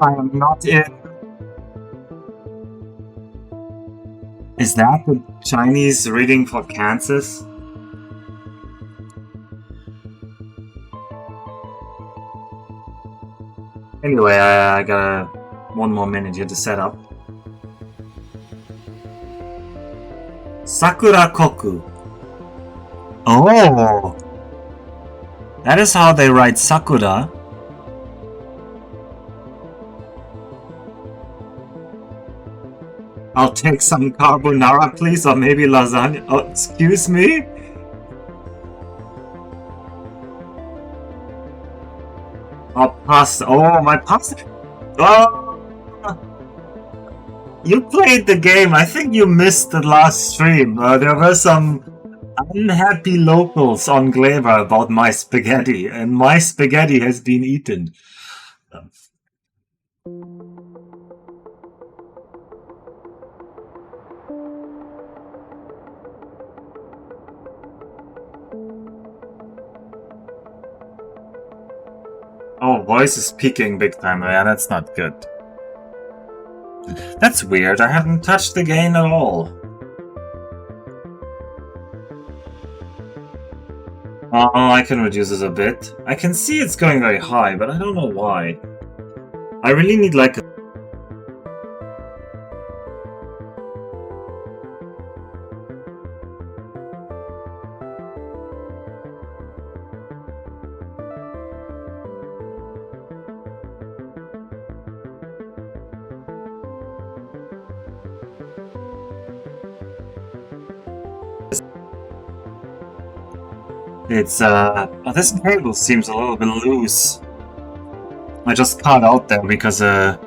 I am not in. Is that the Chinese reading for Kansas? Anyway, I got one more minute here to set up. Sakura Koku. Oh! That is how they write Sakura. I'll take some carbonara, please, or maybe lasagna. Oh, excuse me? Oh, pasta. Oh, my pasta. Oh! You played the game. I think you missed the last stream. There were some unhappy locals on Glaber about my spaghetti, and my spaghetti has been eaten. Oh, voice is peaking big time. Yeah, that's not good. That's weird. I haven't touched the gain at all. Oh, I can reduce this a bit. I can see it's going very high, but I don't know why. I really need like a... It's, this cable seems a little bit loose. I just cut out there because, I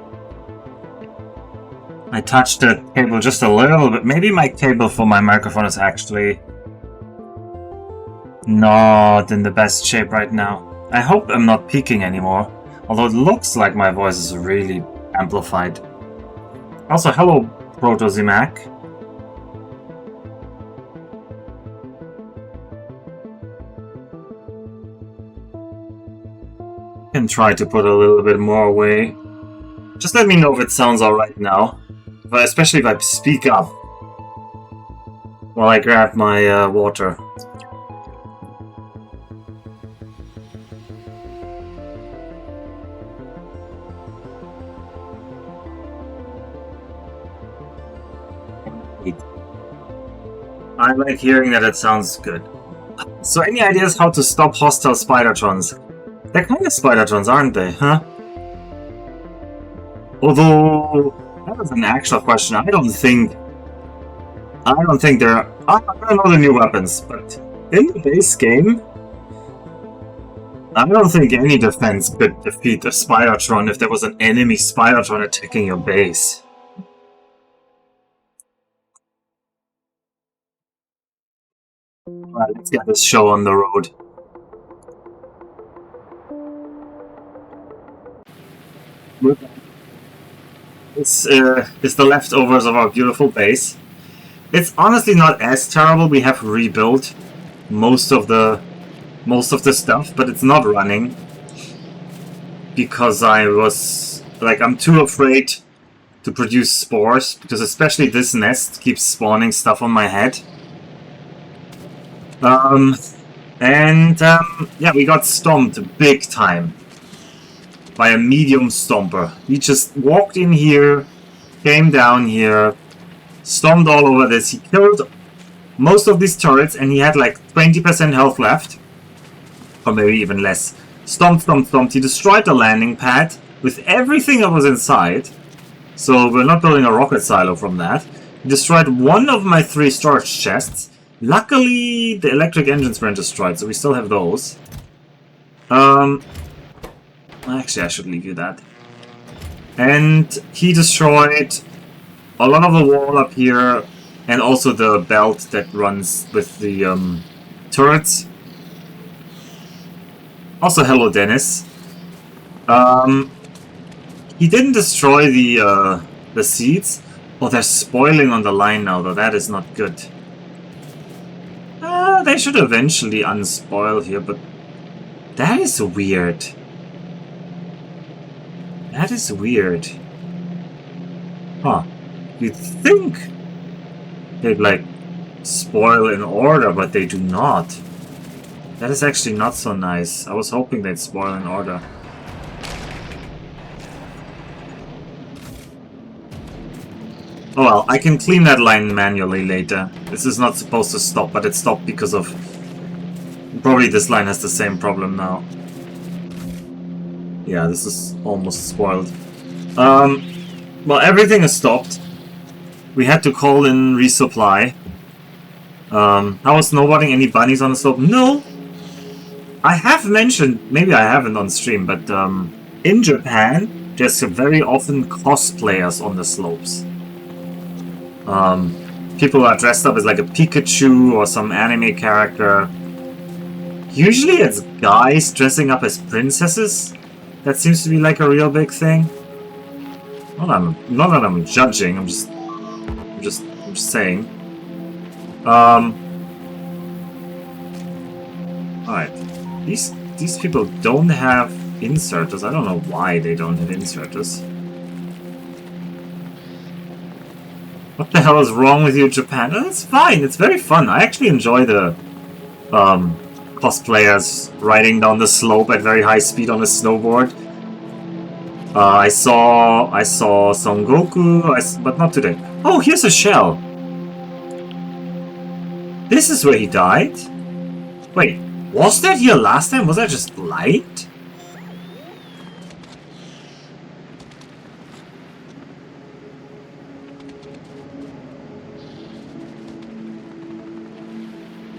touched the cable just a little bit. Maybe my cable for my microphone is actually not in the best shape right now. I hope I'm not peaking anymore. Although it looks like my voice is really amplified. Also, hello, Protozimac. Can try to put a little bit more away. Just let me know if it sounds alright now. Especially if I speak up while I grab my water. I like hearing that it sounds good. So any ideas how to stop hostile Spidertrons? They're kind of Spidertrons, aren't they, huh? Although, that was an actual question. I don't think they're... I don't know the new weapons, but in the base game, I don't think any defense could defeat a Spidertron if there was an enemy Spidertron attacking your base. Alright, let's get this show on the road. This is the leftovers of our beautiful base. It's honestly not as terrible. We have rebuilt most of the stuff, but it's not running. because I was like, I'm too afraid to produce spores, because especially this nest keeps spawning stuff on my head. Yeah, we got stomped big time by a medium stomper. He just walked in here, came down here, stomped all over this. He killed most of these turrets, and he had like 20% health left. Or maybe even less. Stomped, stomped, stomped. He destroyed the landing pad with everything that was inside. So we're not building a rocket silo from that. He destroyed one of my 3 storage chests. Luckily, the electric engines weren't destroyed, so we still have those. Actually, I should leave you that. And he destroyed a lot of the wall up here, and also the belt that runs with the turrets. Also, hello, Dennis. He didn't destroy the seeds. Oh, they're spoiling on the line now, though. That is not good. They should eventually unspoil here, but that is weird. That is weird. Huh. You'd think they'd, like, spoil in order, but they do not. That is actually not so nice. I was hoping they'd spoil in order. Oh well, I can clean that line manually later. This is not supposed to stop, but it stopped because of... Probably this line has the same problem now. Yeah, this is almost spoiled. Well, everything is stopped. We had to call in resupply. How was snowboarding? Any bunnies on the slope? No! I have mentioned, maybe I haven't on stream, but in Japan, there's very often cosplayers on the slopes. People are dressed up as like a Pikachu or some anime character. Usually it's guys dressing up as princesses. That seems to be like a real big thing. Not that I'm judging, I'm just saying. Alright. These people don't have inserters. I don't know why they don't have inserters. What the hell is wrong with you, Japan? Oh, it's fine. It's very fun. I actually enjoy the cosplayers riding down the slope at very high speed on a snowboard. I saw Son Goku, but not today. Oh, here's a shell. This is where he died? Wait, was that here last time? Was that just light?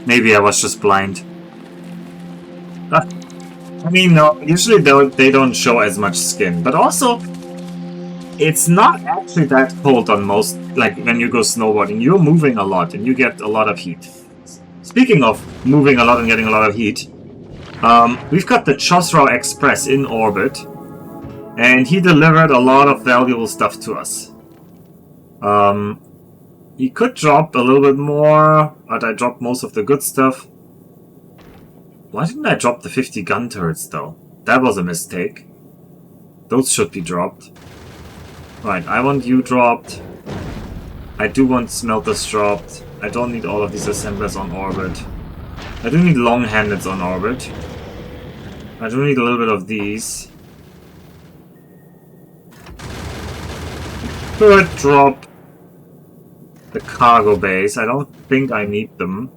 Maybe I was just blind. I mean, no, usually they don't show as much skin, but also, it's not actually that cold on most, like, when you go snowboarding. You're moving a lot, and you get a lot of heat. Speaking of moving a lot and getting a lot of heat, we've got the Chosrau Express in orbit, and he delivered a lot of valuable stuff to us. He could drop a little bit more, but I dropped most of the good stuff. Why didn't I drop the 50 gun turrets, though? That was a mistake. Those should be dropped. Right, I want you dropped. I do want smelters dropped. I don't need all of these assemblers on orbit. I do need long-handeds on orbit. I do need a little bit of these. Could drop the cargo base. I don't think I need them.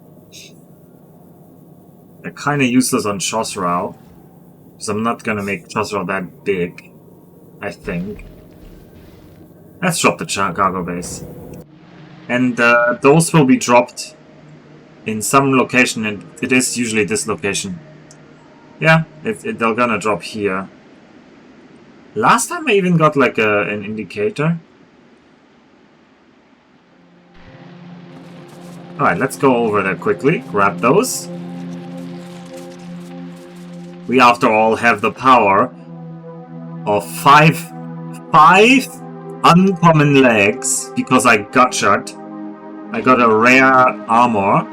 They're kind of useless on Chosrau, because I'm not gonna make Chosrau that big, I think. Let's drop the cargo base. And those will be dropped in some location, and it is usually this location. Yeah, they're gonna drop here. Last time I even got like an indicator. Alright, let's go over there quickly, grab those. We, after all, have the power of five uncommon legs, because I got shot. I got a rare armor.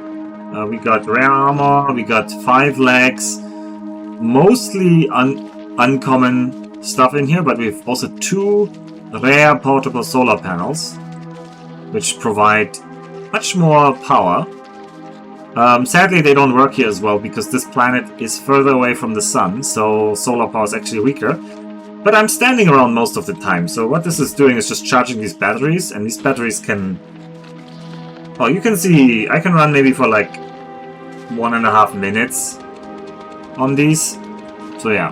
We got rare armor, we got 5 legs. Mostly uncommon stuff in here, but we have also 2 rare portable solar panels, which provide much more power. Sadly, they don't work here as well, because this planet is further away from the sun, so solar power is actually weaker. But I'm standing around most of the time, so what this is doing is just charging these batteries, and these batteries can... Oh, you can see, I can run maybe for like 1.5 minutes on these. So yeah.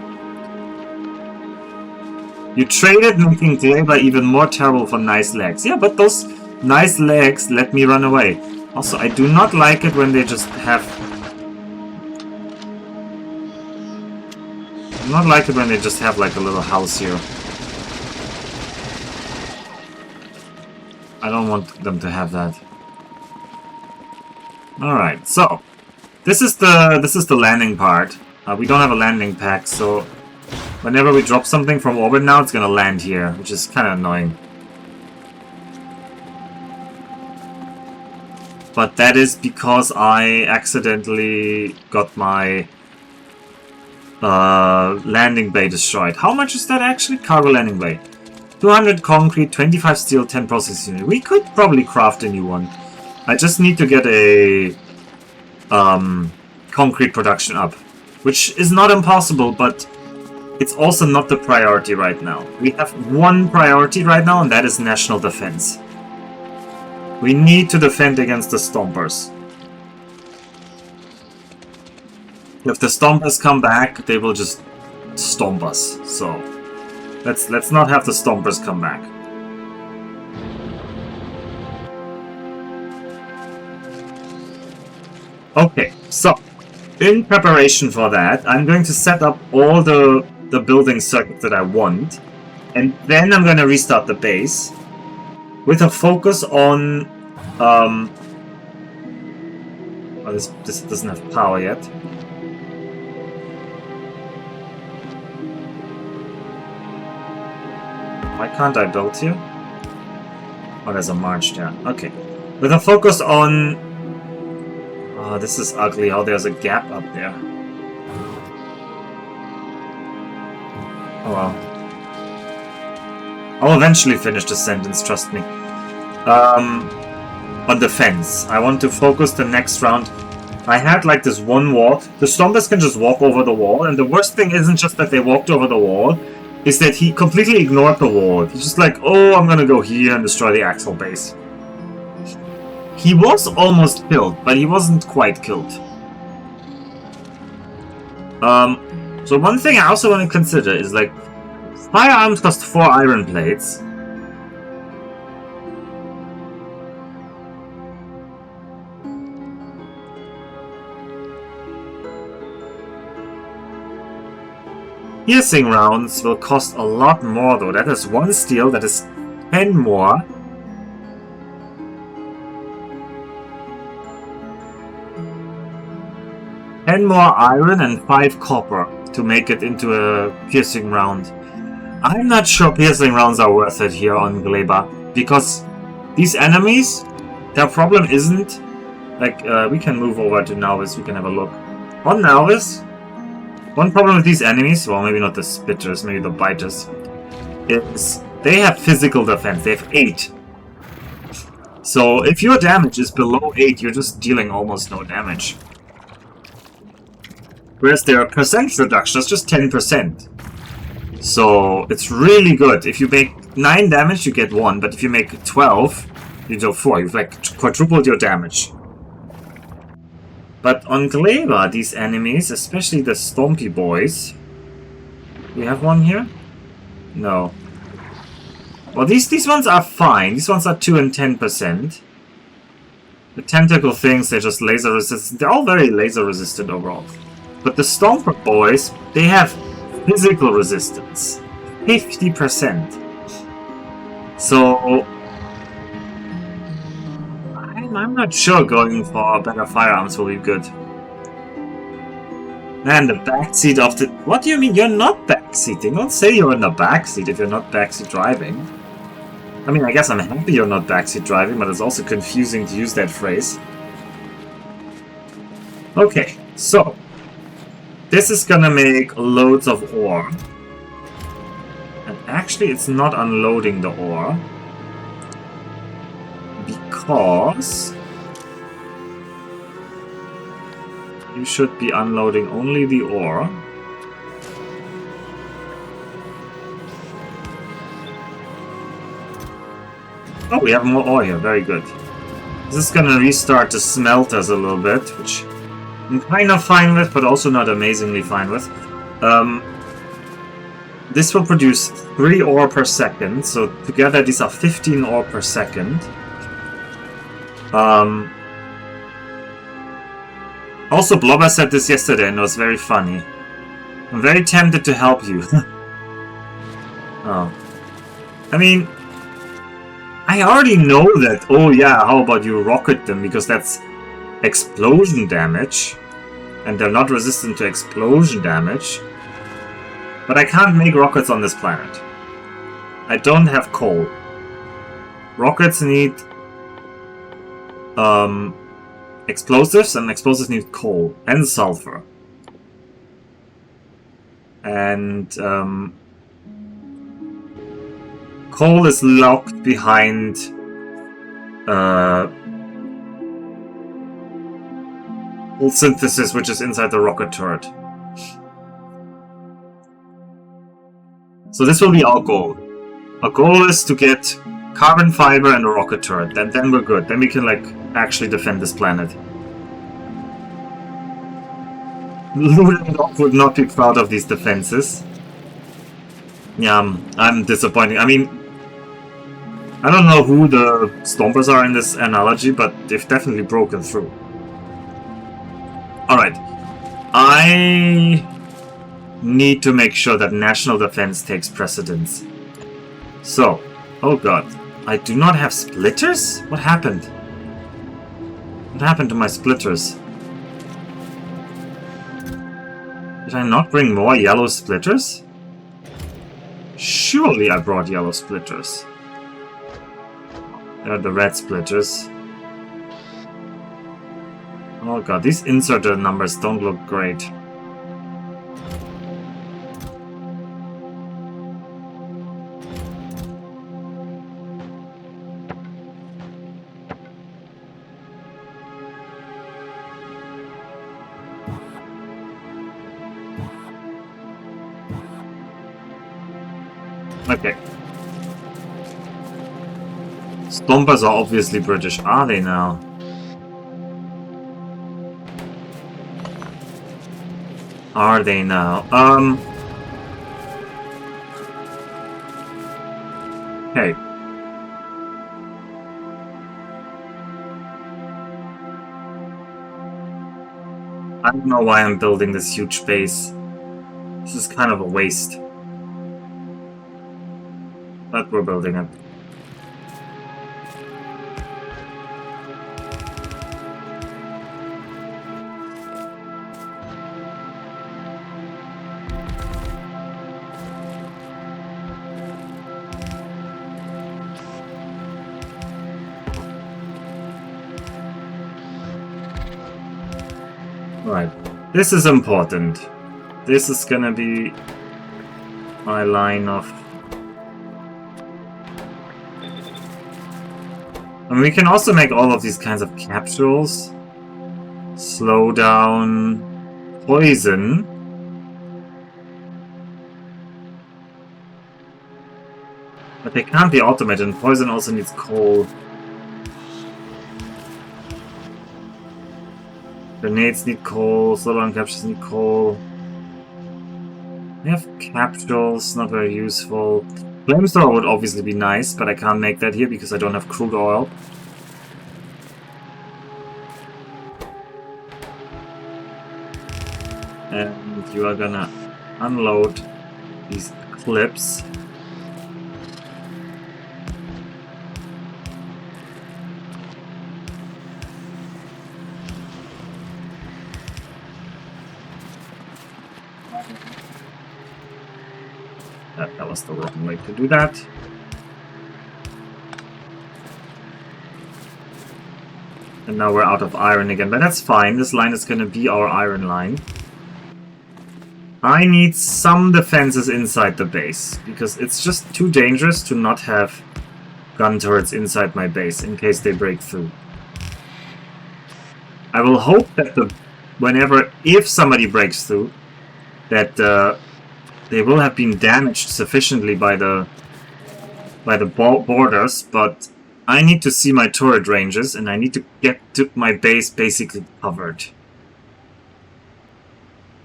You traded making Glaber even more terrible for nice legs. Yeah, but those nice legs let me run away. Also, I do not like it when they just have... I do not like it when they just have like a little house here. I don't want them to have that. Alright, so this is the landing part. We don't have a landing pack, so whenever we drop something from orbit now, it's gonna land here, which is kind of annoying. But that is because I accidentally got my landing bay destroyed. How much is that actually? Cargo landing bay. 200 concrete, 25 steel, 10 processing unit. We could probably craft a new one. I just need to get a concrete production up, which is not impossible, but it's also not the priority right now. We have one priority right now, and that is national defense. We need to defend against the Stompers. If the Stompers come back, they will just stomp us. So let's not have the Stompers come back. Okay, so in preparation for that, I'm going to set up all the building circuits that I want, and then I'm going to restart the base with a focus on oh, this doesn't have power yet. Why can't I build here? Oh, there's a march there. Okay. With a focus on... Oh, this is ugly how there's a gap up there. Oh well. I'll eventually finish the sentence, trust me. On defense. I want to focus the next round. I had like this one wall. The Stompers can just walk over the wall, and the worst thing isn't just that they walked over the wall, is that he completely ignored the wall. He's just like, oh, I'm gonna go here and destroy the Axel base. He was almost killed, but he wasn't quite killed. So one thing I also want to consider is like, firearms cost 4 iron plates. Piercing rounds will cost a lot more though. That is 1 steel, that is 10 more. And more iron and 5 copper to make it into a piercing round. I'm not sure piercing rounds are worth it here on Gleba, because these enemies, their problem isn't like we can move over to Nauvis, we can have a look. On Nauvis, one problem with these enemies, well maybe not the spitters, maybe the biters, is they have physical defense, they have 8. So if your damage is below 8, you're just dealing almost no damage. Whereas their percent reduction is just 10%. So it's really good. If you make 9 damage, you get 1, but if you make 12, you do 4. You've like quadrupled your damage. But on Gleba, these enemies, especially the Stompy boys... We have one here? No. Well, these ones are fine. These ones are 2 and 10%. The tentacle things, they're just laser resistant. They're all very laser resistant overall. But the Stomper boys, they have physical resistance. 50%. So... I'm not sure going for better firearms will be good. And the backseat of the... What do you mean? You're not backseating. Don't say you're in the backseat if you're not backseat driving. I mean, I guess I'm happy you're not backseat driving, but it's also confusing to use that phrase. Okay, so... This is gonna make loads of ore. And actually it's not unloading the ore. Because you should be unloading only the ore. Oh, we have more ore here. Very good. This is gonna restart the smelters a little bit, which I'm kind of fine with, but also not amazingly fine with. This will produce 3 ore per second, so together these are 15 ore per second. Also, Blobber said this yesterday and it was very funny. I'm very tempted to help you. Oh. I mean, I already know that, oh yeah, how about you rocket them, because that's explosion damage, and they're not resistant to explosion damage. But I can't make rockets on this planet. I don't have coal. Rockets need explosives, and explosives need coal and sulfur. And coal is locked behind synthesis, which is inside the rocket turret. So this will be our goal. Our goal is to get carbon fiber and a rocket turret. Then we're good. Then we can like actually defend this planet. Ludendorff would not be proud of these defenses. Yeah, I'm disappointed. I mean, I don't know who the Stompers are in this analogy, but they've definitely broken through. Alright. I need to make sure that national defense takes precedence. So, oh god. I do not have splitters? What happened? What happened to my splitters? Did I not bring more yellow splitters? Surely I brought yellow splitters. They're the red splitters. Oh god, these inserted numbers don't look great. Okay. Stompers are obviously British. Are they now? Are they now? Hey. I don't know why I'm building this huge base. This is kind of a waste. But we're building it. Right. This is important. This is gonna be my line of... And we can also make all of these kinds of capsules. Slow down. Poison. But they can't be automated, and poison also needs coal. Grenades need coal, slow down capsules need coal. We have capsules, not very useful. Flamethrower would obviously be nice, but I can't make that here because I don't have crude oil. And you are gonna unload these clips. That was the wrong way to do that. And now we're out of iron again, but that's fine. This line is going to be our iron line. I need some defenses inside the base, because it's just too dangerous to not have gun turrets inside my base in case they break through. I will hope that if somebody breaks through, that they will have been damaged sufficiently by the borders, but I need to see my turret ranges, and I need to get to my base basically covered.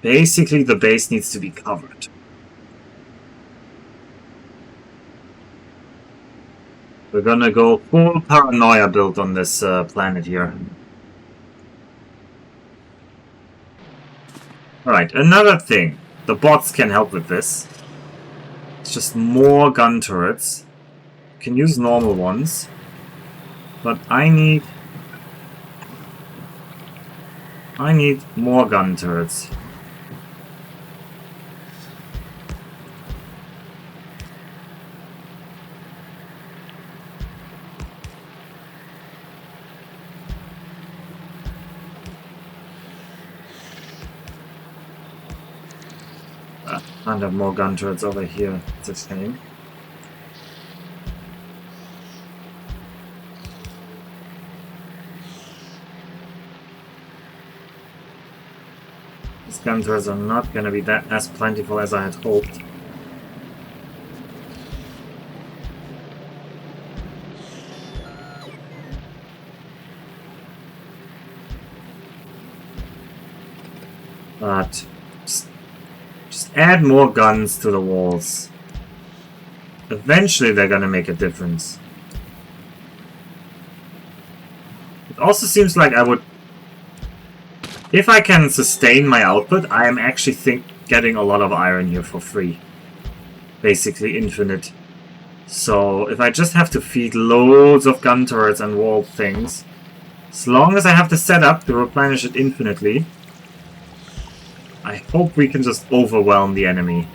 Basically, the base needs to be covered. We're gonna go full paranoia build on this planet here. Alright, another thing. The bots can help with this. It's just more gun turrets. You can use normal ones. But I need more gun turrets. Can't have more gun turrets over here. It's a shame. These gun turrets are not going to be that as plentiful as I had hoped. But just add more guns to the walls. Eventually they're gonna make a difference. It also seems like I would... If I can sustain my output, I am actually getting a lot of iron here for free. Basically infinite. So if I just have to feed loads of gun turrets and wall things, as long as I have the setup to replenish it infinitely, I hope we can just overwhelm the enemy.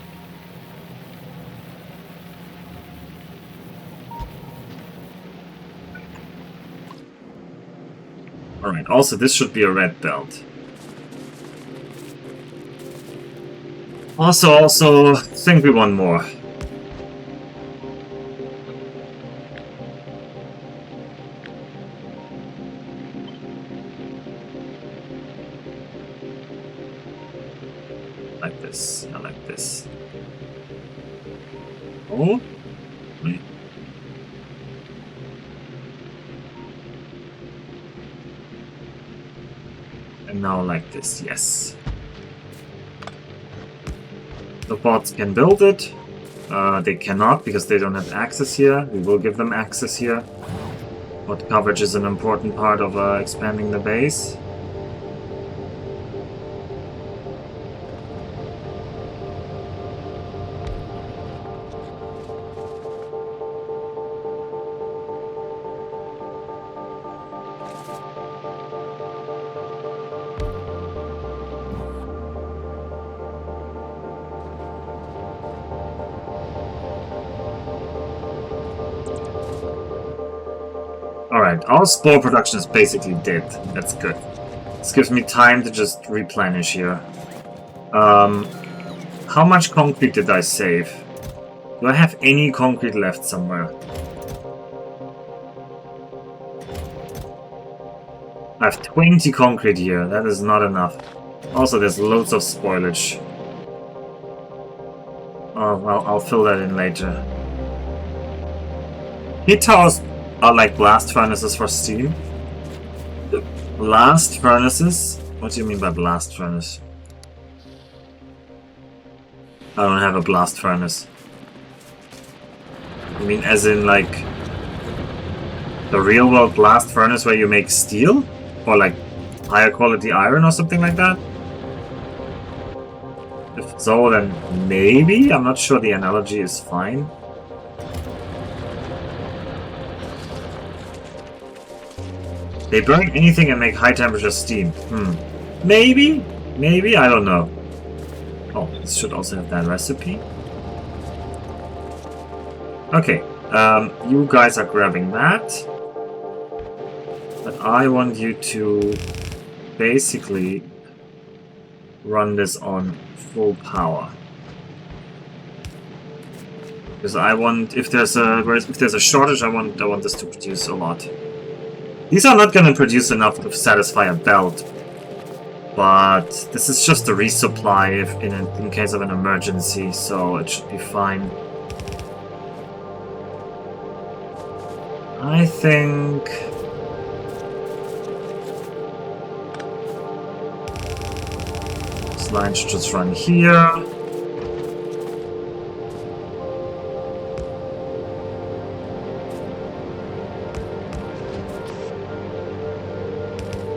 Alright, also this should be a red belt. Also, think we want more. Like this, I like this. Oh, wait. And now like this, yes. The bots can build it. They cannot because they don't have access here. We will give them access here. Bot coverage is an important part of expanding the base. Alright, our spore production is basically dead. That's good. This gives me time to just replenish here. How much concrete did I save? Do I have any concrete left somewhere? I have 20 concrete here. That is not enough. Also, there's loads of spoilage. Oh, well, I'll fill that in later. Heat towers are like blast furnaces for steam. Blast furnaces? What do you mean by blast furnace? I don't have a blast furnace. You mean as in like the real world blast furnace where you make steel? Or like higher quality iron or something like that? If so, then maybe? I'm not sure the analogy is fine. They burn anything and make high temperature steam. Maybe? Maybe? I don't know. Oh, this should also have that recipe. Okay, you guys are grabbing that. But I want you to basically run this on full power. Because I want, if there's a shortage, I want this to produce a lot. These are not going to produce enough to satisfy a belt, but this is just a resupply if in case of an emergency, so it should be fine. I think this line should just run here.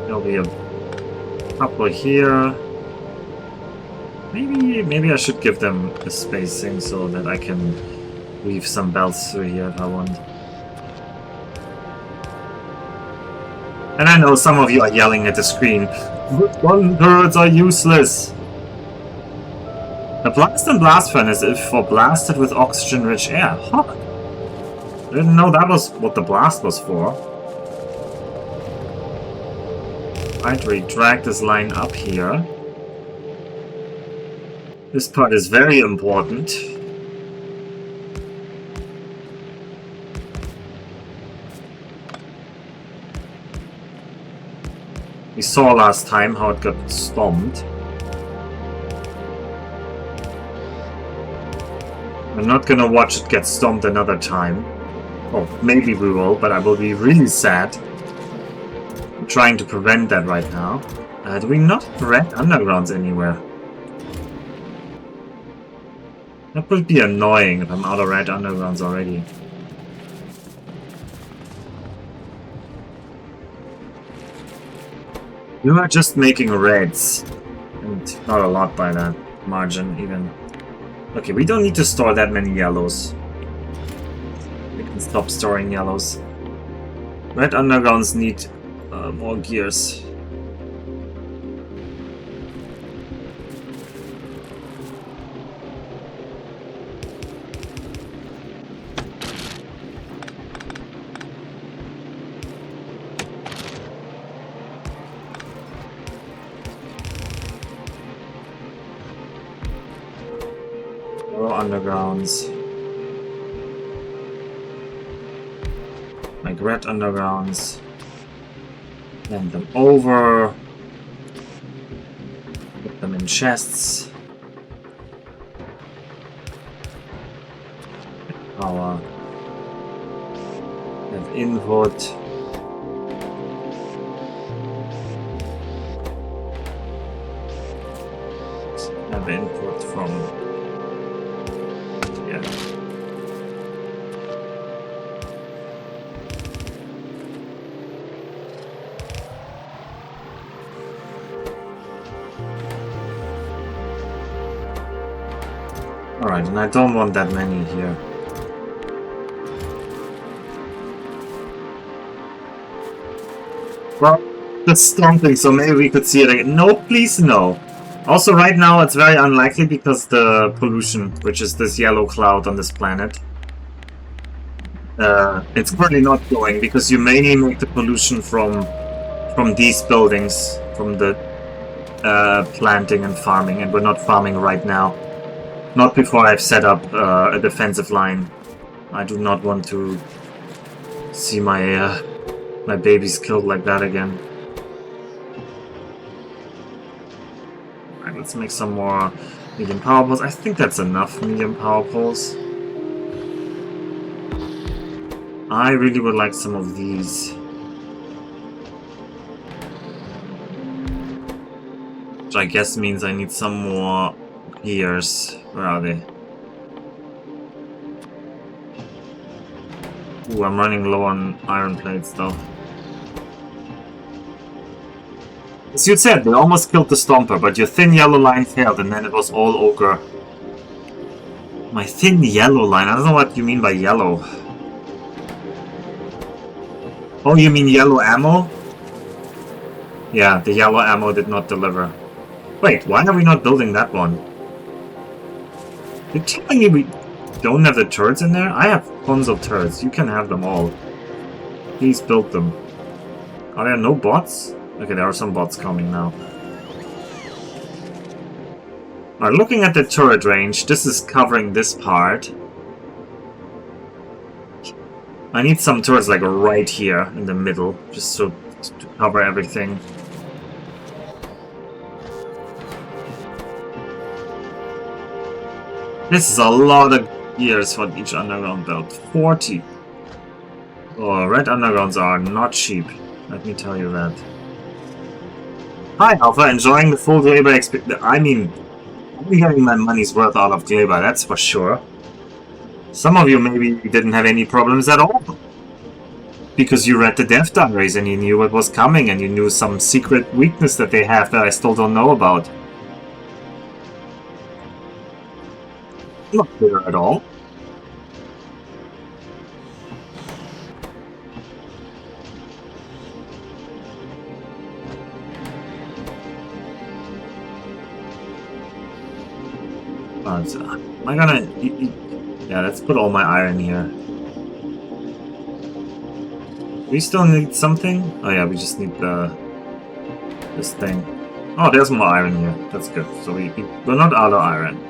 There'll be a couple here. Maybe I should give them a spacing so that I can weave some belts through here if I want. And I know some of you are yelling at the screen, "Gun turrets are useless!" The blast and blast furnace is for blasted with oxygen-rich air. Huh. I didn't know that was what the blast was for. Right, we drag this line up here. This part is very important. We saw last time how it got stomped. I'm not gonna watch it get stomped another time. Oh, maybe we will, but I will be really sad. I'm trying to prevent that right now. Do we not have red undergrounds anywhere? That would be annoying if I'm out of red undergrounds already. You are just making reds. And not a lot by that margin, even. Okay, we don't need to store that many yellows. We can stop storing yellows. Red undergrounds need more gears. Undergrounds. Like red undergrounds. Land them over. Put them in chests. Power. Have input. Have input from Alright, and I don't want that many here. Well, that's stomping, so maybe we could see it again. No, please, no. Also, right now, it's very unlikely because the pollution, which is this yellow cloud on this planet, it's currently not going because you mainly make the pollution from these buildings, from the planting and farming, and we're not farming right now. Not before I've set up a defensive line. I do not want to see my my babies killed like that again. Alright, let's make some more medium power poles. I think that's enough medium power poles. I really would like some of these. Which I guess means I need some more gears. Where are they? Ooh, I'm running low on iron plates though. As you said, they almost killed the Stomper, but your thin yellow line failed and then it was all ogre. My thin yellow line? I don't know what you mean by yellow. Oh, you mean yellow ammo? Yeah, the yellow ammo did not deliver. Wait, why are we not building that one? You're telling me we don't have the turrets in there? I have tons of turrets. You can have them all. Please build them. Are there no bots? Okay, there are some bots coming now. Alright, looking at the turret range, this is covering this part. I need some turrets like right here in the middle, just so to cover everything. This is a lot of gears for each underground belt. 40. Oh, red undergrounds are not cheap. Let me tell you that. Hi, Alpha. Enjoying the full Glaber experience. I mean, I'm getting my money's worth out of Glaber, that's for sure. Some of you maybe didn't have any problems at all. Because you read the dev diaries and you knew what was coming and you knew some secret weakness that they have that I still don't know about. Not bitter at all. Am I gonna... Yeah, let's put all my iron here. We still need something? Oh yeah, we just need this thing. Oh, there's more iron here. That's good. So we're not out of iron.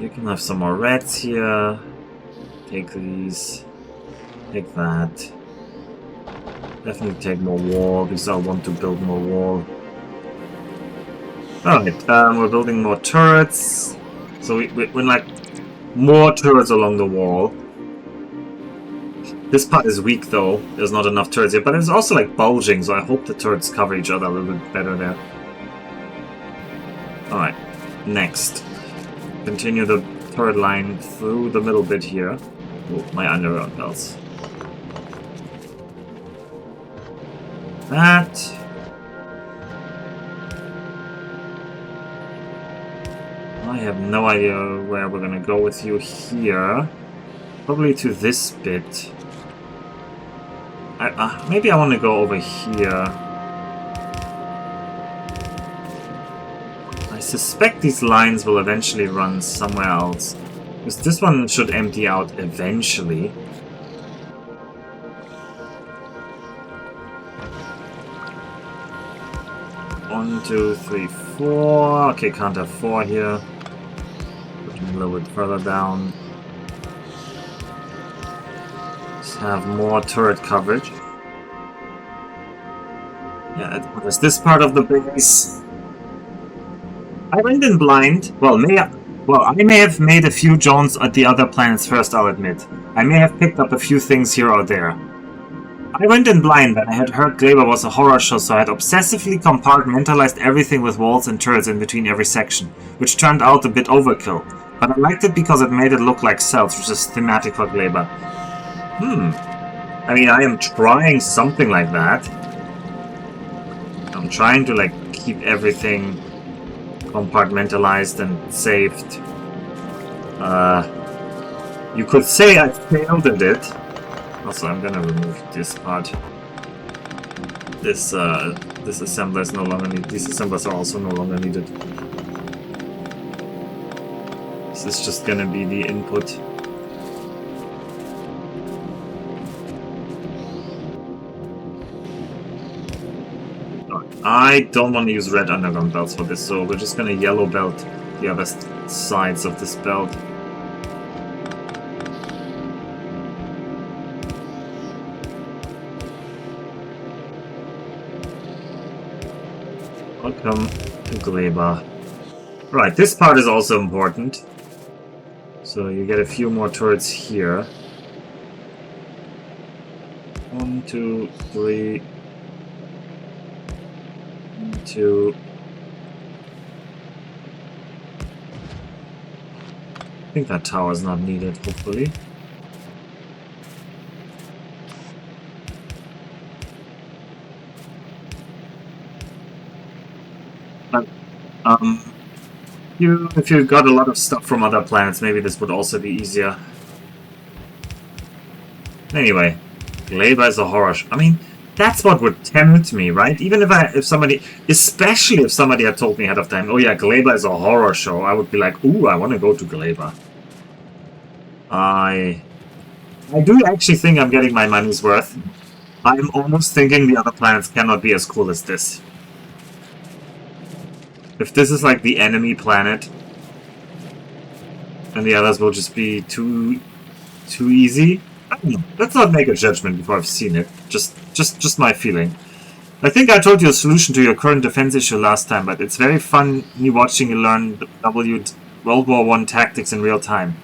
You can have some more reds here. Take these. Take that. Definitely take more wall because I want to build more wall. Alright, we're building more turrets. So we're like more turrets along the wall. This part is weak though, there's not enough turrets here, but it's also like bulging, so I hope the turrets cover each other a little bit better there. Alright, next. Continue the turret line through the middle bit here. Oh, my underground belts. That. I have no idea where we're gonna go with you here. Probably to this bit. Maybe I want to go over here. I suspect these lines will eventually run somewhere else. Because this one should empty out eventually. One, two, three, four. Okay, can't have four here. Put them a little bit further down. Have more turret coverage. Yeah, it was this part of the base. I went in blind. Well, I may have made a few Jones at the other planets first, I'll admit. I may have picked up a few things here or there. I went in blind and I had heard Glaber was a horror show, so I had obsessively compartmentalized everything with walls and turrets in between every section, which turned out a bit overkill. But I liked it because it made it look like cells, which is thematic for Glaber. I mean, I am trying something like that. I'm trying to, like, keep everything compartmentalized and saved. You could say I failed at it. Also, I'm gonna remove this part. This assembler is no longer needed. These assemblers are also no longer needed. This is just gonna be the input. I don't want to use red underground belts for this, so we're just going to yellow belt the other sides of this belt. Welcome to Glaber. Right, this part is also important. So you get a few more turrets here. 1, 2, 3... 2. I think that tower is not needed, hopefully. But, if you got a lot of stuff from other planets, maybe this would also be easier. Anyway, Glaber is a horror show. I mean, that's what would tempt me, right? Even if somebody, especially if somebody had told me ahead of time, oh yeah, Glaber is a horror show, I would be like, ooh, I want to go to Glaber. I do actually think I'm getting my money's worth. I'm almost thinking the other planets cannot be as cool as this. If this is like the enemy planet, and the others will just be too easy. I don't know. Let's not make a judgment before I've seen it. Just my feeling. I think I told you a solution to your current defense issue last time, but it's very fun me watching you learn World War I tactics in real time.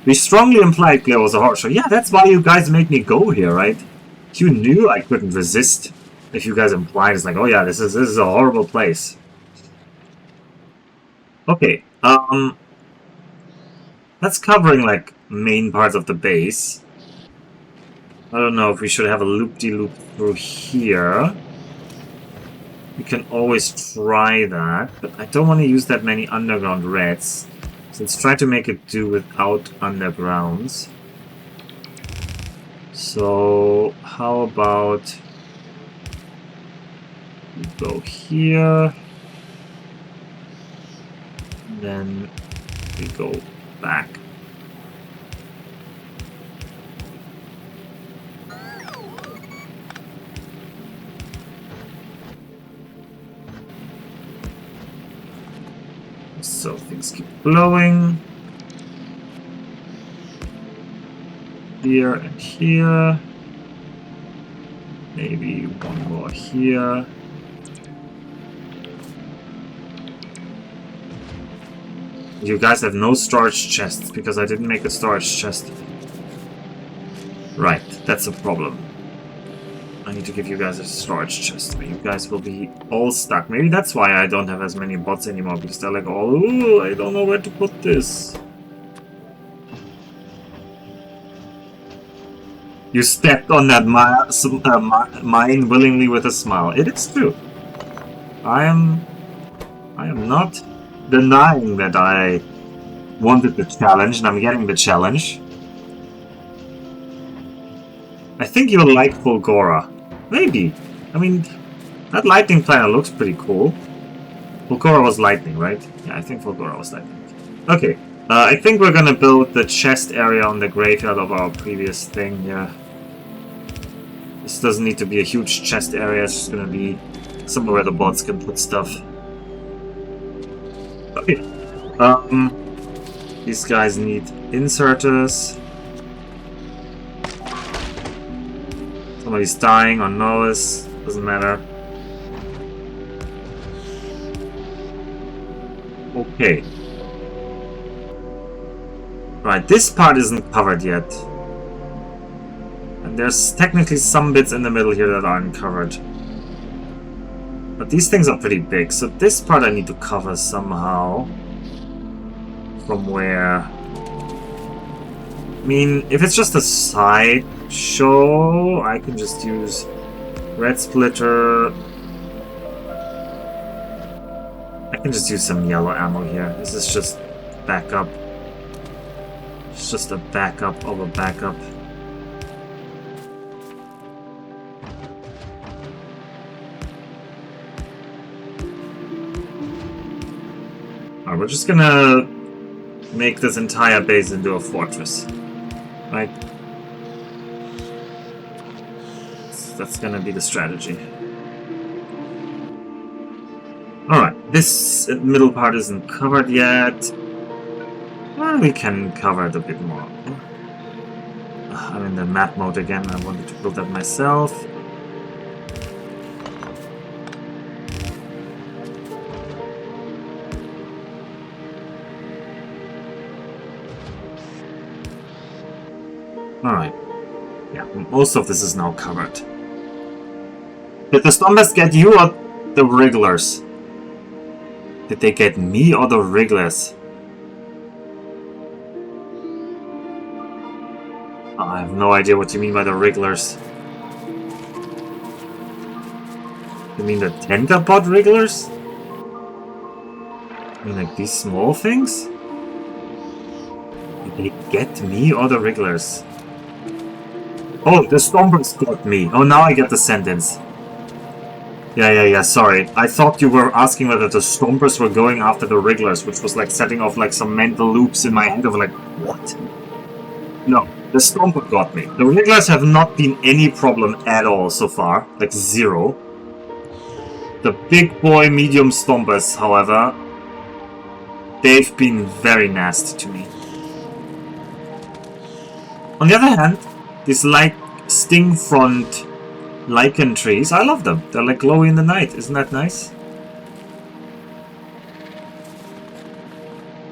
We strongly implied Claire was a horror show. Yeah, that's why you guys made me go here, right? You knew I couldn't resist. If you guys implied, it's like, oh yeah, this is a horrible place. Okay, that's covering like main parts of the base. I don't know if we should have a loop-de-loop through here. We can always try that, but I don't want to use that many underground reds. So let's try to make it do without undergrounds. So how about we go here, then we go back. So things keep blowing. Here and here. Maybe one more here. You guys have no storage chests because I didn't make a storage chest. Right, that's a problem. I need to give you guys a storage chest, but you guys will be all stuck. Maybe that's why I don't have as many bots anymore, because they're like, oh, I don't know where to put this. You stepped on that mine willingly with a smile. It is true. I am not denying that I wanted the challenge, and I'm getting the challenge. I think you'll like Fulgora. Maybe. I mean, that lightning planet looks pretty cool. Fulgora was lightning, right? Yeah, I think Fulgora was lightning. Okay. I think we're gonna build the chest area on the graveyard of our previous thing here. This doesn't need to be a huge chest area, it's just gonna be somewhere where the bots can put stuff. Okay. These guys need inserters. Somebody's dying on Noah's, doesn't matter. Okay. Right, this part isn't covered yet. And there's technically some bits in the middle here that aren't covered. But these things are pretty big, so this part I need to cover somehow. From where? I mean, if it's just a side show, I can just use red splitter. I can just use some yellow ammo here. This is just backup. It's just a backup of a backup. Alright, we're just gonna make this entire base into a fortress. Right? That's gonna be the strategy. Alright, this middle part isn't covered yet. Well, we can cover it a bit more. I'm in the map mode again, I wanted to build that myself. Alright. Yeah, most of this is now covered. Did the Stompers get you or the Wrigglers? Did they get me or the Wrigglers? I have no idea what you mean by the Wrigglers. You mean the Tentapod Wrigglers? I mean like these small things? Did they get me or the Wrigglers? Oh, the Stompers got me. Oh, now I get the sentence. Yeah, sorry. I thought you were asking whether the Stompers were going after the Wrigglers, which was like setting off like some mental loops in my head of like, what? No, the Stomper got me. The Wrigglers have not been any problem at all so far. Like, zero. The big boy medium stompers, however, they've been very nasty to me. On the other hand, these like sting front lichen trees, I love them. They're like glowy in the night. Isn't that nice?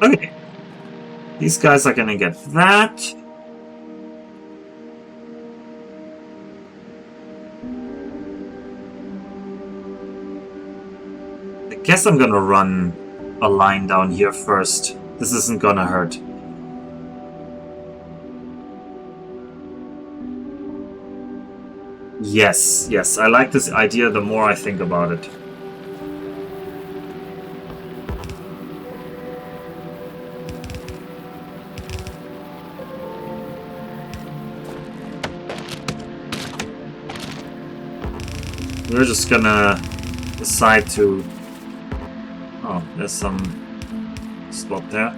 Okay. These guys are gonna get that. I guess I'm gonna run a line down here first. This isn't gonna hurt. Yes, yes, I like this idea the more I think about it. We're just gonna decide to... Oh, there's some spot there.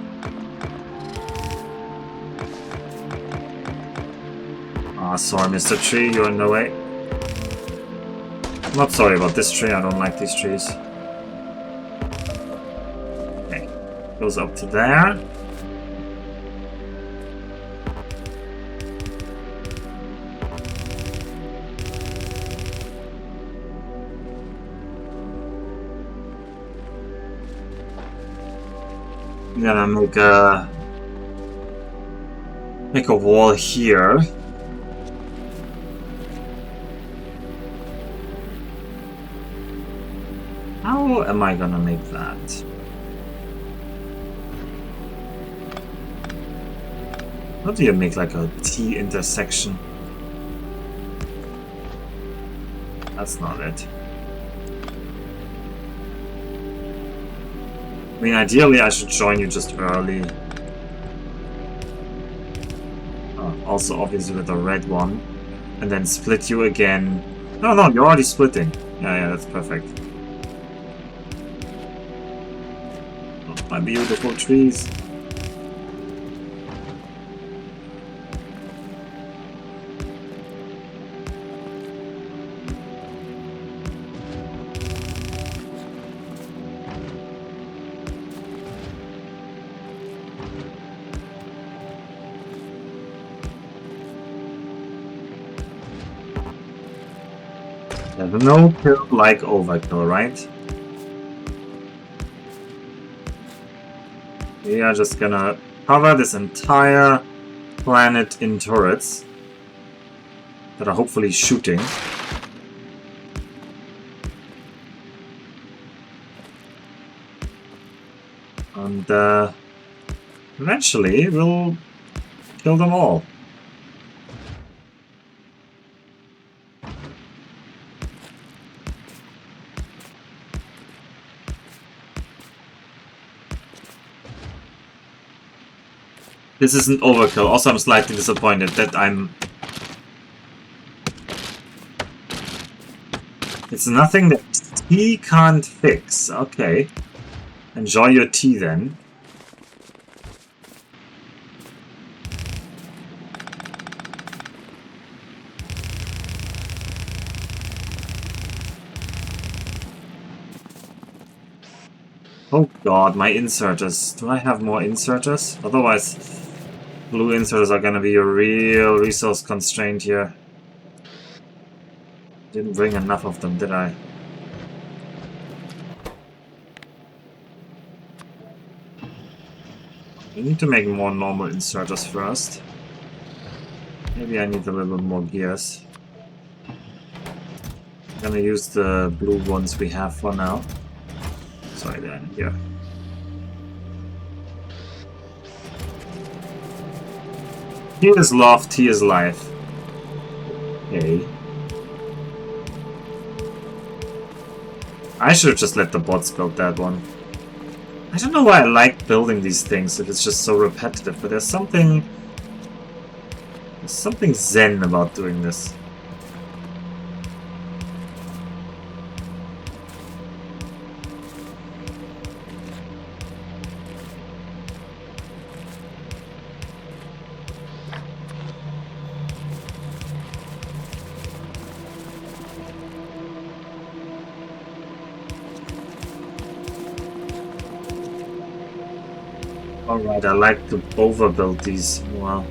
Ah, sorry, Mr. Tree, you're in the way. I'm not sorry about this tree, I don't like these trees. Okay, goes up to there. I'm gonna make a wall here. How am I gonna make that? How do you make like a T intersection? That's not it. I mean, ideally I should join you just early. Also obviously with a red one. And then split you again. No, no, you're already splitting. Yeah, that's perfect. Oh, my beautiful trees. There's no kill like overkill, right? We are just gonna cover this entire planet in turrets that are hopefully shooting. And eventually we'll kill them all. This isn't overkill. Also, I'm slightly disappointed that I'm... It's nothing that T can't fix. Okay. Enjoy your tea then. Oh god, my inserters. Do I have more inserters? Otherwise... Blue inserters are gonna be a real resource constraint here. Didn't bring enough of them, did I? I need to make more normal inserters first. Maybe I need a little bit more gears. I'm gonna use the blue ones we have for now. Sorry, they're in here. T is love, T is life. Okay. I should have just let the bots build that one. I don't know why I like building these things if it's just so repetitive, but there's something zen about doing this. Alright, I like to overbuild these more.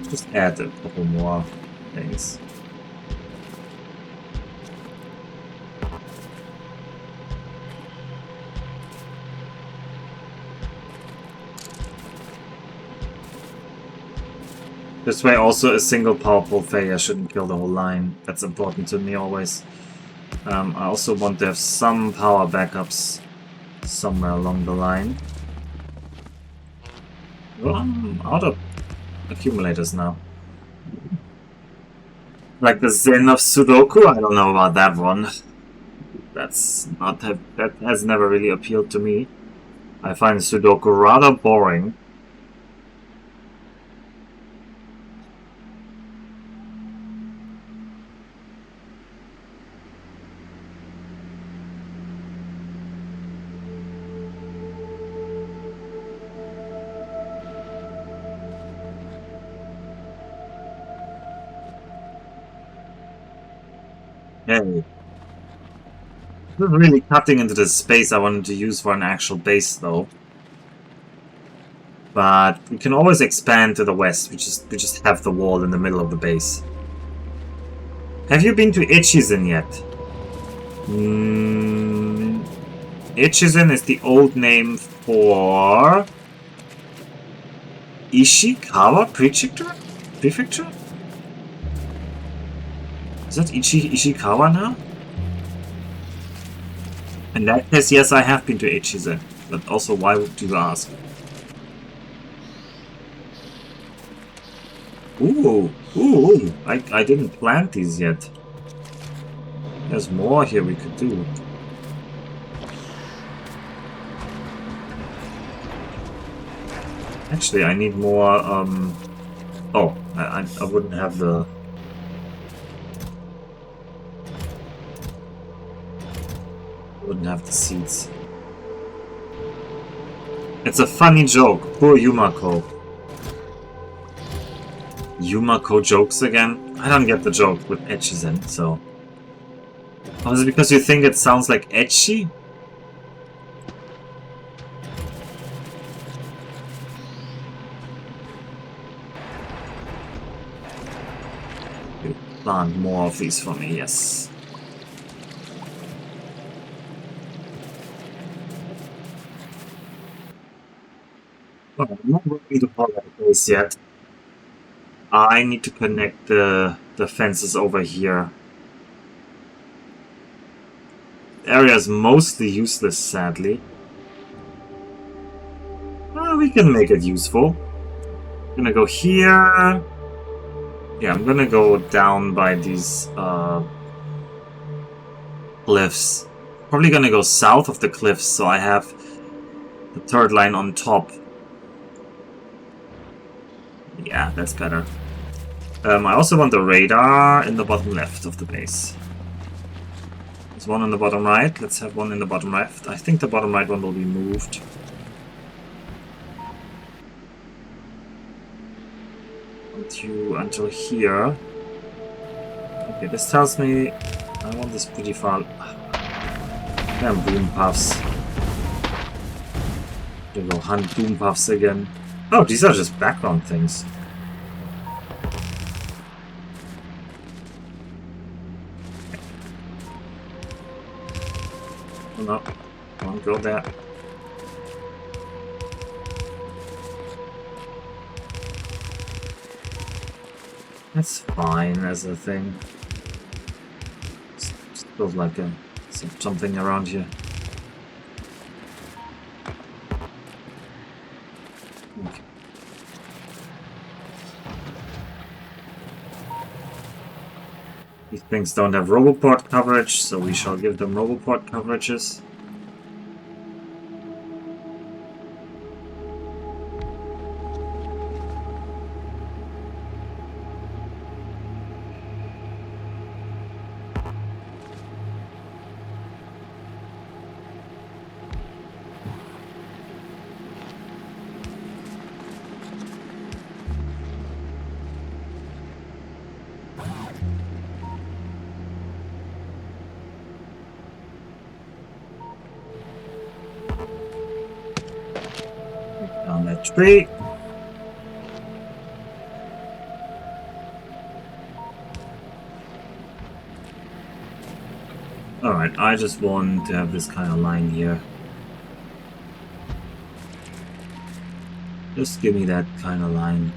Just add a couple more things. This way also a single power pole failure shouldn't kill the whole line. That's important to me always. I also want to have some power backups somewhere along the line. Well, I'm out of accumulators now. Like the Zen of Sudoku? I don't know about that one. That has never really appealed to me. I find Sudoku rather boring. Hey. This is really cutting into the space I wanted to use for an actual base though. But we can always expand to the west. We just have the wall in the middle of the base. Have you been to Ichizen yet? Ichizen is the old name for Ishikawa Prefecture? Is that Ishikawa now? In that case, yes, I have been to Ichizen. But also, why would you ask? Ooh, I didn't plant these yet. There's more here we could do. Actually, I need more, oh, I wouldn't have the... Wouldn't have the seeds. It's a funny joke. Poor Yumako. Yumako jokes again? I don't get the joke with Echizen, so... Oh, is it because you think it sounds like etchy? You plant more of these for me, yes. Oh, I'm not ready to call that a place yet. I need to connect the fences over here. The area is mostly useless, sadly. Well, we can make it useful. I'm gonna go here. Yeah, I'm gonna go down by these cliffs. Probably gonna go south of the cliffs, so I have the third line on top. Yeah, that's better. I also want the radar in the bottom left of the base. There's one in the bottom right. Let's have one in the bottom left. I think the bottom right one will be moved. Until here. Okay, this tells me I want this pretty far. Damn boom puffs. There go hunt boom puffs again. Oh, these are just background things. Oh no, don't go there. That's fine as a thing. Just feels like something around here. Okay. These things don't have Roboport coverage, so we shall give them Roboport coverages. tree. Alright, I just want to have this kind of line here. Just give me that kind of line.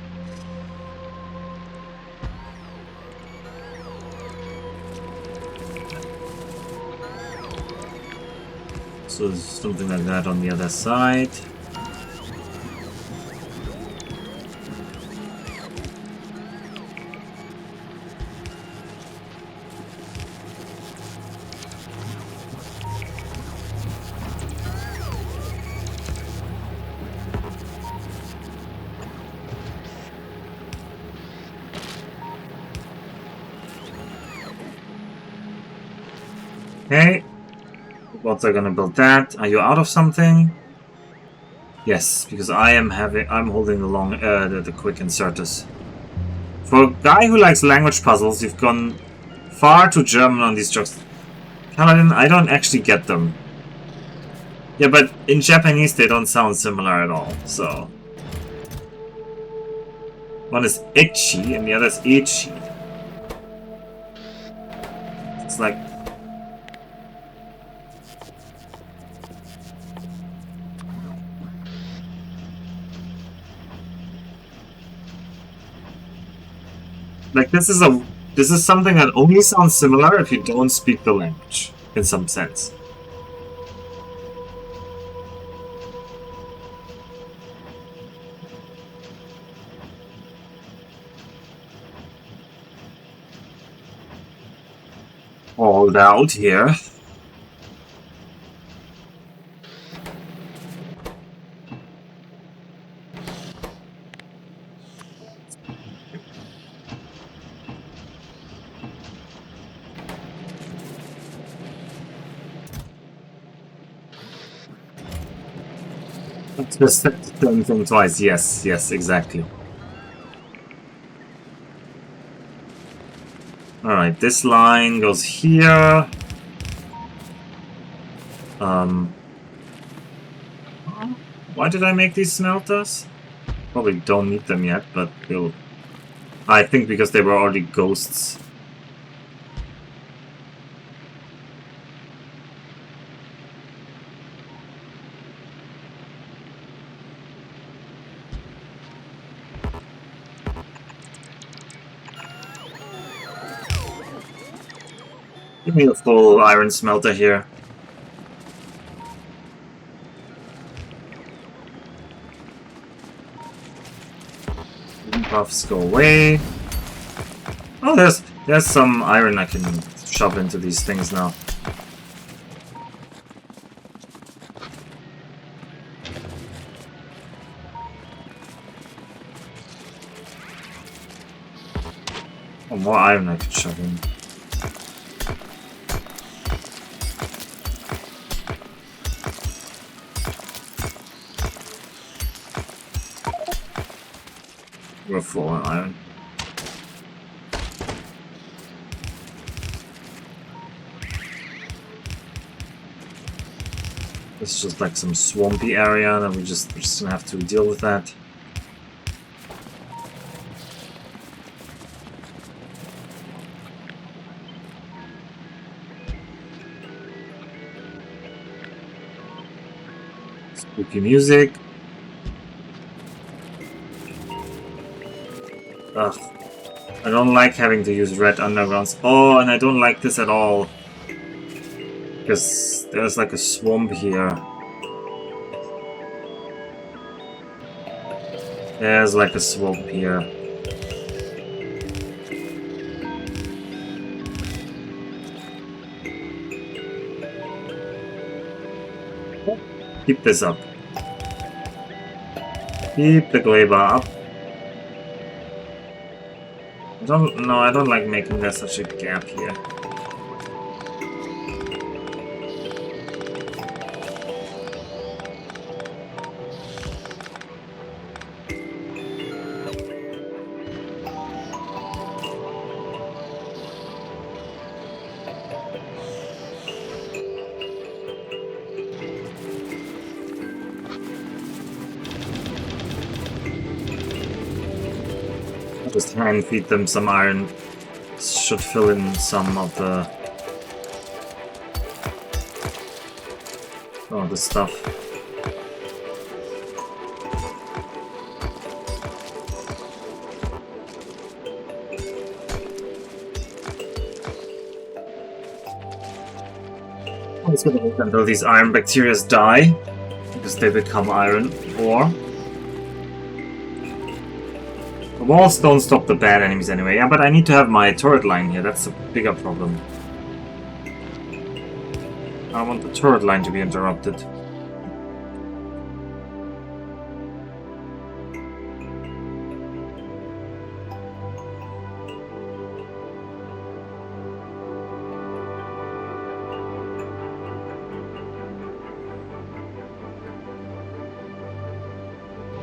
So something like that on the other side. Okay. What's I gonna build that? Are you out of something? Yes, because I'm holding the long the quick inserters. For a guy who likes language puzzles, you've gone far too German on these jokes. Paladin, I don't actually get them. Yeah, but in Japanese they don't sound similar at all, so. One is itchy and the other is itchy. It's like. Like this is something that only sounds similar if you don't speak the language, in some sense. Hold out here. Just said the same thing twice. Yes, yes, exactly. Alright, this line goes here. Why did I make these smelters? Probably don't need them yet, but we'll... I think because they were already ghosts. Give me a full iron smelter here. Buffs go away. Oh, there's some iron I can shove into these things now. Oh, more iron I could shove in. We're full on iron. It's just like some swampy area that we're just gonna have to deal with that. Spooky music. Ugh. I don't like having to use red undergrounds. Oh, and I don't like this at all. Because there's like a swamp here. There's like a swamp here. Keep this up. Keep the glaive up. I don't like making there such a gap here. Just hand feed them some iron. Should fill in some of the stuff. I'm just gonna wait until these iron bacteria die, because they become iron ore. The walls don't stop the bad enemies anyway. Yeah, but I need to have my turret line here. That's a bigger problem. I want the turret line to be interrupted.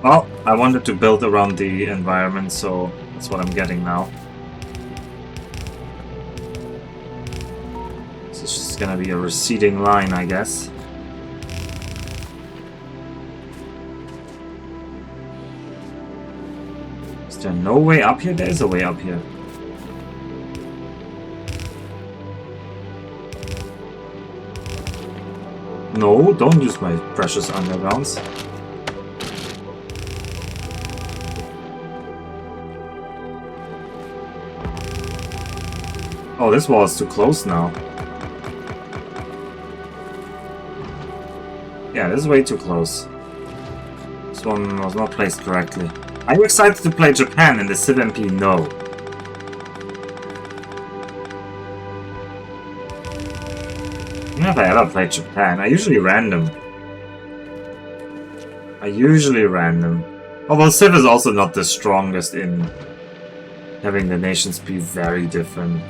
Well, I wanted to build around the environment, so that's what I'm getting now. So it's just gonna be a receding line, I guess. Is there no way up here? There is a way up here. No, don't use my precious undergrounds. Oh, this wall is too close now. Yeah, this is way too close. This one was not placed correctly. Are you excited to play Japan in the Civ MP? No. Never ever played Japan. I usually random. Although Civ is also not the strongest in having the nations be very different.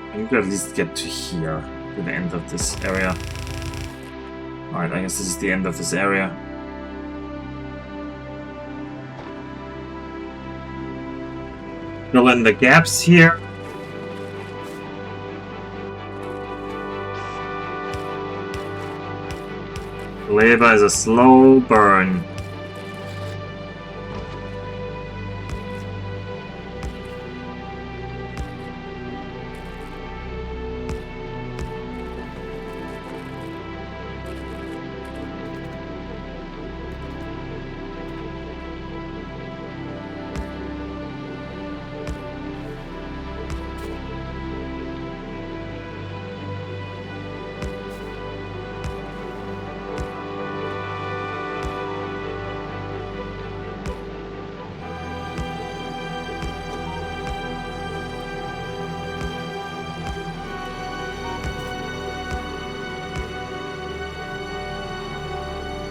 I need to at least get to here, to the end of this area. Alright, I guess this is the end of this area. Fill in the gaps here. Labor is a slow burn.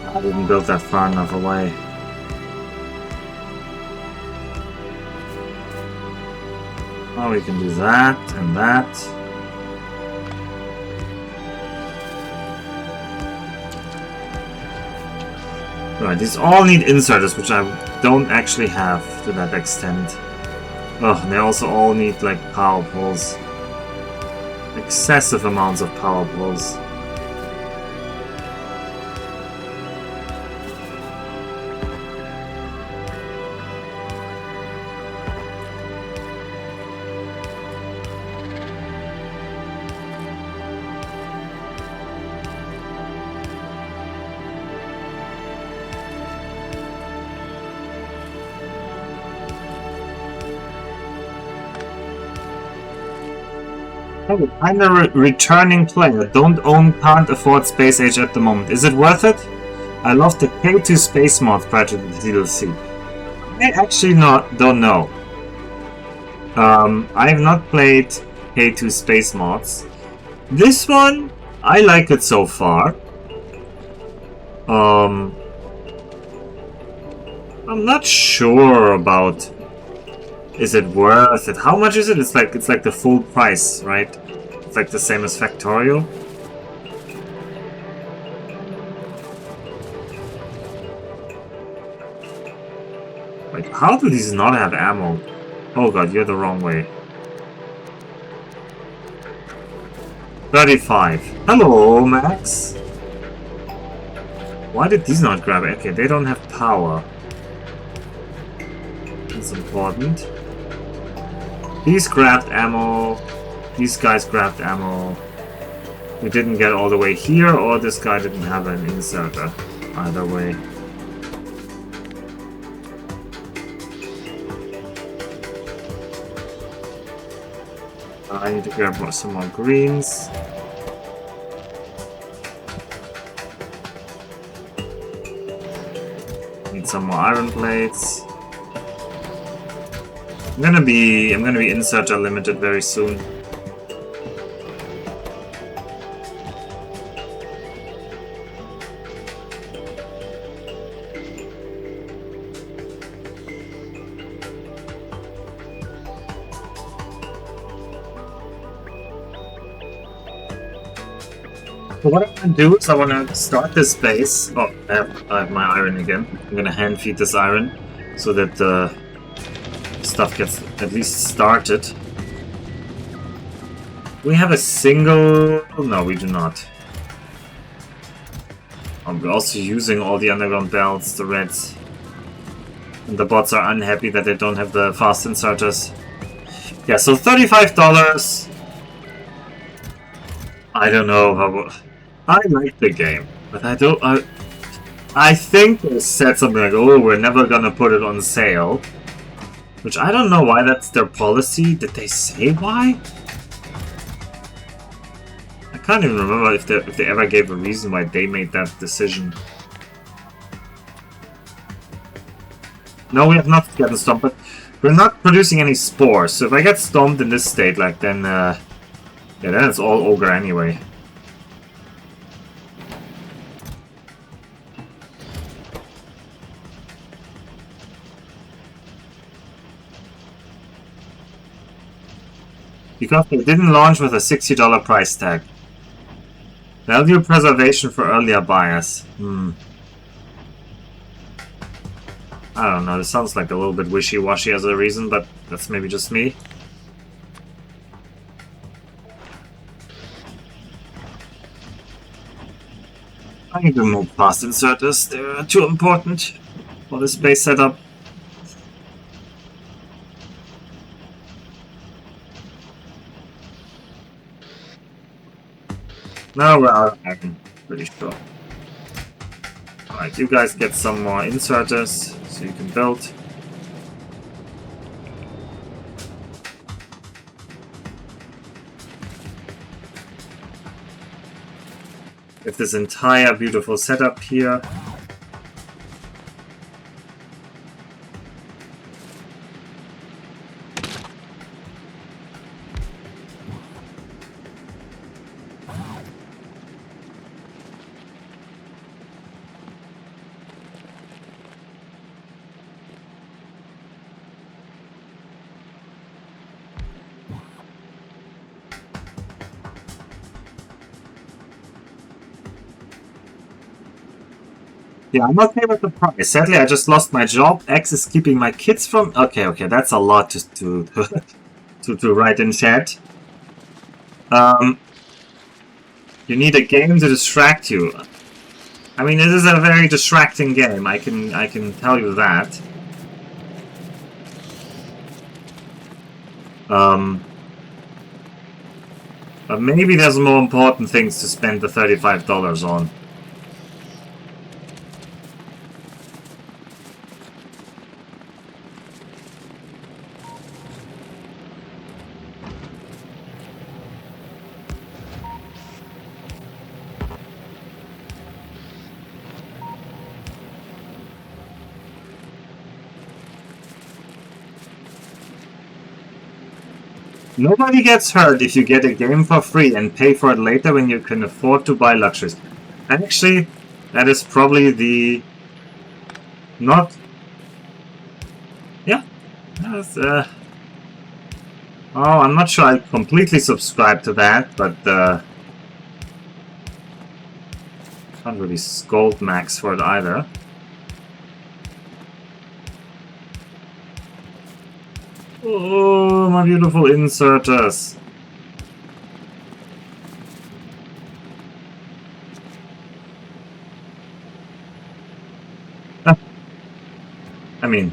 I didn't build that far enough away. Oh, we can do that and that. Right, these all need inserters, which I don't actually have to that extent. Oh, they also all need like power poles. Excessive amounts of power poles. I'm a returning player. Don't own, can't afford Space Age at the moment. Is it worth it? I love the K2 Space mod prior to the DLC. I actually don't know. I have not played K2 Space mods. This one, I like it so far. I'm not sure about. Is it worth it? How much is it? It's like the full price, right? It's like the same as Factorio. Like, how do these not have ammo? Oh god, you're the wrong way. 35. Hello, Max. Why did these not grab it? Okay, they don't have power. That's important. These grabbed ammo. These guys grabbed ammo. We didn't get all the way here, or this guy didn't have an inserter. Either way. I need to grab some more greens. Need some more iron plates. I'm gonna be inserter limited very soon. So what I'm gonna do is I wanna start this base. Oh, I have my iron again. I'm gonna hand feed this iron so that the stuff gets at least started. We have a single... No, we do not. We're also using all the underground belts, the reds. And the bots are unhappy that they don't have the fast inserters. Yeah, so $35. I don't know how... I like the game, but I don't... I think they said something like, oh, we're never gonna put it on sale. Which I don't know why that's their policy. Did they say why? I can't even remember if they ever gave a reason why they made that decision. No, we have not gotten stomped, but we're not producing any spores. So if I get stomped in this state, like, then, yeah, then it's all ogre anyway. Because they didn't launch with a $60 price tag. Value preservation for earlier buyers. I don't know, this sounds like a little bit wishy-washy as a reason, but that's maybe just me. I need to move past inserters, they're too important for this base setup. Now we're out of iron, pretty sure. Alright, you guys get some more inserters so you can build. Get this entire beautiful setup here. Yeah, I'm okay with the price. Sadly, I just lost my job. X is keeping my kids from... Okay, that's a lot to write in chat. You need a game to distract you. I mean, it is a very distracting game. I can tell you that. But maybe there's more important things to spend the $35 on. Nobody gets hurt if you get a game for free and pay for it later when you can afford to buy luxuries. Actually, that is probably the... not... Yeah. That's, oh, I'm not sure I completely subscribe to that, but... can't really scold Max for it either. Oh, my beautiful inserters. I mean,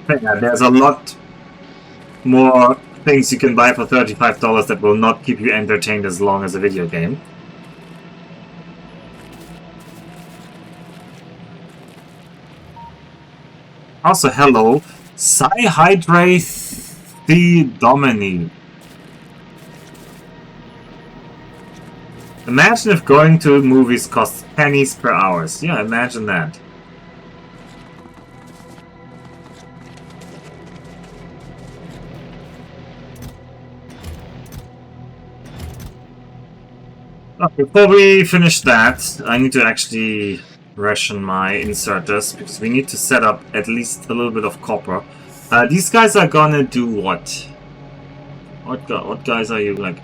yeah, there's a lot more things you can buy for $35 that will not keep you entertained as long as a video game. Also, hello, Cyhydrate Domini. Imagine if going to movies costs pennies per hour. Yeah, imagine that. Before we finish that, I need to actually ration my inserters, because we need to set up at least a little bit of copper. These guys are gonna do what? What guys are you like?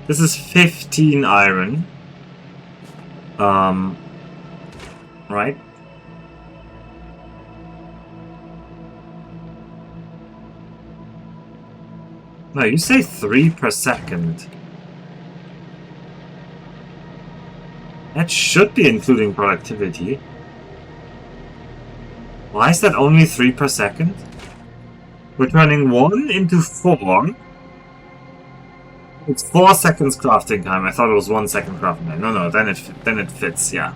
This is 15 iron. Right? No, you say 3 per second. That should be including productivity. Why is that only 3 per second? We're turning 1 into 4. It's 4 seconds crafting time. I thought it was 1 second crafting time. No, then it fits, yeah.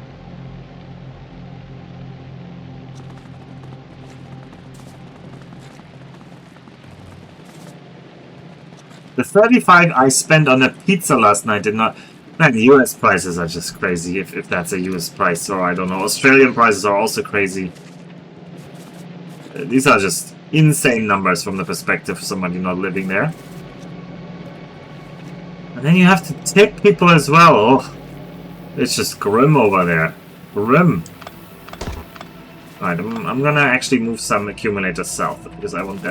The 35 I spent on a pizza last night did not... Man, US prices are just crazy, if that's a US price, or I don't know. Australian prices are also crazy. These are just insane numbers from the perspective of somebody not living there. And then you have to tip people as well. Oh, it's just grim over there. Grim. Alright, I'm gonna actually move some accumulators south, because I want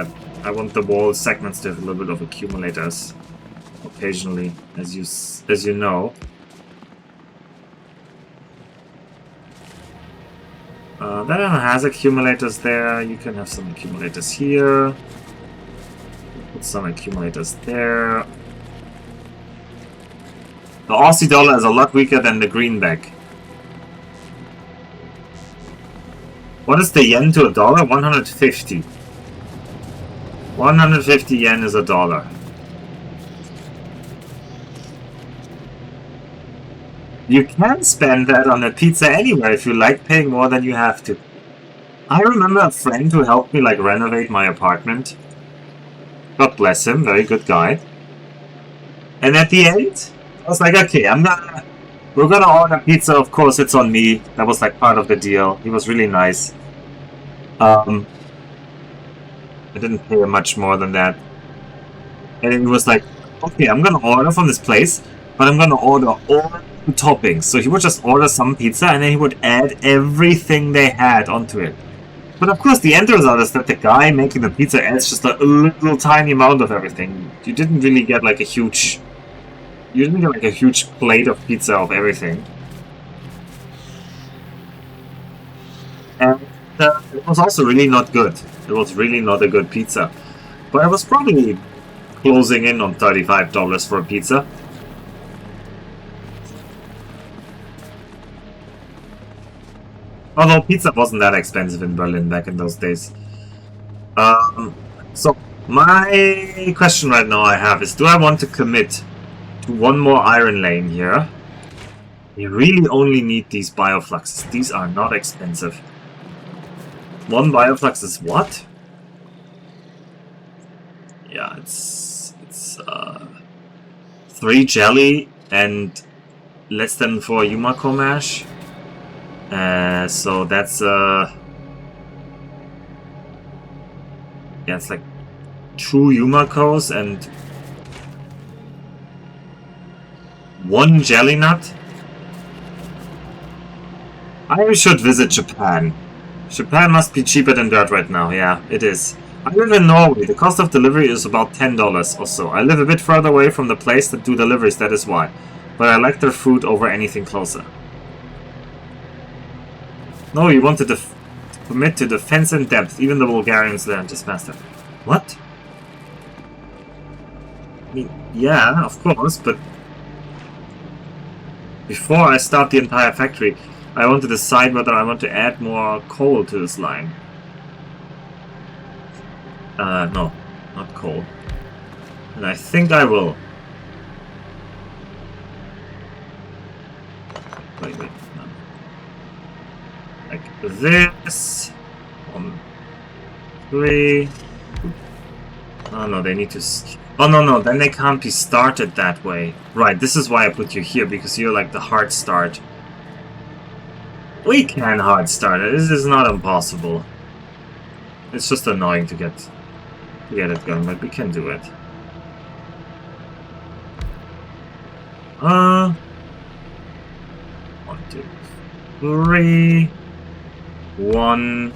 the wall segments to have a little bit of accumulators occasionally, as you know. That one has accumulators there. You can have some accumulators here. Put some accumulators there. The Aussie dollar is a lot weaker than the greenback. What is the yen to a dollar? 150. 150 yen is a dollar. You can spend that on a pizza anywhere if you like paying more than you have to. I remember a friend who helped me like renovate my apartment. God bless him, very good guy. And at the end, I was like, okay, we're gonna order pizza, of course it's on me. That was like part of the deal. He was really nice. I didn't pay him much more than that. And he was like, okay, I'm gonna order from this place, but I'm gonna order all the toppings. So he would just order some pizza and then he would add everything they had onto it. But of course the end result is that the guy making the pizza adds just a little tiny amount of everything. You didn't really get like a huge... You didn't get like a huge plate of pizza of everything. And it was also really not good. It was really not a good pizza. But I was probably closing in on $35 for a pizza. Although pizza wasn't that expensive in Berlin back in those days. So, my question right now I have is, do I want to commit to one more iron lane here? You really only need these biofluxes. These are not expensive. One bioflux is what? Yeah, it's 3 jelly and less than 4 Yumako mash. So that's yeah, it's like 2 Yumakos and 1 jelly nut. I should visit Japan. Japan must be cheaper than dirt right now. Yeah, it is. I live in Norway. The cost of delivery is about $10 or so. I live a bit further away from the place that do deliveries, that is why. But I like their food over anything closer. No, you wanted to commit to defense in depth. Even the Bulgarians learned this faster. What? I mean, yeah, of course, but before I start the entire factory, I want to decide whether I want to add more coal to this line. No, not coal. And I think I will. Wait, no. Like this. 1, 3. Oh no, they need to... Oh no, then they can't be started that way. Right, this is why I put you here, because you're like the hard start. We can hard start it. This is not impossible. It's just annoying to get it going, but we can do it. 1, 2, 3. 1,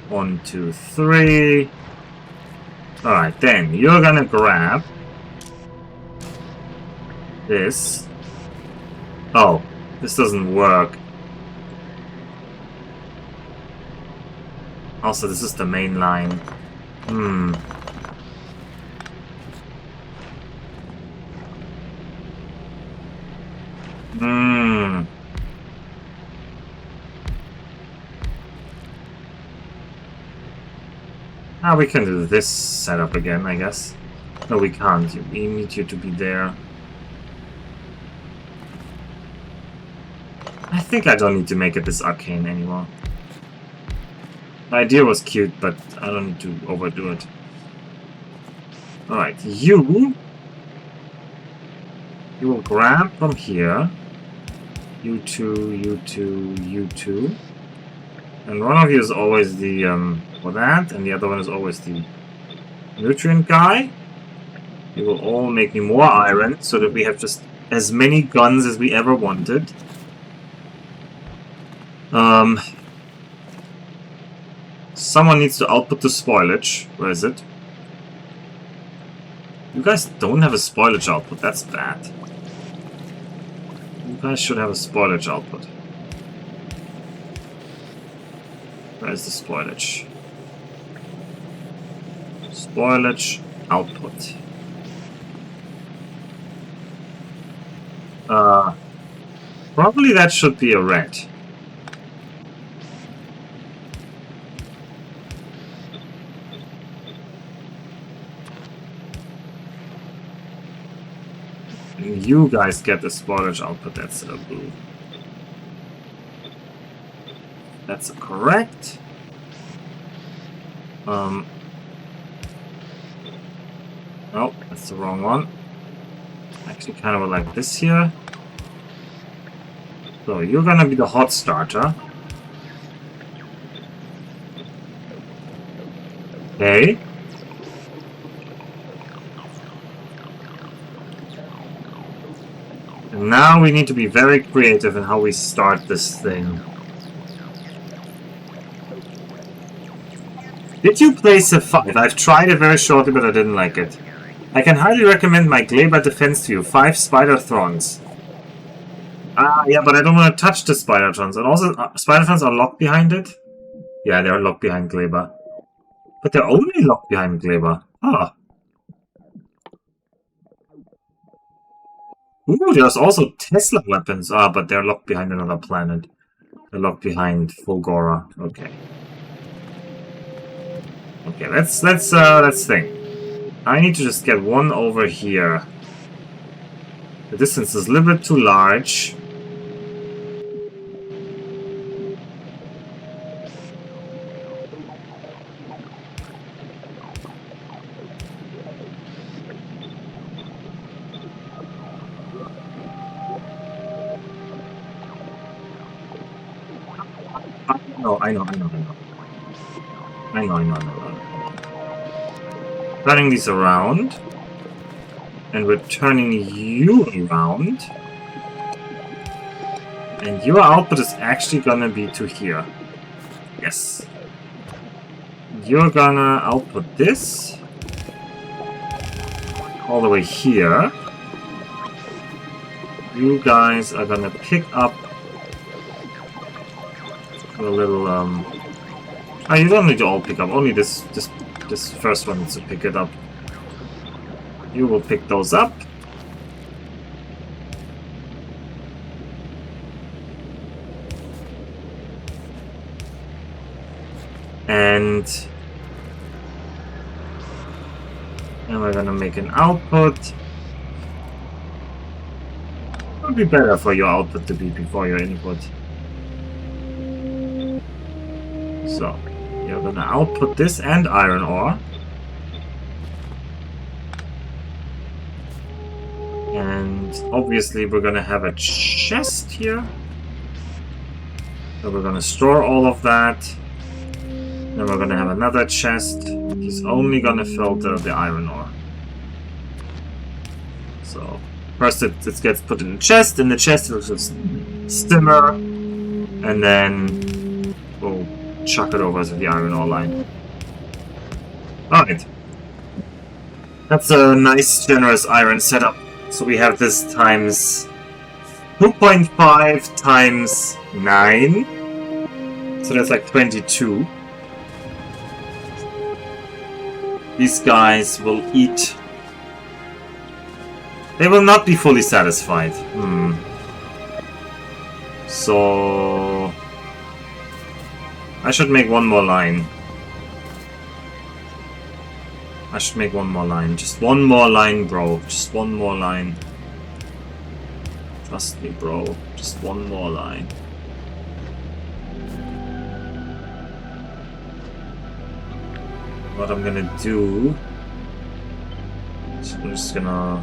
1, 2, 3. Alright, then you're gonna grab this. Oh, this doesn't work. Also, this is the main line. Ah, we can do this setup again, I guess. No, we can't. We need you to be there. I think I don't need to make it this arcane anymore. The idea was cute, but I don't need to overdo it. Alright, you will grab from here. You two, you two, you two. And one of you is always the, for that, and the other one is always the nutrient guy. You will all make me more iron, so that we have just as many guns as we ever wanted. Someone needs to output the spoilage. Where is it? You guys don't have a spoilage output, that's bad. You guys should have a spoilage output. Where's the spoilage? Spoilage output. Probably that should be a red. And you guys get the spoilage output, that's a blue. That's correct. Oh, that's the wrong one. Actually, kind of like this here. So you're gonna be the hot starter. Okay. And now we need to be very creative in how we start this thing. Did you play Civ 5? I've tried it very shortly, but I didn't like it. I can highly recommend my Kleber defense to you. 5 Spider-Throns. Yeah, but I don't want to touch the Spider-Trons. And also, Spider-Trons are locked behind it? Yeah, they're locked behind Kleber. But they're only locked behind Kleber. Ah. Ooh, there's also Tesla weapons. Ah, but they're locked behind another planet. They're locked behind Fulgora. Okay. Okay, let's think. I need to just get one over here. The distance is a little bit too large. I know. Turning these around. And we're turning you around. And your output is actually gonna be to here. Yes. You're gonna output this. All the way here. You guys are gonna pick up a little, Oh, you don't need to all pick up. Only this first one needs to pick it up. You will pick those up. And And we're gonna make an output. It would be better for your output to be before your input. So, you're gonna output this and iron ore. And obviously we're gonna have a chest here. So we're gonna store all of that. Then we're gonna have another chest. He's only gonna filter the iron ore. So first it gets put in the chest. In the chest it'll just simmer. And then we'll chuck it over to the iron ore line. Alright. That's a nice generous iron setup. So we have this times 2.5 times 9. So that's like 22. These guys will eat. They will not be fully satisfied. So I should make one more line. I should make one more line. Just one more line, bro. Just one more line. Trust me, bro. Just one more line. What I'm gonna do... So I'm just gonna...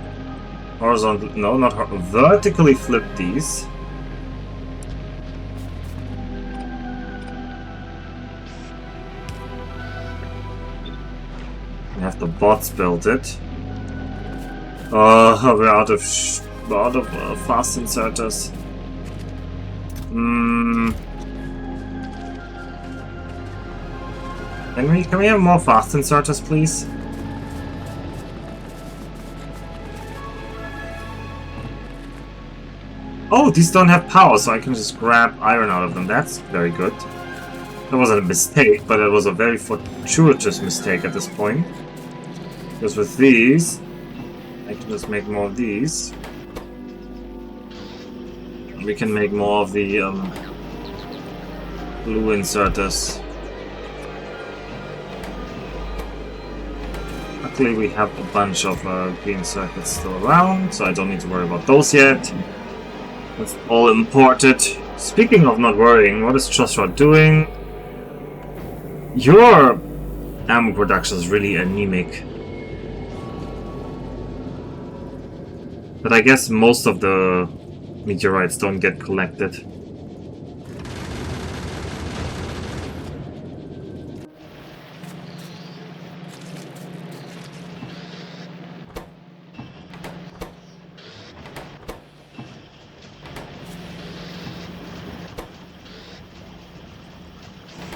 Horizontal... No, not vertically flip these. Have the bots build it. Oh, we're out of fast inserters. Can we have more fast inserters, please? Oh, these don't have power, so I can just grab iron out of them. That's very good. That wasn't a mistake, but it was a very fortuitous mistake at this point. Because with these, I can just make more of these. We can make more of the blue inserters. Luckily we have a bunch of green circuits still around, so I don't need to worry about those yet. That's all imported. Speaking of not worrying, what is Trusrod doing? Your ammo production is really anemic. But I guess most of the meteorites don't get collected.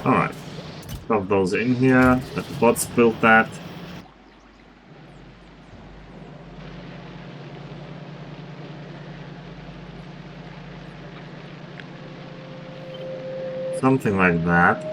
Alright. Shove those in here. Let the bots build that. Something like that.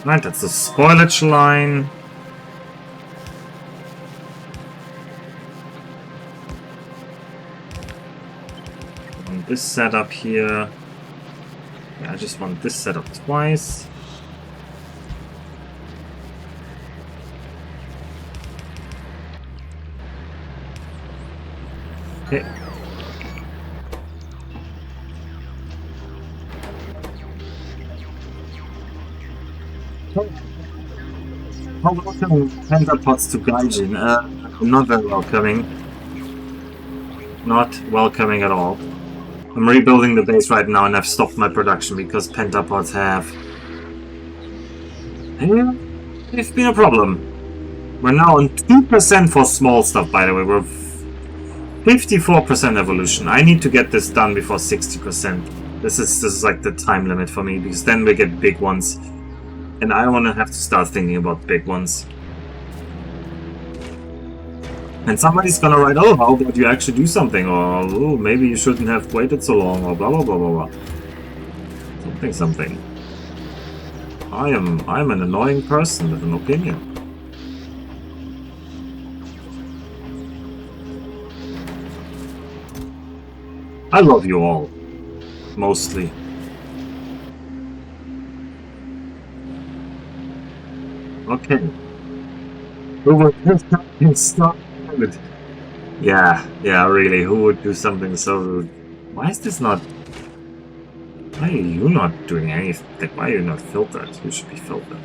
Right, that's the spoilage line. And this setup here. Yeah, I just want this setup twice. Okay. How welcoming pentapods to Gaijin? Not very welcoming. Not welcoming at all. I'm rebuilding the base right now and I've stopped my production because pentapods have... they've been a problem. We're now on 2% for small stuff, by the way. We're 54% evolution. I need to get this done before 60%. This is like the time limit for me, because then we get big ones. And I want to have to start thinking about big ones. And somebody's gonna write, oh, how about you actually do something? Or, oh, maybe you shouldn't have waited so long, or blah, blah, blah, blah, blah. Something. I'm an annoying person with an opinion. I love you all. Mostly. Okay. Who would do something so rude? Yeah, really. Who would do something so rude? Why is this not... Why are you not doing anything? Why are you not filtered? You should be filtered.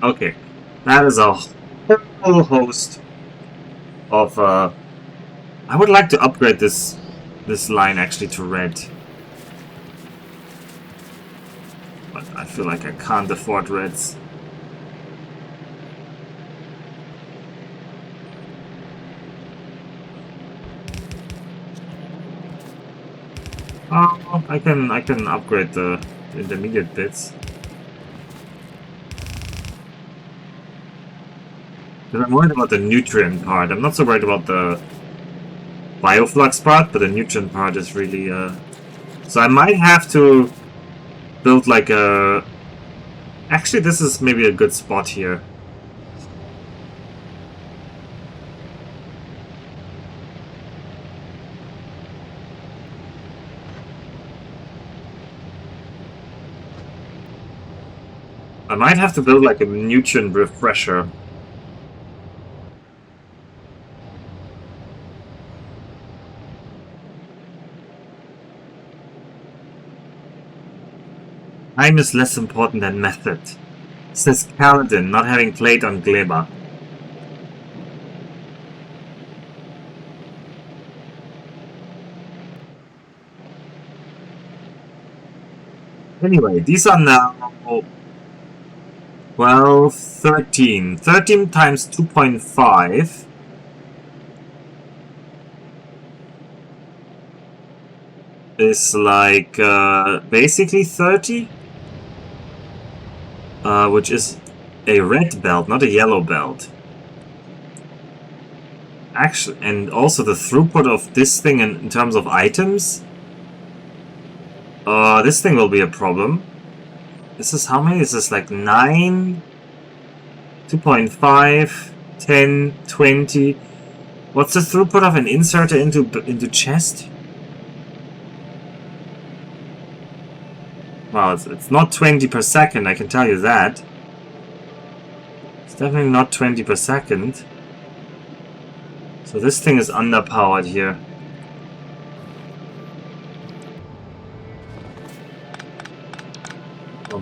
Okay. That is a whole host of... I would like to upgrade this line actually to red. But I feel like I can't afford reds. Oh, I can upgrade the intermediate bits. But I'm worried about the nutrient part. I'm not so worried about the bioflux part, but the nutrient part is really so I might have to build like a... Actually, this is maybe a good spot here. I might have to build like a nutrient refresher. Time is less important than method, says Kaladin, not having played on Gleba. Anyway, these are now... Well, 13. 13 times 2.5... is like basically 30, which is a red belt, not a yellow belt. Actually, and also the throughput of this thing in terms of items, this thing will be a problem. This is how many? Is this like 9, 2.5, 10, 20? What's the throughput of an inserter into chest? Well, it's not 20 per second, I can tell you that. It's definitely not 20 per second. So this thing is underpowered here.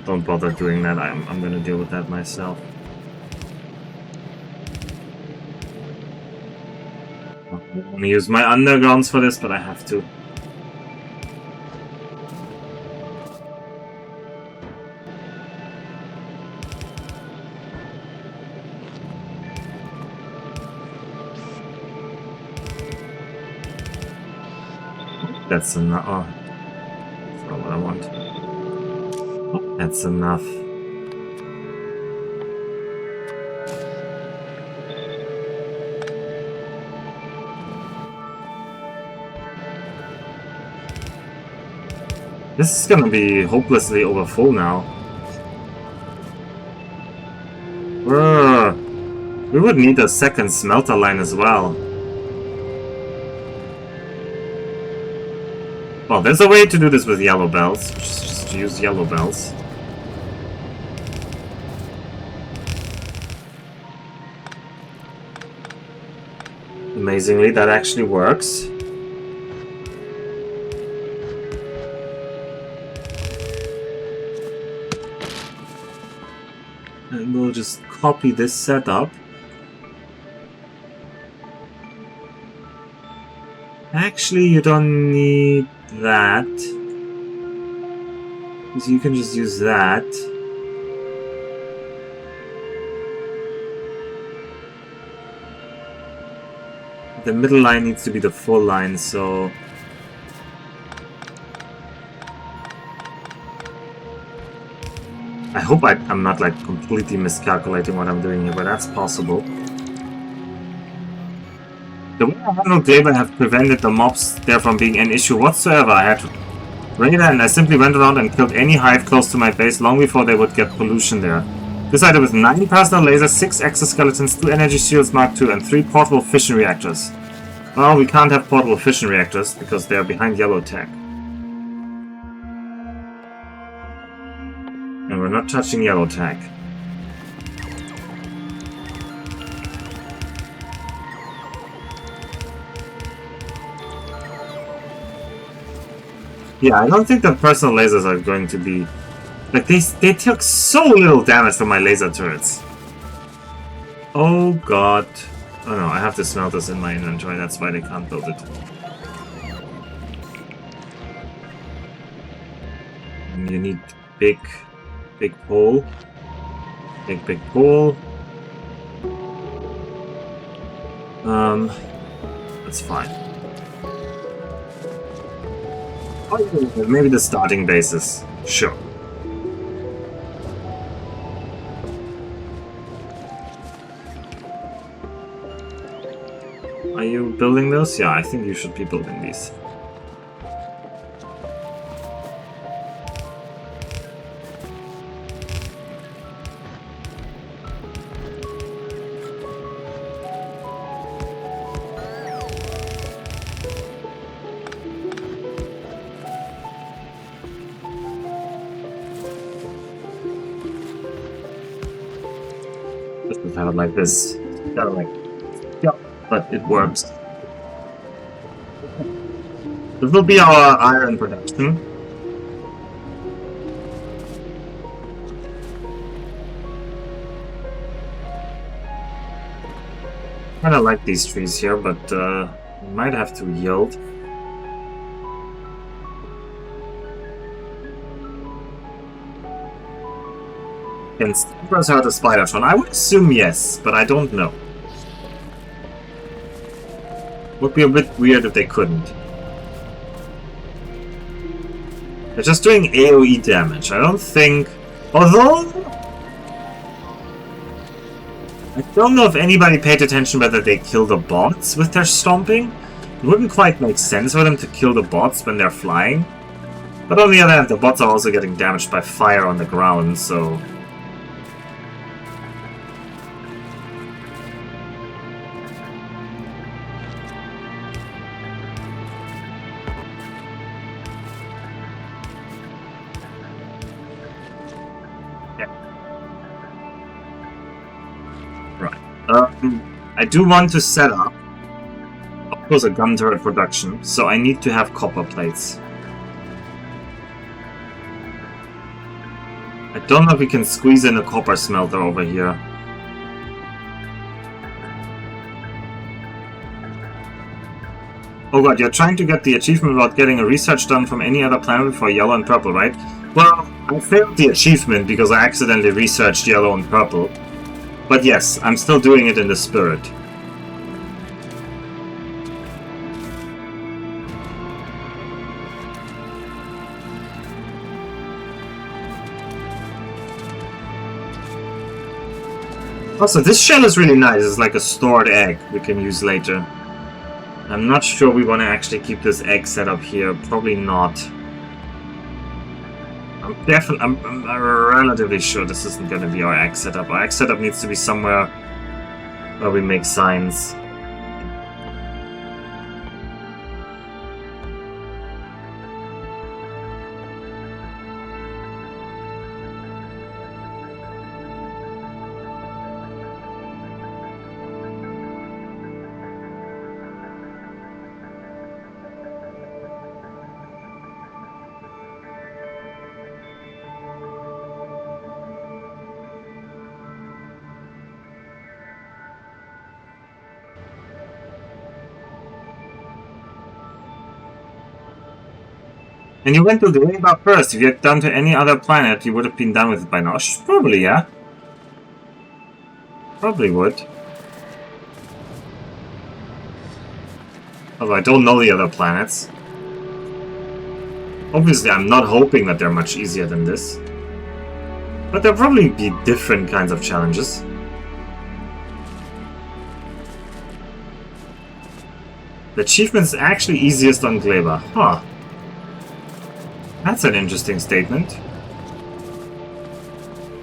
Don't bother doing that, I'm gonna deal with that myself. I don't want to use my undergrounds for this, but I have to. That's enough. Oh, that's not what I want. Oh, that's enough. This is gonna be hopelessly over full now. We would need a second smelter line as well. Well, there's a way to do this with yellow bells. Just use yellow bells. Amazingly, that actually works. And we'll just copy this setup. Actually, you don't need that. So you can just use that. The middle line needs to be the full line, so... I hope I'm not like completely miscalculating what I'm doing here, but that's possible. The way I handled Glaber have prevented the mobs there from being an issue whatsoever. I had radar and I simply went around and killed any hive close to my base long before they would get pollution there. This item with 9 personal lasers, 6 exoskeletons, 2 energy shields Mark II, and 3 portable fission reactors. Well, we can't have portable fission reactors because they're behind yellow tech. And we're not touching yellow tech. Yeah, I don't think the personal lasers are going to be... Like, they took so little damage from my laser turrets. Oh god. Oh no, I have the smelters in my inventory, that's why they can't build it. And you need big pole. Big pole. That's fine. Oh, yeah, maybe the starting bases. Sure. Are you building those? Yeah, I think you should be building these. Just have it like this. Kind of like, yeah, but it works. This will be our iron production. Kinda like these trees here, but we might have to yield. Can Steppers hurt a Spidertron? I would assume yes, but I don't know. Would be a bit weird if they couldn't. They're just doing AoE damage. I don't think... Although... I don't know if anybody paid attention whether they kill the bots with their stomping. It wouldn't quite make sense for them to kill the bots when they're flying. But on the other hand, the bots are also getting damaged by fire on the ground, so... I do want to set up, of course, a gun turret production, so I need to have copper plates. I don't know if we can squeeze in a copper smelter over here. Oh god, you're trying to get the achievement without getting a research done from any other planet before yellow and purple, right? Well, I failed the achievement because I accidentally researched yellow and purple. But yes, I'm still doing it in the spirit. Also, this shell is really nice. It's like a stored egg we can use later. I'm not sure we want to actually keep this egg set up here. Probably not. I'm relatively sure this isn't going to be our egg setup. Our egg setup needs to be somewhere where we make signs. And you went to Gleba first. If you had done to any other planet, you would have been done with it by now. Probably, yeah. Probably would. Although I don't know the other planets. Obviously, I'm not hoping that they're much easier than this. But there'll probably be different kinds of challenges. The achievement is actually easiest on Gleba. Huh. That's an interesting statement.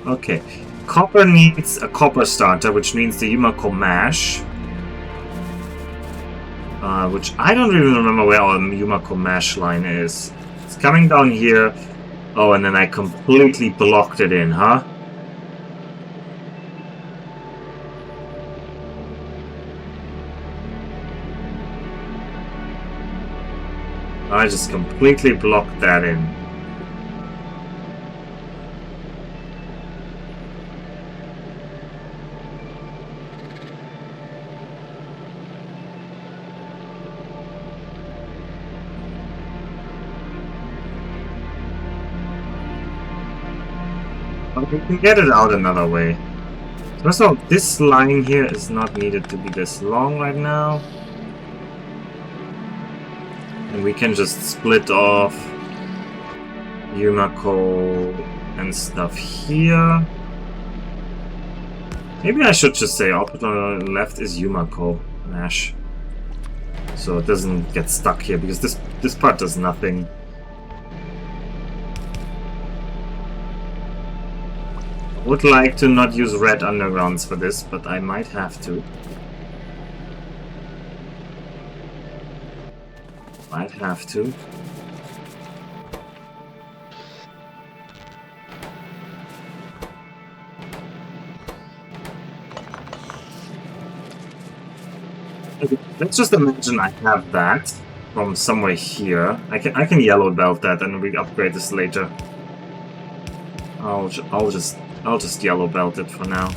Okay. Copper needs a copper starter, which means the Yumako Mash. Which I don't even remember where our Yumako Mash line is. It's coming down here. Oh, and then I completely blocked it in, huh? I just completely blocked that in. But we can get it out another way. First of all, this line here is not needed to be this long right now. And we can just split off Yumako and stuff here. Maybe I should just say opposite on the left is Yumako Mash. So it doesn't get stuck here, because this part does nothing. I would like to not use red undergrounds for this, but I might have to. Might have to. Okay, let's just imagine I have that from somewhere here. I can yellow belt that and we upgrade this later. I'll just yellow belt it for now.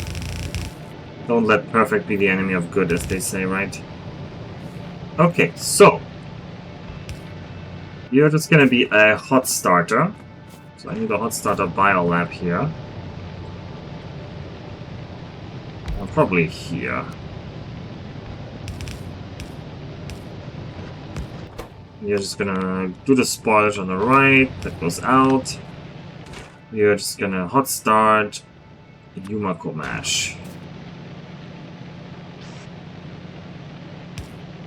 Don't let perfect be the enemy of good, as they say, right? Okay, so you're just gonna be a hot starter. So I need a hot starter biolab here. Probably here. You're just gonna do the spoilage on the right, that goes out. You're just gonna hot start Yumako Mash.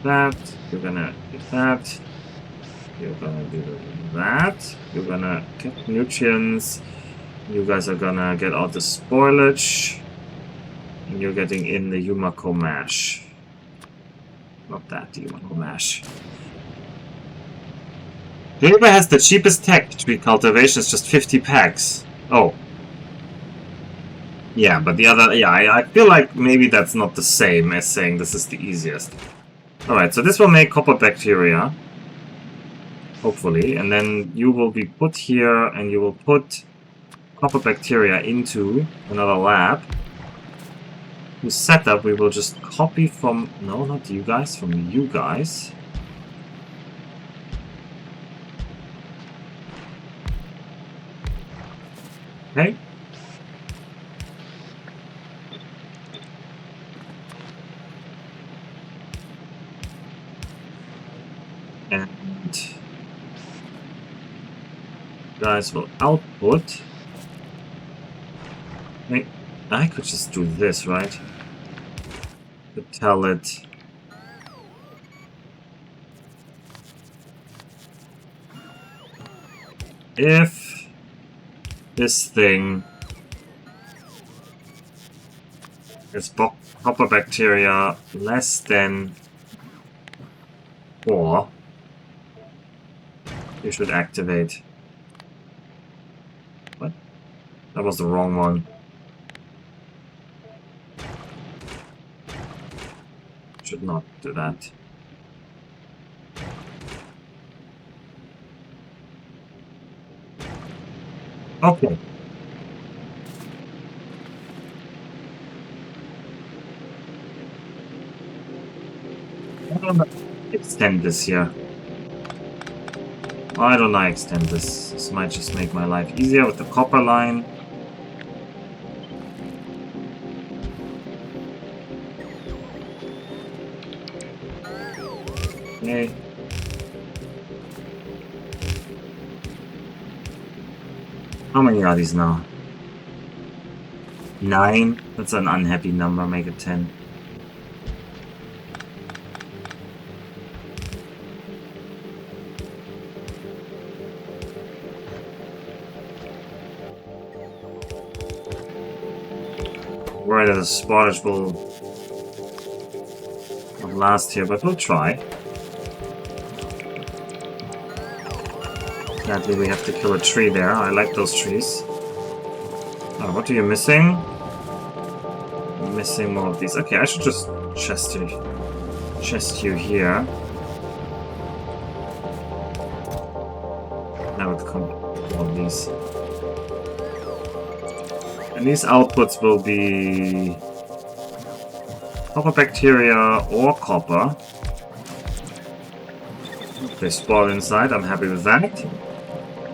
That, you're gonna do that. You're gonna do that. You're gonna get nutrients. You guys are gonna get out the spoilage. And you're getting in the Yumako Mash. Not that, the Yumako Mash. Gleba has the cheapest tech tree cultivation, is just 50 packs. Oh. Yeah, but the other... Yeah, I feel like maybe that's not the same as saying this is the easiest. Alright, so this will make copper bacteria. Hopefully. And then you will be put here, and you will put copper bacteria into another lab. Whose setup we will just copy from... No, not you guys. From you guys. Okay. And guys will output. I could just do this, right? To tell it. If this thing is copper bacteria less than 4, you should activate. What? That was the wrong one. Should not do that. Okay. I'm gonna extend this here. Why don't I extend this? This might just make my life easier with the copper line. Okay. How many are these now? 9? That's an unhappy number, make it 10. Worried that the spoilage will not last here, but we'll try. Sadly, we have to kill a tree there. I like those trees. Oh, what are you missing? I'm missing more of these. Okay, I should just chest you here. Now it comes all these. And these outputs will be copper bacteria or copper. They spawn inside, I'm happy with that.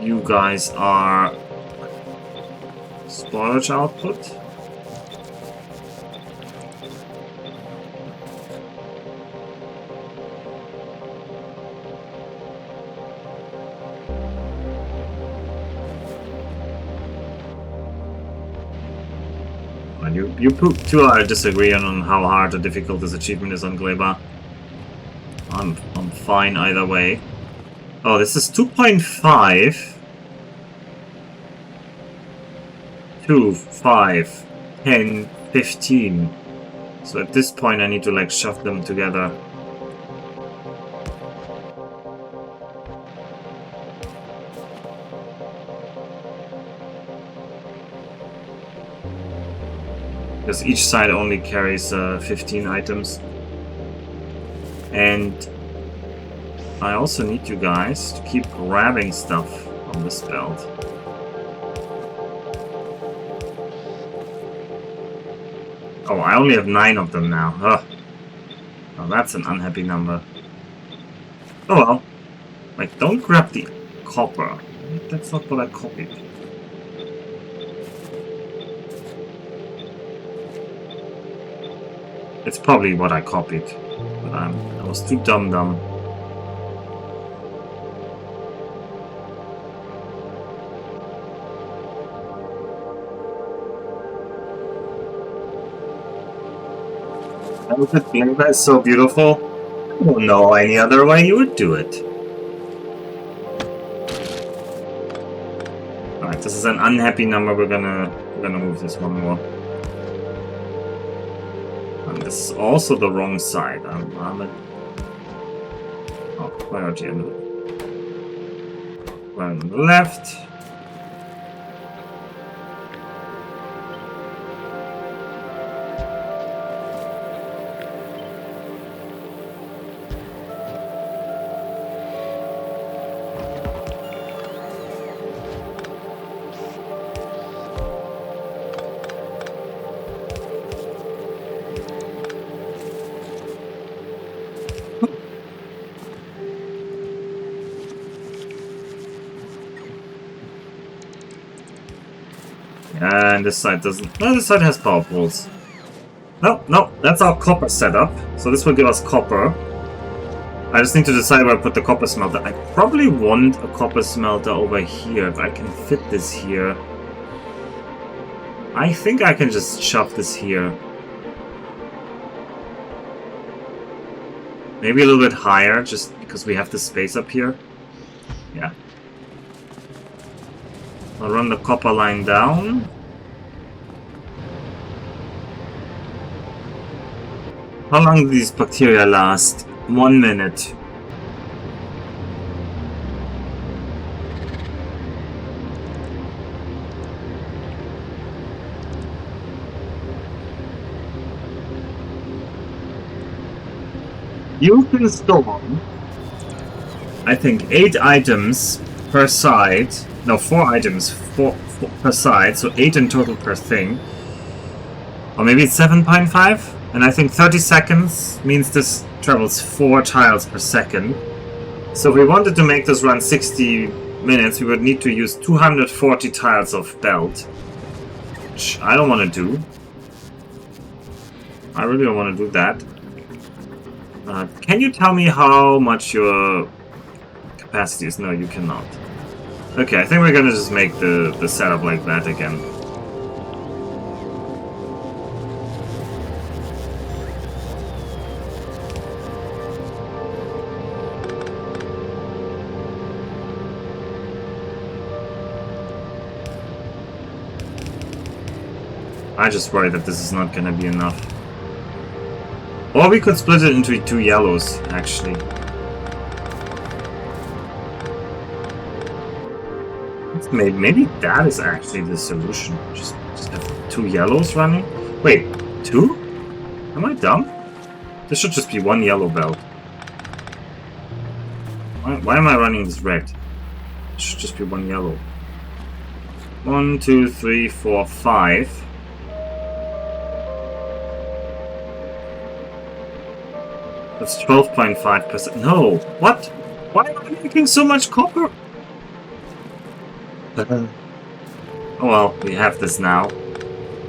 You guys are storage output. You two are disagreeing on how hard or difficult this achievement is on Gleba. I'm fine either way. Oh, this is 2.5. 2, 5, 10, 15. So at this point I need to like shove them together. Because each side only carries 15 items. And I also need you guys to keep grabbing stuff on this belt. Oh, I only have 9 of them now. Ugh. Oh, that's an unhappy number. Oh well. Like, don't grab the copper. That's not what I copied. It's probably what I copied, but I was too dumb. Look at Gleba is so beautiful. I don't know any other way you would do it. Alright, this is an unhappy number. We're gonna move this one more. And this is also the wrong side. Priority on the left. And this side doesn't. No, this side has power poles. No, that's our copper setup. So this will give us copper. I just need to decide where I put the copper smelter. I probably want a copper smelter over here if I can fit this here. I think I can just shove this here. Maybe a little bit higher, just because we have the space up here. Yeah. I'll run the copper line down. How long do these bacteria last? 1 minute. You can store, I think, 8 items per side. No, 4 items four per side, so 8 in total per thing. Or maybe it's 7.5? And I think 30 seconds means this travels 4 tiles per second. So if we wanted to make this run 60 minutes, we would need to use 240 tiles of belt. Which I don't want to do. I really don't want to do that. Can you tell me how much your capacity is? No, you cannot. Okay, I think we're gonna just make the setup like that again. I just worry that this is not gonna be enough. Or we could split it into 2 yellows, actually. Maybe that is actually the solution. Just have 2 yellows running. Wait, 2? Am I dumb? This should just be 1 yellow belt. Why am I running this red? It should just be 1 yellow. 1, 2, 3, 4, 5. That's 12.5%. No! What? Why am I making so much copper? Oh well, we have this now.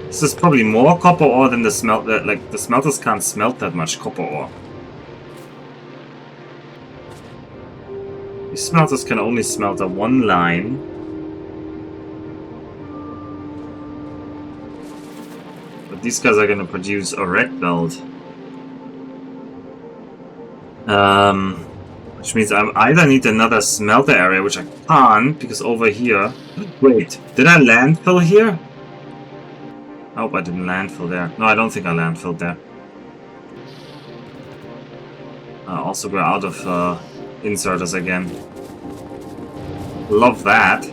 This is probably more copper ore than the smelter. Like, the smelters can't smelt that much copper ore. These smelters can only smelt a 1 line. But these guys are gonna produce a red belt. Which means I either need another smelter area, which I can't, because over here... Wait, did I landfill here? I hope I didn't landfill there. No, I don't think I landfilled there. Also, we're out of inserters again. Love that.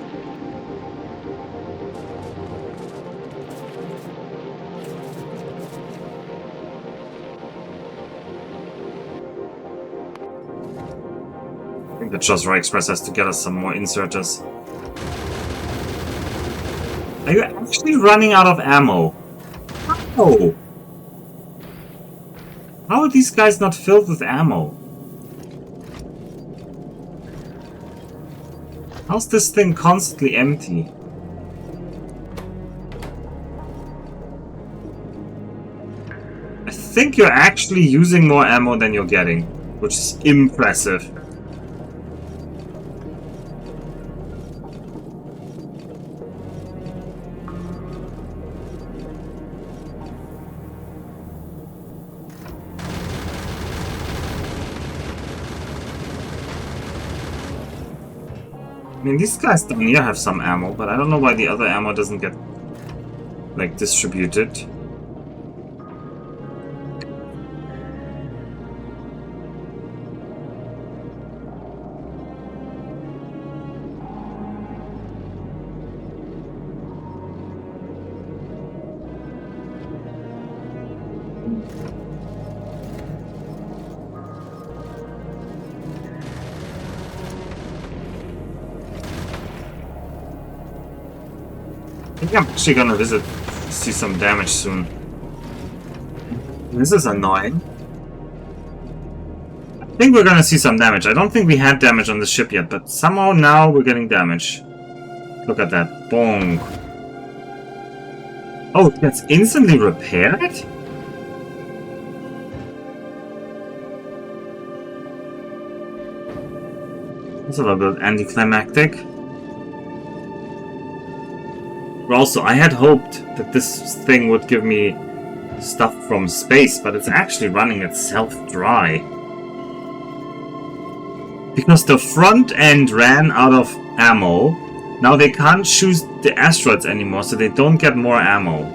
I think the Chosra Express has to get us some more inserters. Are you actually running out of ammo? How? How are these guys not filled with ammo? How's this thing constantly empty? I think you're actually using more ammo than you're getting, which is impressive. I mean, these guys down here have some ammo, but I don't know why the other ammo doesn't get, like, distributed. I think I'm actually gonna see some damage soon. This is annoying. I think we're gonna see some damage. I don't think we had damage on the ship yet, but somehow now we're getting damage. Look at that. Bonk. Oh, it gets instantly repaired? That's a little bit anticlimactic. Also, I had hoped that this thing would give me stuff from space, but it's actually running itself dry. Because the front end ran out of ammo, now they can't choose the asteroids anymore, so they don't get more ammo.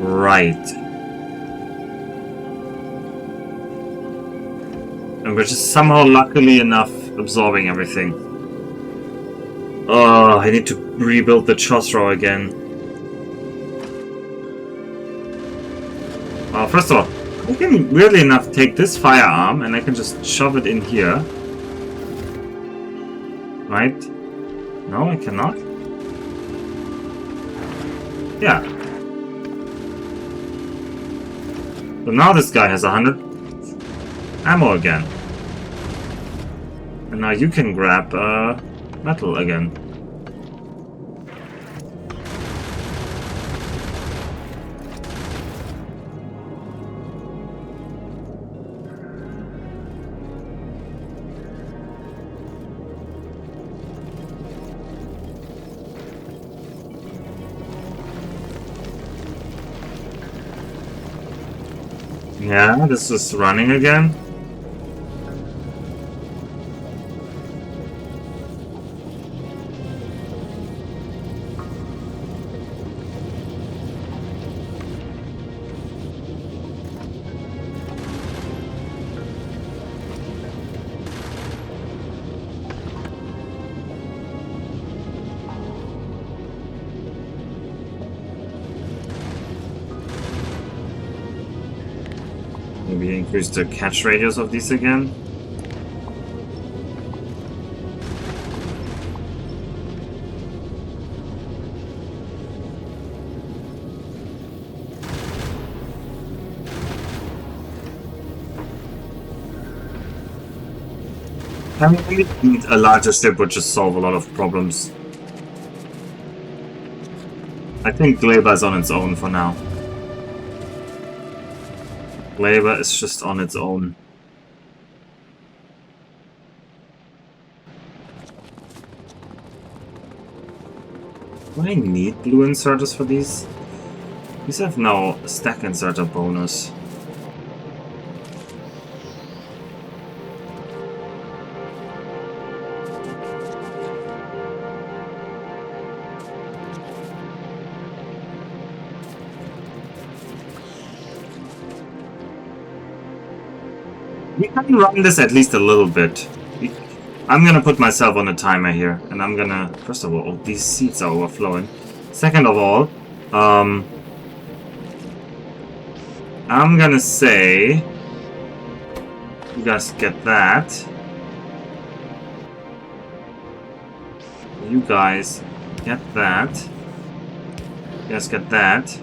Right. And we're just somehow luckily enough absorbing everything. Oh, I need to rebuild the Chosra again. First of all, I can weirdly enough take this firearm and I can just shove it in here. Right? No, I cannot. Yeah. So now this guy has 100 ammo again. And now you can grab metal again. Yeah, this is running again. Maybe increase the catch radius of these again. I mean, we need a larger ship would just solve a lot of problems. I think Gleba is on its own for now. Gleba is just on its own. Do I need blue inserters for these? These have no stack inserter bonus. We can run this at least a little bit. I'm gonna put myself on a timer here, and I'm gonna... First of all, these seats are overflowing. Second of all, I'm gonna say... You guys get that. You guys get that. You guys get that.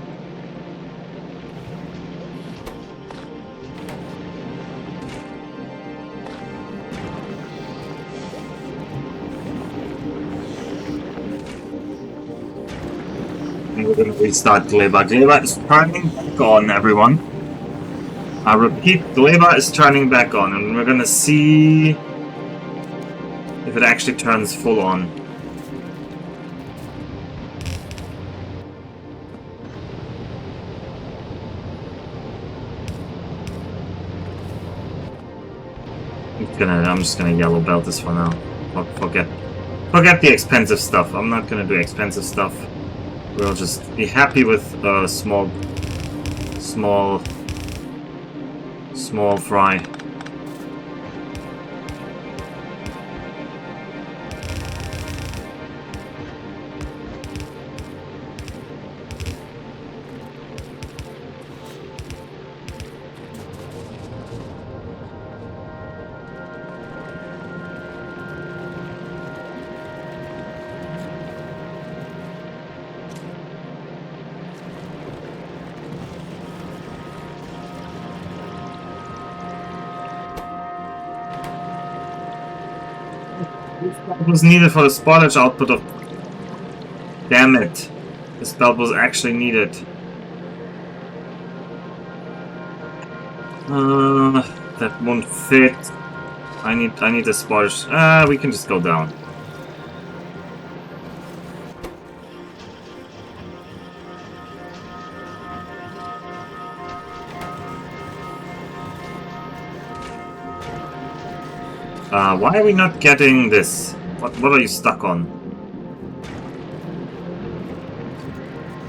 And we're gonna restart Gleba. Gleba is turning back on, everyone. I repeat, Gleba is turning back on, and we're gonna see if it actually turns full on. I'm just gonna yellow belt this for now. Forget the expensive stuff. I'm not gonna do expensive stuff. We'll just be happy with small fry. It was needed for the spoilage output of... Damn it. This belt was actually needed. That won't fit. I need the spoilage. We can just go down. Why are we not getting this? What are you stuck on?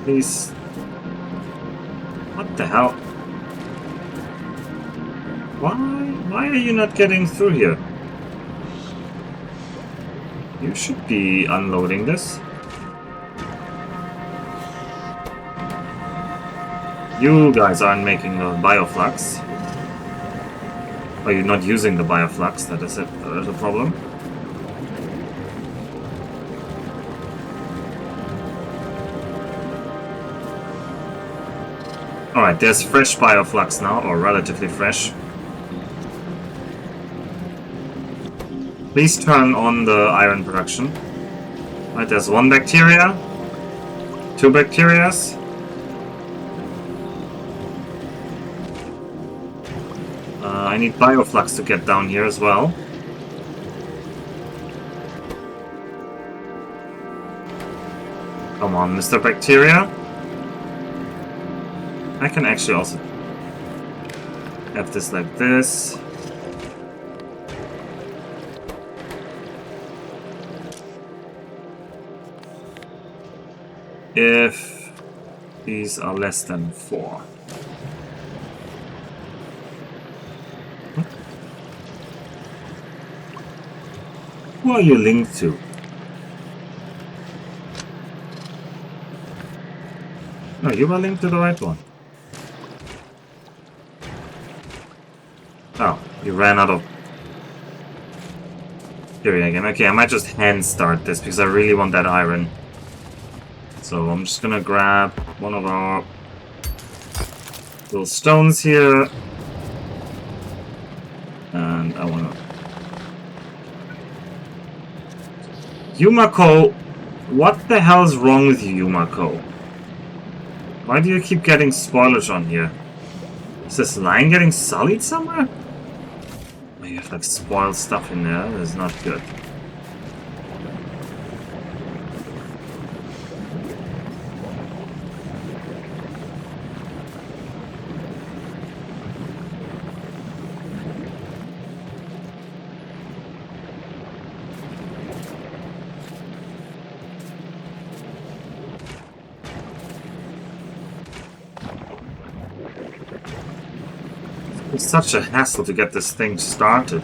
Please. What the hell? Why are you not getting through here? You should be unloading this. You guys aren't making the bioflux. Or you're not using the bioflux, that is it. That is a problem. Alright, there's fresh bioflux now, or relatively fresh. Please turn on the iron production. Right, there's 1 bacteria. 2 bacterias. I need bioflux to get down here as well. Come on, Mr. Bacteria. I can actually also have this like this. If these are less than 4. Who are you linked to? No, you were linked to the right one. Oh, you ran out of theory again. Okay, I might just hand start this because I really want that iron. So I'm just gonna grab one of our little stones here. And I wanna... Yumako! What the hell is wrong with you, Yumako? Why do you keep getting spoilage on here? Is this line getting sullied somewhere? Oh, you have like spoiled stuff in there. That's not good. It's such a hassle to get this thing started.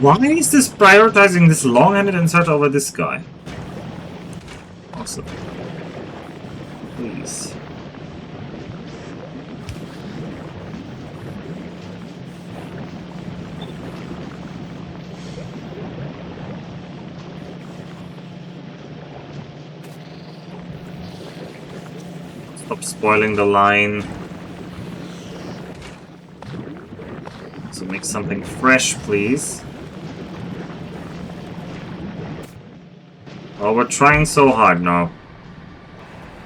Why is this prioritizing this long-handed insert over this guy? Awesome. Please. Stop spoiling the line. So make something fresh, please. Oh, we're trying so hard now.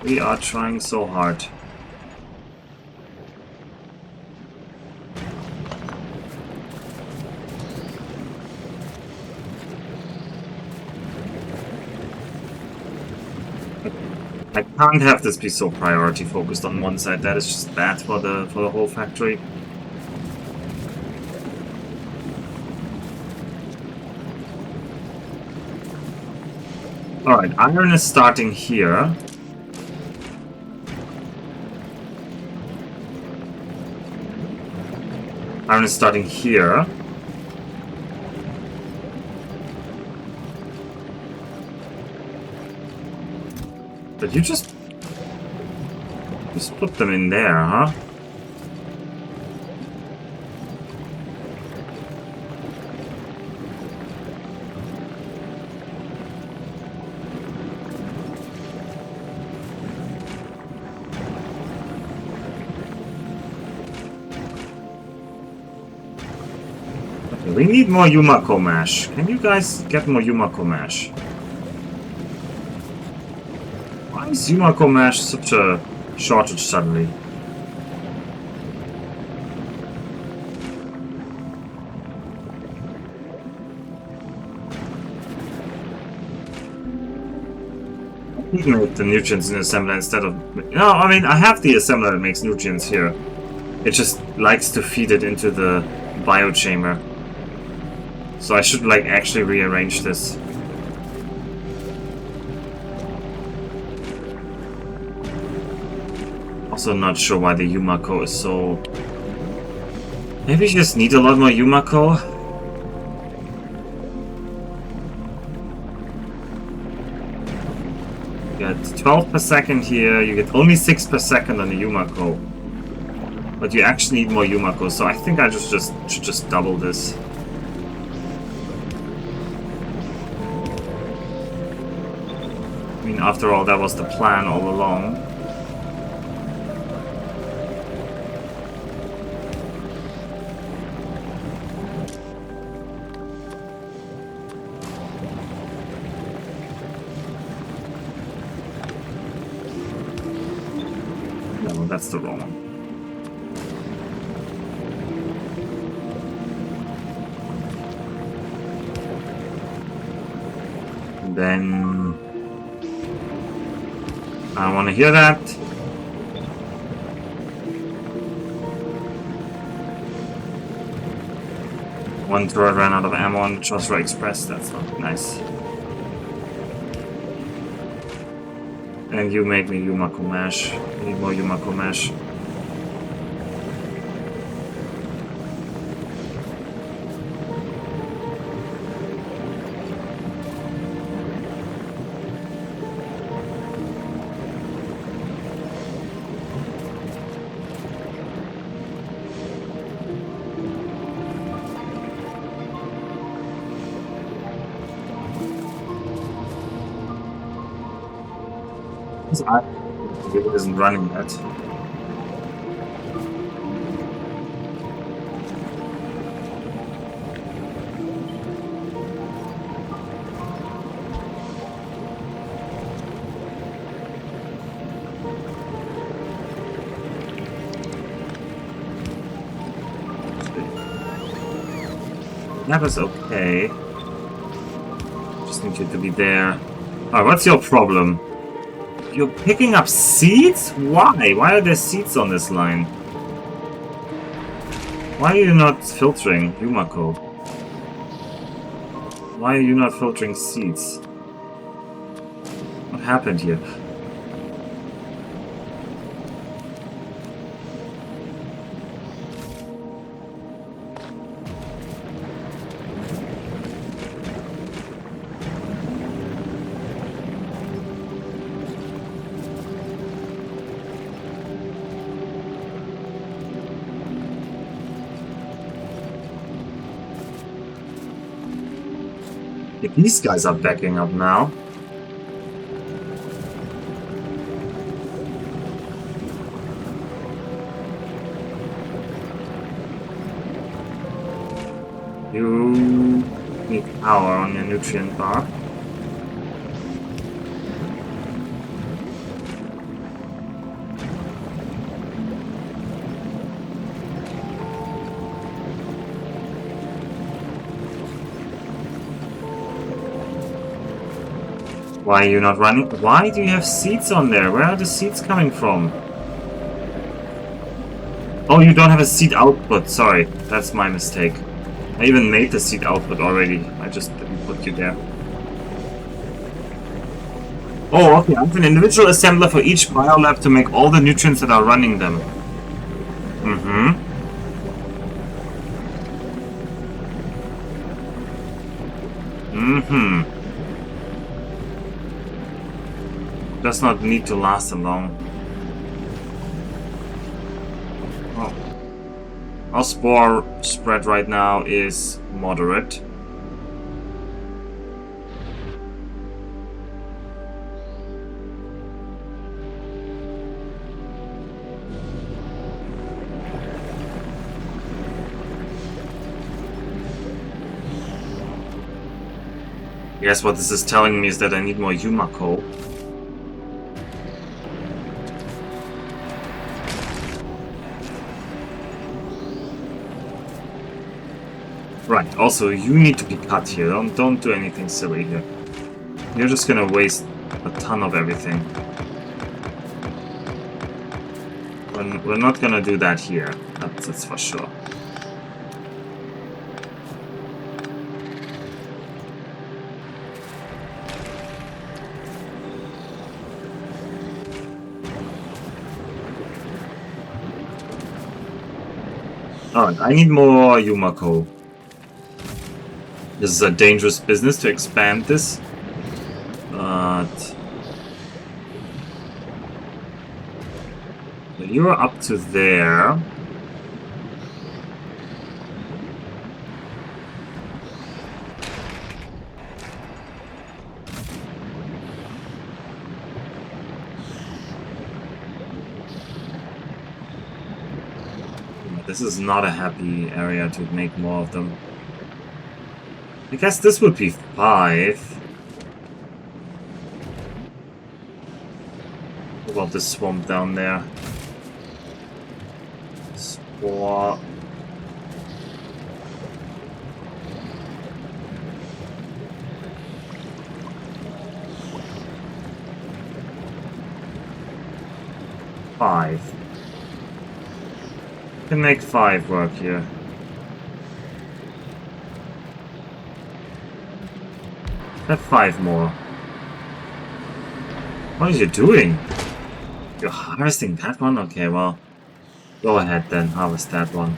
We are trying so hard. I can't have this be so priority focused on one side. That is just bad for the whole factory. Alright, iron is starting here. Iron is starting here. But you just put them in there, huh? We need more Yumako mash. Can you guys get more Yumako mash? Why is Yumako mash such a shortage suddenly? Make the nutrients in assembler instead of... No, I mean, I have the assembler that makes nutrients here. It just likes to feed it into the biochamber. So I should, like, actually rearrange this. Also not sure why the Yumako is so... Maybe you just need a lot more Yumako? You get 12 per second here, you get only 6 per second on the Yumako. But you actually need more Yumako, so I think I should just double this. I mean, after all, that was the plan all along. well, that's the wrong one. And then... I don't want to hear that. One turret ran out of ammo on the Chosra Express. That's not nice. And you made me Yumako Mash. I need more Yumako Mash. It isn't running yet. That was okay. Just need you to be there. Alright, what's your problem? You're picking up seeds? Why? Why are there seeds on this line? Why are you not filtering Yumako? Why are you not filtering seeds? What happened here? These guys are backing up now. You need power on your nutrient bar. Why are you not running? Why do you have seeds on there? Where are the seeds coming from? Oh, you don't have a seed output. Sorry, that's my mistake. I even made the seed output already. I just didn't put you there. Oh, okay. I have an individual assembler for each biolab to make all the nutrients that are running them. Mm-hmm. Mm-hmm. Does not need to last them long. Oh. Our spore spread right now is moderate. Yes, what this is telling me is that I need more Yumako. Right, also you need to be cut here. Don't do anything silly here. You're just gonna waste a ton of everything. We're not gonna do that here. That's for sure. Alright, I need more Yumako. This is a dangerous business to expand this. But... you're up to there. This is not a happy area to make more of them. I guess this would be 5. What about this swamp down there? 4. Five. Can make 5 work here. Have 5 more. What are you doing? You're harvesting that one? Okay, well, go ahead then, harvest that one.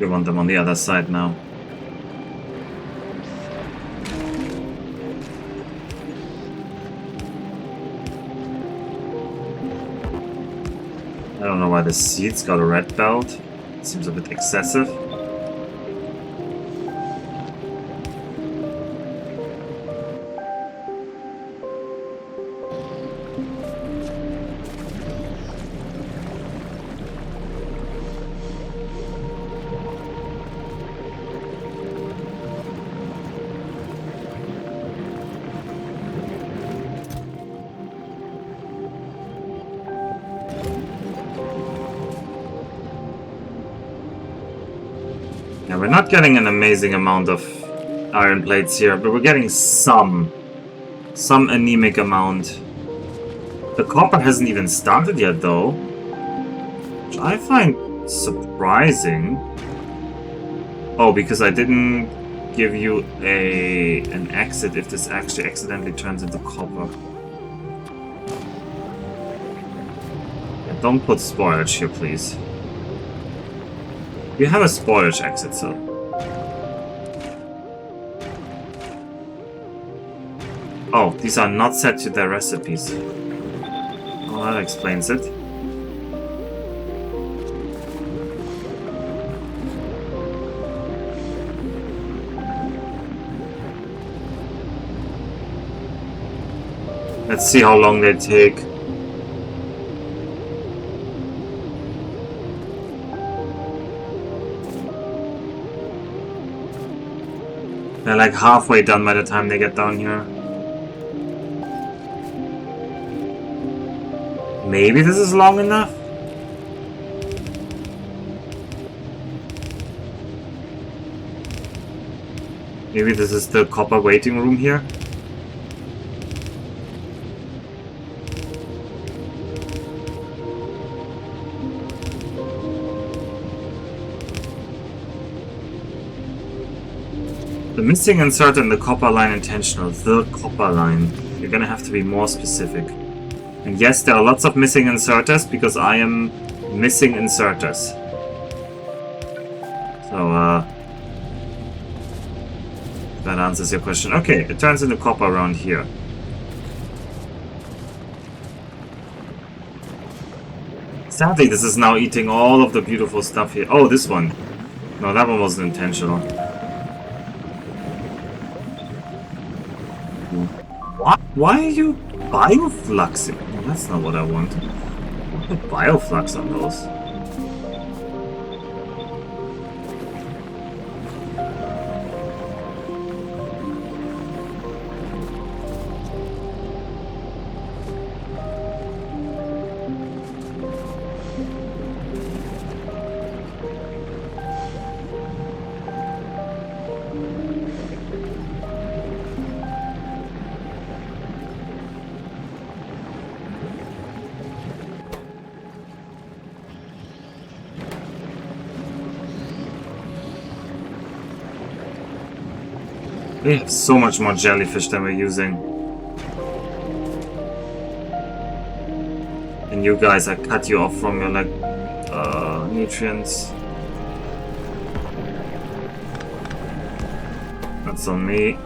You want them on the other side now. I don't know why the seat's got a red belt. Seems a bit excessive. Yeah, we're not getting an amazing amount of iron plates here, but we're getting some anemic amount. The copper hasn't even started yet, though, which I find surprising. Oh, because I didn't give you an exit if this actually accidentally turns into copper. Yeah, don't put spoilage here, please. You have a spoilage exit, so... Oh, these are not set to their recipes. Oh, that explains it. Let's see how long they take. They're like halfway done by the time they get down here. Maybe this is long enough? Maybe this is the copper waiting room here? The missing insert in the copper line intentional. The copper line. You're gonna have to be more specific. And yes, there are lots of missing inserters because I am missing inserters. So, that answers your question. Okay, it turns into copper around here. Sadly, this is now eating all of the beautiful stuff here. Oh, this one. No, that one wasn't intentional. What? Why are you biofluxing? That's not what I want. Put bioflux on those. We have so much more jellyfish than we're using. And you guys, I cut you off from your like nutrients. That's on me.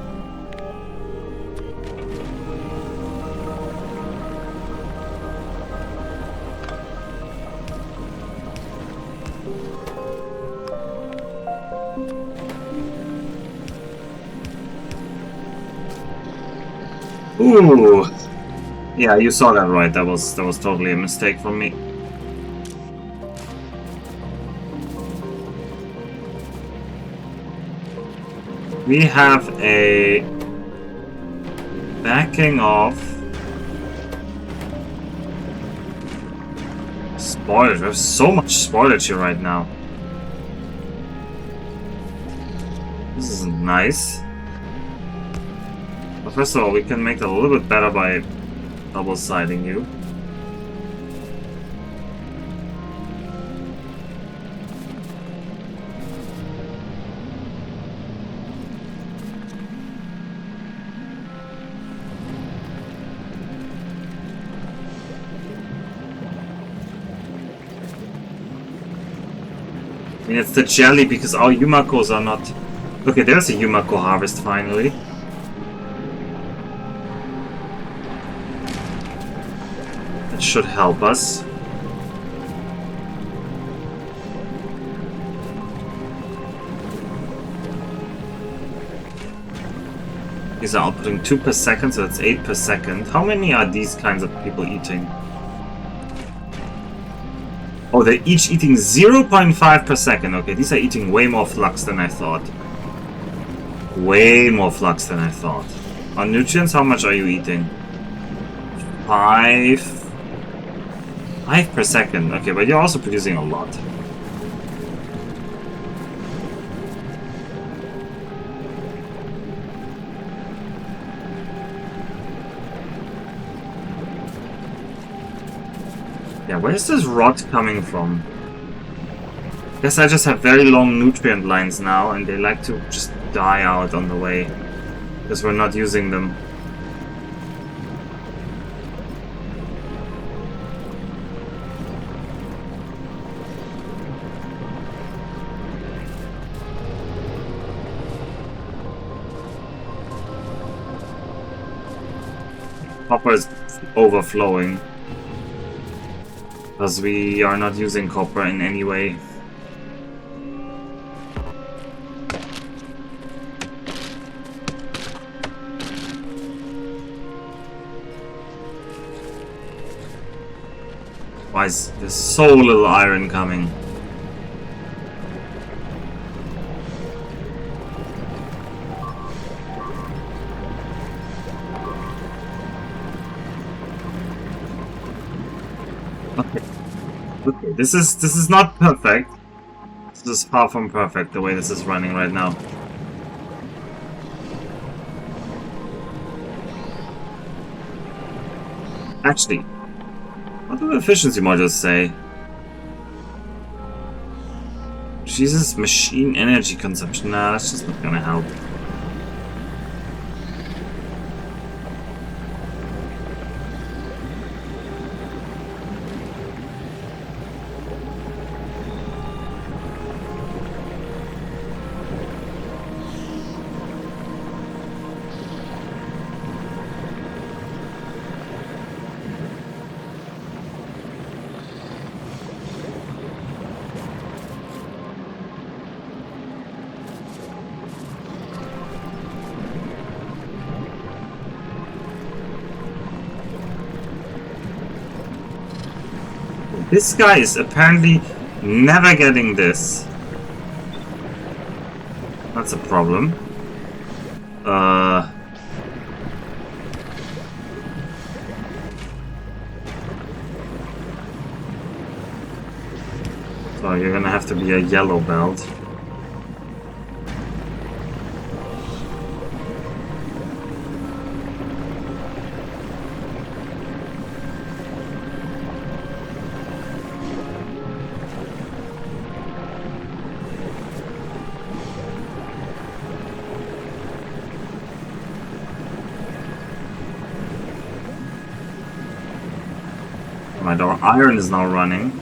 Ooh. Yeah, you saw that right. That was totally a mistake from me. We have a backing off spoilage. We have so much spoilage here right now. This isn't nice. But first of all, we can make it a little bit better by double-siding you. I mean, it's the jelly because our Yumakos are not... Okay, there's a Yumako harvest finally. That should help us. These are outputting 2 per second, so that's 8 per second. How many are these kinds of people eating? Oh, they're each eating 0.5 per second. Okay, these are eating way more flux than I thought. Way more flux than I thought. On nutrients, how much are you eating? 5 per second. Okay, but you're also producing a lot. Yeah, where's this rot coming from? Guess I just have very long nutrient lines now, and they like to just die out on the way. Because we're not using them. Copper is overflowing. Because we are not using copper in any way. Why is there so little iron coming? Okay, this is not perfect. This is far from perfect the way this is running right now. Actually, what do the efficiency modules say? Jesus, machine energy consumption. Nah, that's just not gonna help. This guy is apparently never getting this. That's a problem. So you're gonna have to be a yellow belt. Right, our iron is now running.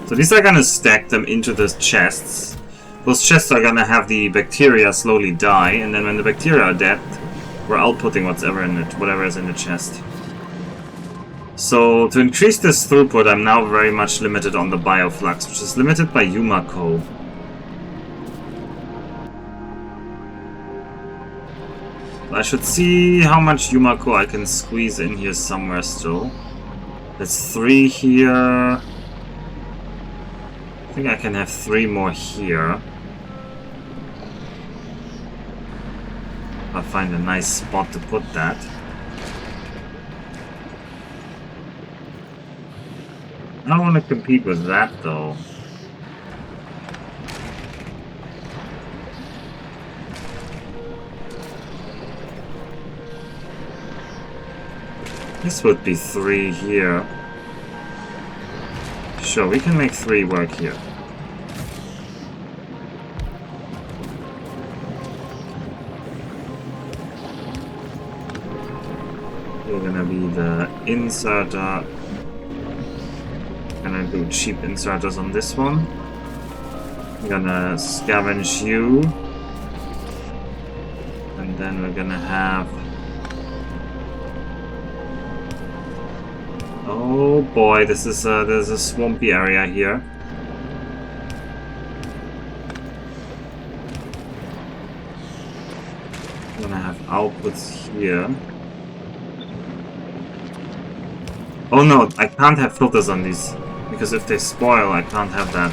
So these are gonna stack them into the chests. Those chests are gonna have the bacteria slowly die, and then when the bacteria are dead, we're outputting whatever is in the chest. So to increase this throughput, I'm now very much limited on the bioflux, which is limited by Yumako. I should see how much Yumako I can squeeze in here somewhere still. There's 3 here. I think I can have 3 more here. I'll find a nice spot to put that. I don't want to compete with that though. This would be 3 here. Sure, we can make 3 work here. We're gonna be the inserter. Gonna do cheap inserters on this one. I'm gonna scavenge you. And then we're gonna have... Oh boy, this is there's a swampy area here. I'm gonna have outputs here. Oh no, I can't have filters on these, because if they spoil, I can't have that.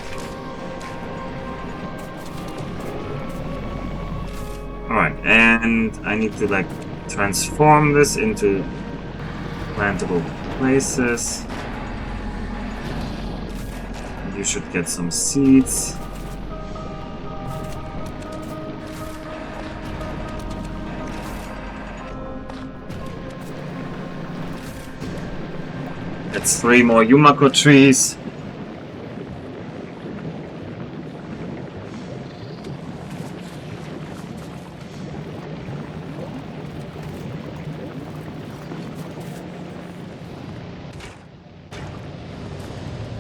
Alright, and I need to like transform this into plantable places. You should get some seeds. That's 3 more Yumako trees.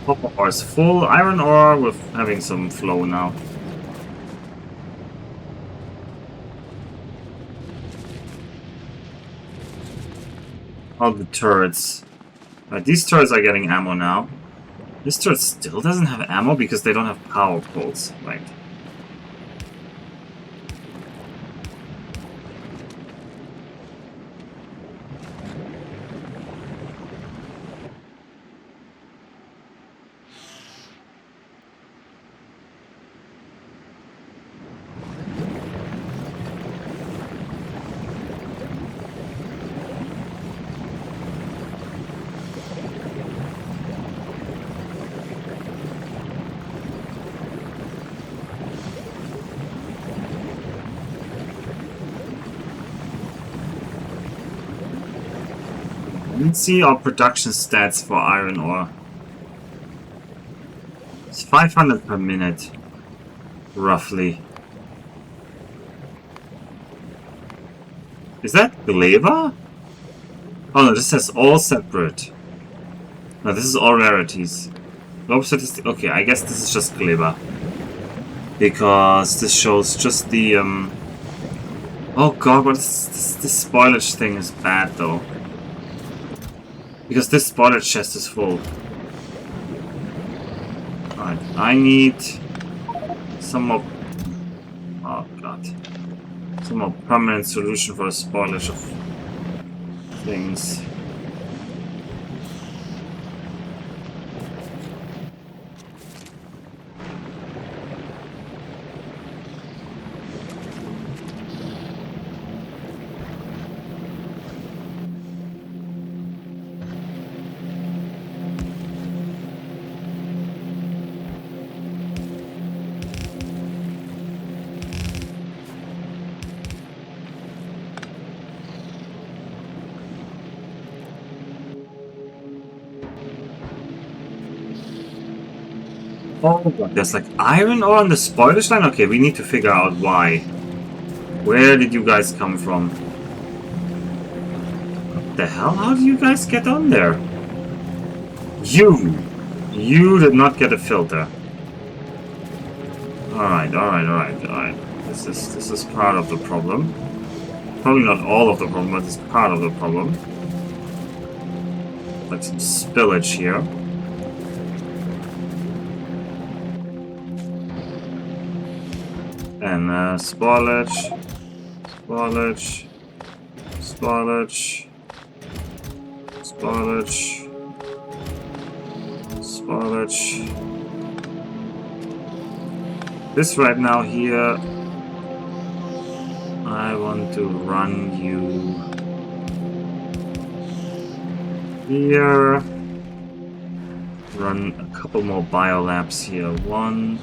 Copper ore is full. Iron ore, we're having some flow now. All the turrets. These turrets are getting ammo now. This turret still doesn't have ammo because they don't have power poles. Right. Let's see our production stats for iron ore. It's 500 per minute, roughly. Is that Glaiva? Oh no, this says all separate. No, this is all rarities. Globe statistic. Okay, I guess this is just Glaiva. Because this shows just the oh god, what is this spoilage thing is bad though. Because this spoilage chest is full. Alright, I need some more... Oh god. Some more permanent solution for the spoilage of things. Oh god, there's like iron ore on the spoilage line? Okay, we need to figure out why. Where did you guys come from? What the hell? How do you guys get on there? You did not get a filter. Alright. This is part of the problem. Probably not all of the problem, but it's part of the problem. Like some spillage here. And spoilage. This right now here, I want to run you here. Run a couple more biolabs here. One.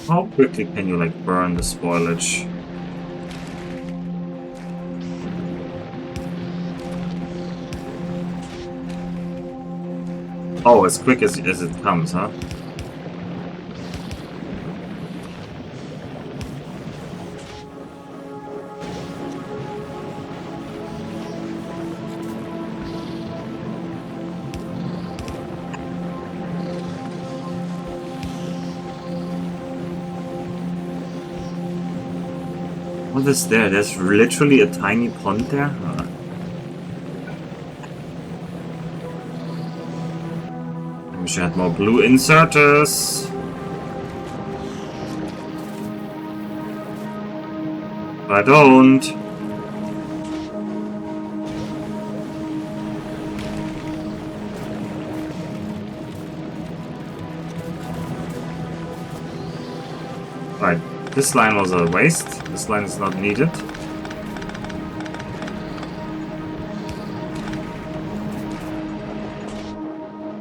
How quickly can you like burn the spoilage? Oh, as quick as it comes, huh? What is there? There's literally a tiny pond there? I wish I had more blue inserters. But I don't. Right. This line was a waste. This line is not needed.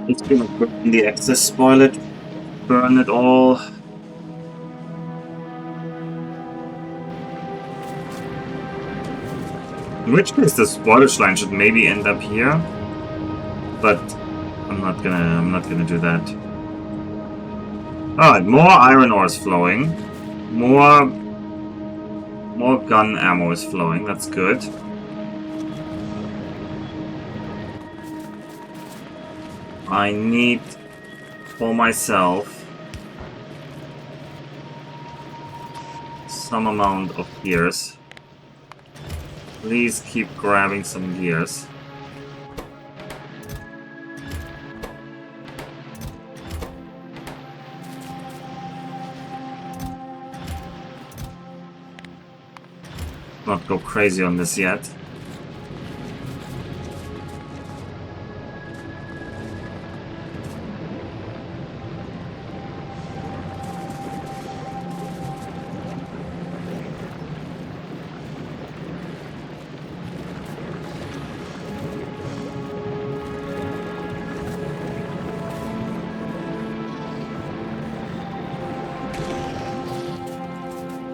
It's gonna burn the excess, spoil it, burn it all. In which case the spoilage line should maybe end up here. But I'm not gonna do that. Alright, more iron ore is flowing. More gun ammo is flowing, that's good. I need for myself some amount of gears. Please keep grabbing some gears. Not go crazy on this yet.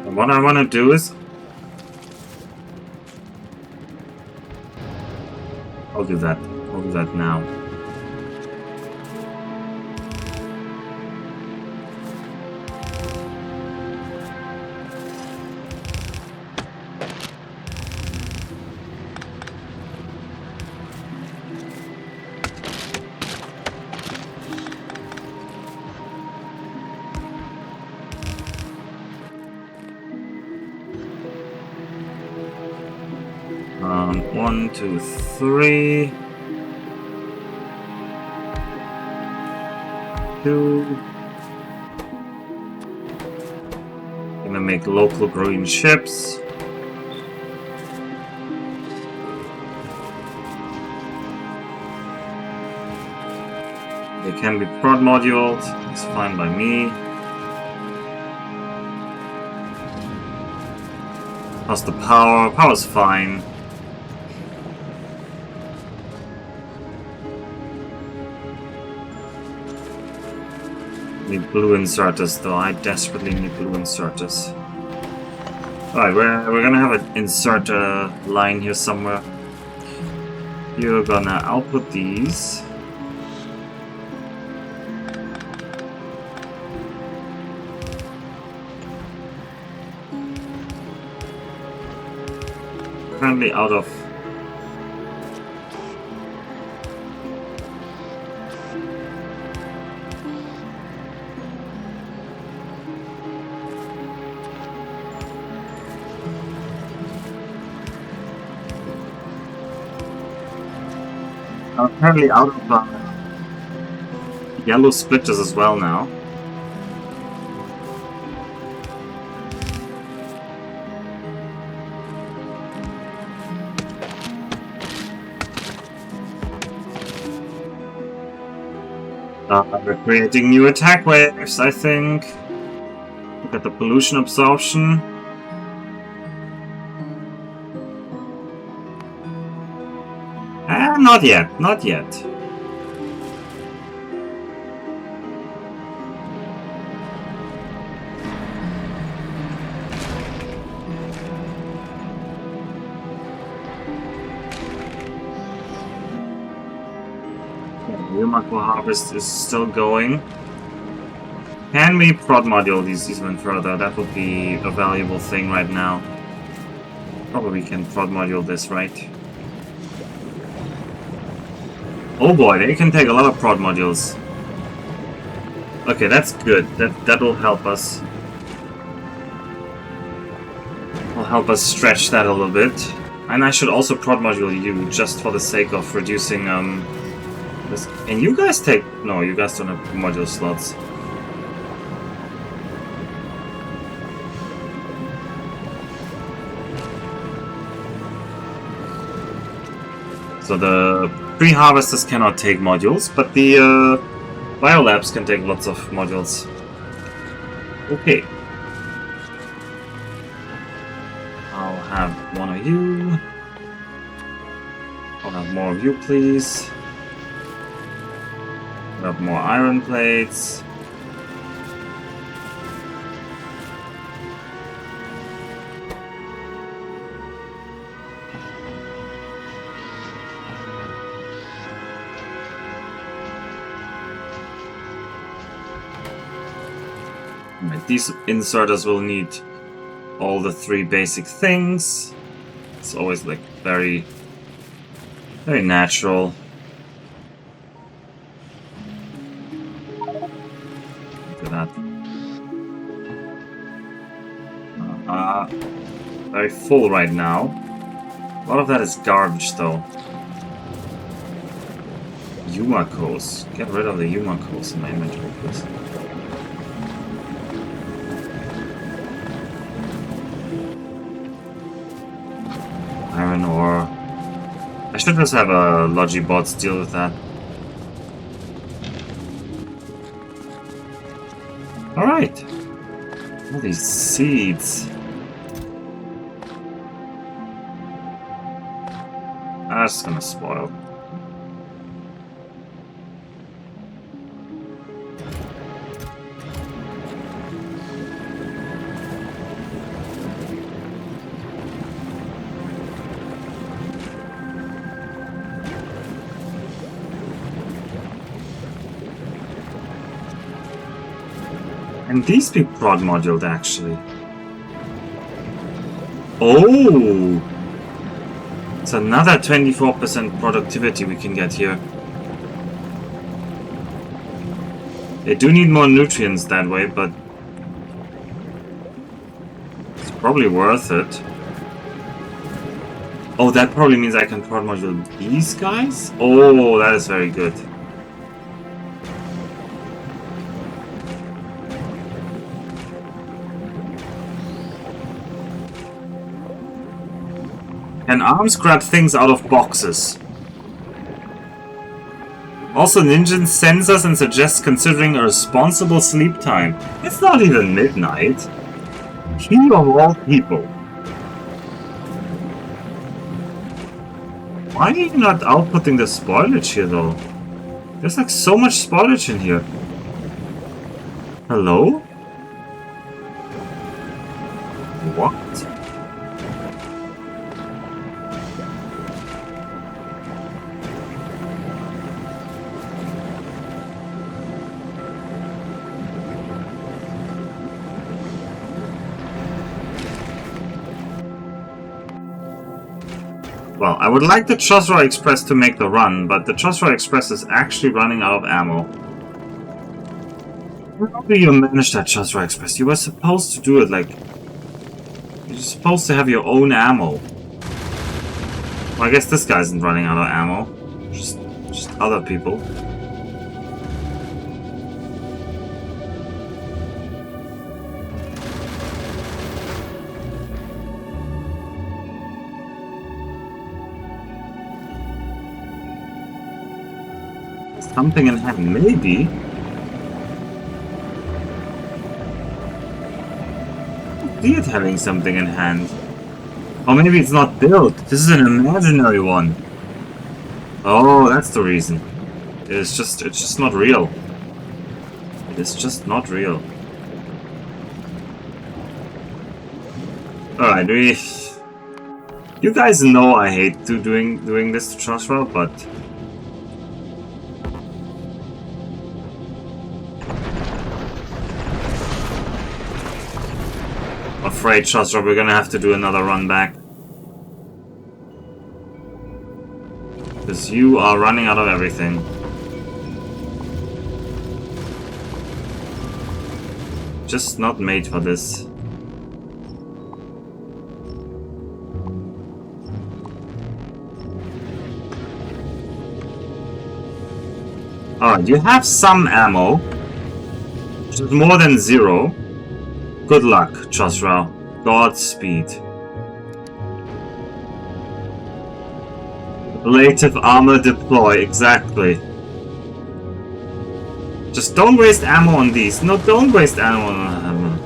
And what I want to do is I'll do that now. One, two, three. Two. Gonna make local green ships. They can be prod moduled. It's fine by me. How's the power? Power's fine. Need blue inserters though. I desperately need blue inserters. Alright, we're gonna have an inserter line here somewhere. You're gonna output these. currently out of... I'm currently out of yellow splitters as well now. We're creating new attack waves, I think. Look at the pollution absorption. Not yet, not yet. Macro harvest is still going. Can we prod module these even further? That would be a valuable thing right now. Probably can prod module this, right? Oh boy, they can take a lot of prod modules. Okay, that's good. That'll help us. Will help us stretch that a little bit. And I should also prod module you just for the sake of reducing this. Can you guys take... No, you guys don't have module slots. So the pre-harvesters cannot take modules, but the biolabs can take lots of modules. Okay. I'll have one of you. I'll have more of you, please. We'll have more iron plates. These inserters will need all the 3 basic things. It's always like very natural. Look at that. Very full right now. A lot of that is garbage though. Yumakos. Get rid of the Yumakos in my inventory, please. Iron ore. I should just have a Logibot deal with that. Alright. All these seeds. That's gonna spoil. Can these be prod moduled, actually? Oh! It's another 24% productivity we can get here. They do need more nutrients that way, but it's probably worth it. Oh, that probably means I can prod module these guys? Oh, that is very good. Can arms grab things out of boxes? Also, Ninja sends us and suggests considering a responsible sleep time. It's not even midnight. He of all people. Why are you not outputting the spoilage here though? There's like so much spoilage in here. Hello? What? Well, I would like the Chosra Express to make the run, but the Chosra Express is actually running out of ammo. How do you manage that Chosra Express? You were supposed to do it like... You're supposed to have your own ammo. Well, I guess this guy isn't running out of ammo. Just other people. Something in hand, maybe. See it having something in hand. Or maybe it's not built. This is an imaginary one. Oh, that's the reason. It's just not real. It is just not real. Alright, you guys know I hate doing this to Chosra, but afraid, Chosra, we're gonna have to do another run back. Because you are running out of everything. Just not made for this. Alright, you have some ammo. Which is more than 0. Good luck, Chosra. Godspeed. Ablative armor deploy, exactly. Just don't waste ammo on these. No, don't waste ammo on ammo.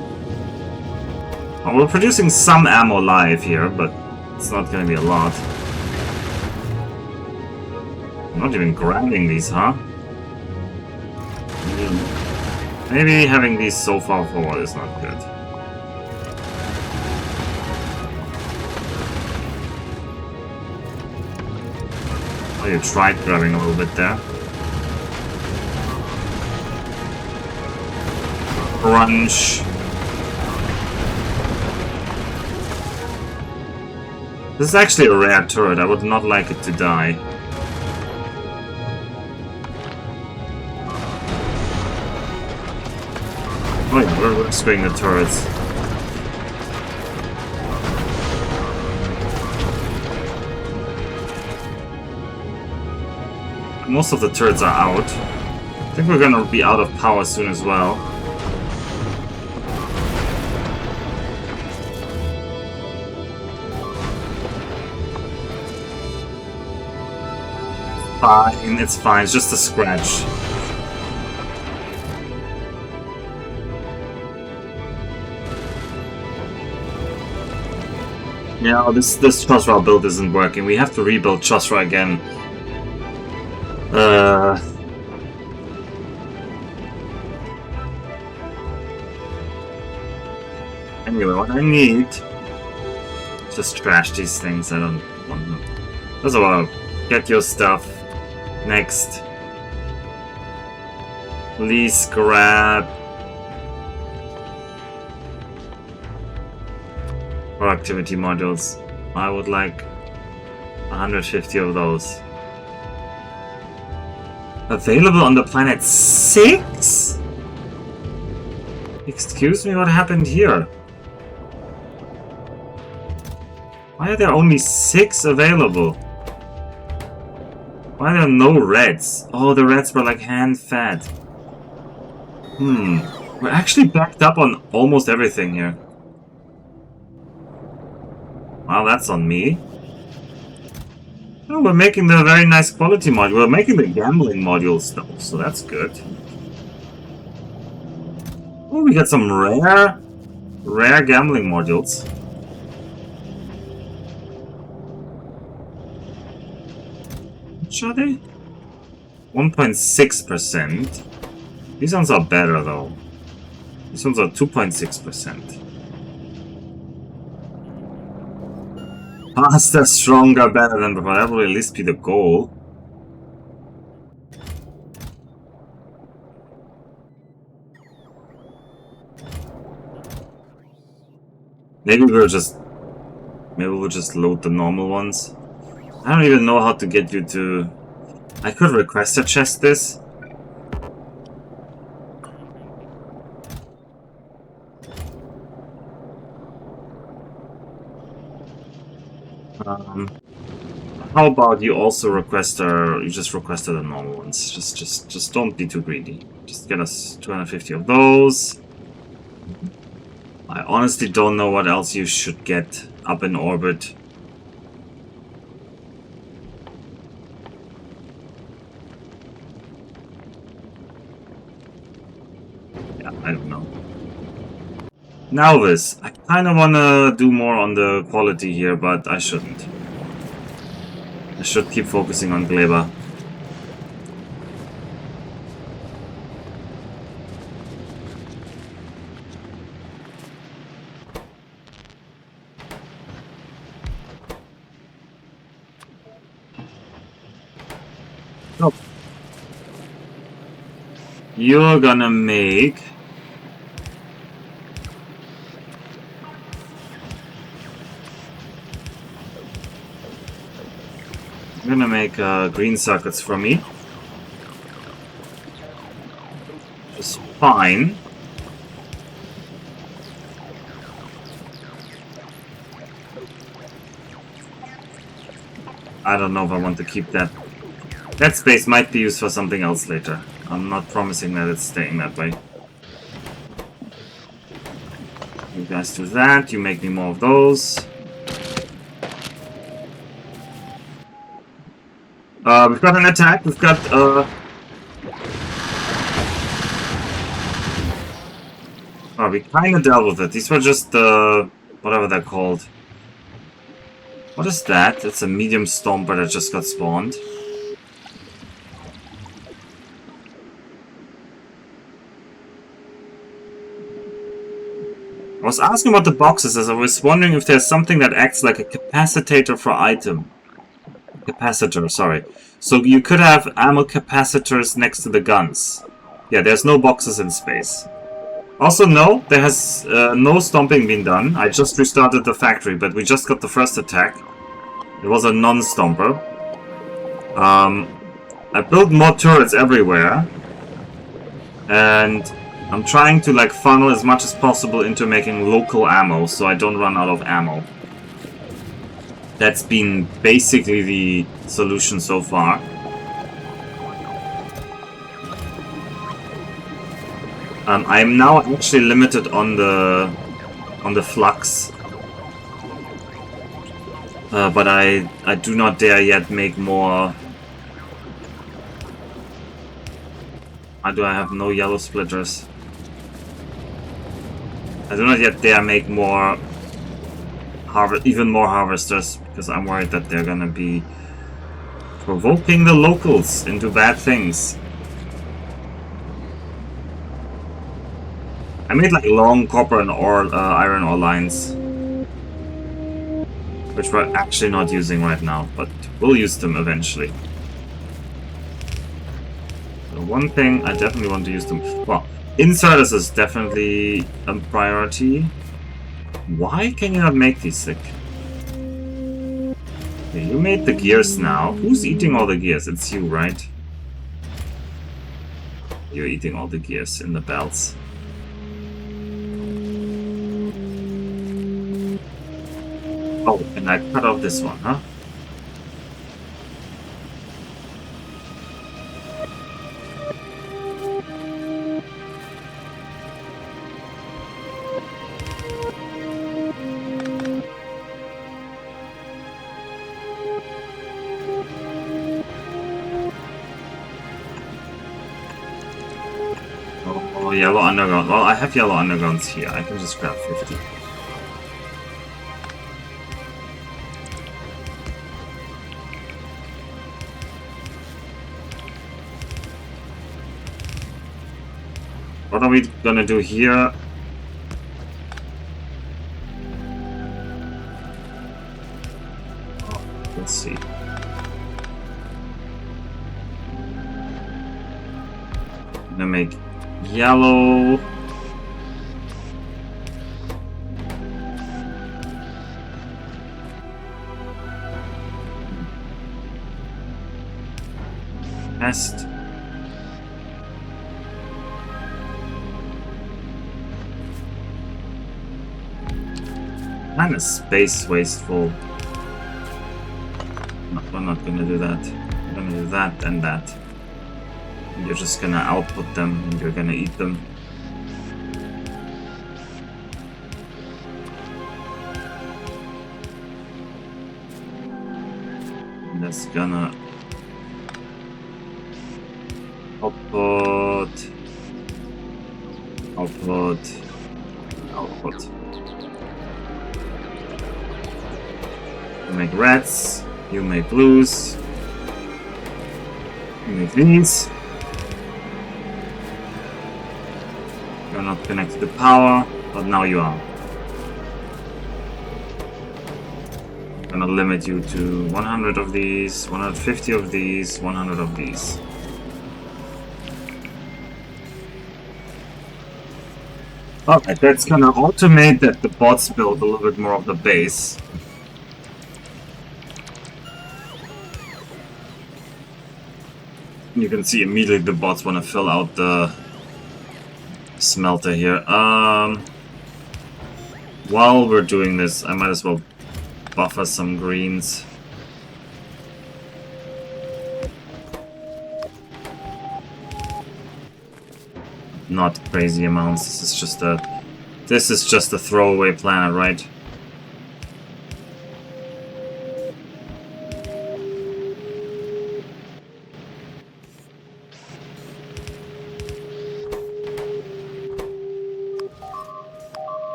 Well, we're producing some ammo live here, but it's not gonna be a lot. I'm not even grabbing these, huh? Maybe having these so far forward is not good. Oh, you tried grabbing a little bit there. Crunch. This is actually a rare turret. I would not like it to die. Oh yeah, we're rescuing the turrets. Most of the turrets are out. I think we're gonna be out of power soon as well. Fine, it's fine. It's just a scratch. Yeah, this Chosra build isn't working. We have to rebuild Chosra again. Anyway, what I need... Just trash these things. I don't want them. First of all, get your stuff. Next. Please grab... productivity modules. I would like 150 of those. Available on the planet 6? Excuse me, what happened here? Why are there only 6 available? Why are there no reds? Oh, the reds were like hand-fed. We're actually backed up on almost everything here. Wow, that's on me. Oh, we're making the very nice quality module. We're making the gambling modules though, so that's good. Oh, we got some rare gambling modules. Which are they? 1.6%. These ones are better though. These ones are 2.6%. Faster, stronger, better than before. That will at least be the goal. Maybe we'll just load the normal ones. I don't even know how to get you to... I could request a chest this. How about you also request you just requested the normal ones. Just don't be too greedy. Just get us 250 of those. I honestly don't know what else you should get up in orbit. Yeah, I don't know. Now this. I kind of want to do more on the quality here, but I shouldn't. I should keep focusing on Gleba. Oh. You're gonna make... I'm gonna make green circuits for me. Just fine. I don't know if I want to keep that. That space might be used for something else later. I'm not promising that it's staying that way. You guys do that. You make me more of those. We've got an attack. We've got oh, we kind of dealt with it. These were just whatever they're called. What is that? It's a medium stomper that just got spawned. I was asking about the boxes as I was wondering if there's something that acts like a capacitator for item. Capacitor, sorry. So you could have ammo capacitors next to the guns. Yeah, there's no boxes in space. Also, no, there has no stomping been done. I just restarted the factory, but we just got the first attack. It was a non-stomper. I built more turrets everywhere. And I'm trying to like funnel as much as possible into making local ammo, so I don't run out of ammo. That's been basically the solution so far. I'm now actually limited on the flux, but I do not dare yet make more. Why do I have no yellow splitters? I do not yet dare make more even more harvesters, because I'm worried that they're gonna be provoking the locals into bad things. I made like long copper and iron ore lines, which we're actually not using right now, but we'll use them eventually. So one thing I definitely want to use them. Well, inserters is definitely a priority. Why can you not make these sick? Okay, you made the gears now. Who's eating all the gears? It's you, right? You're eating all the gears in the belts. Oh, and I cut off this one, huh? Oh, yellow underground. Well, I have yellow undergrounds here. I can just grab 50. What are we gonna do here? Oh, let's see. I'm gonna make yellow. test. Kinda space wasteful. No, we're not gonna do that. We're gonna do that and that. You're just gonna output them and you're gonna eat them. And that's gonna output, output, output. You make reds, you make blues, you make these. You're not connected to power, but now you are. I'm gonna limit you to 100 of these, 150 of these, 100 of these. Alright, that's gonna automate that the bots build a little bit more of the base. You can see immediately the bots want to fill out the smelter here. While we're doing this, I might as well buffer some greens. Not crazy amounts. This is just a throwaway planet, right?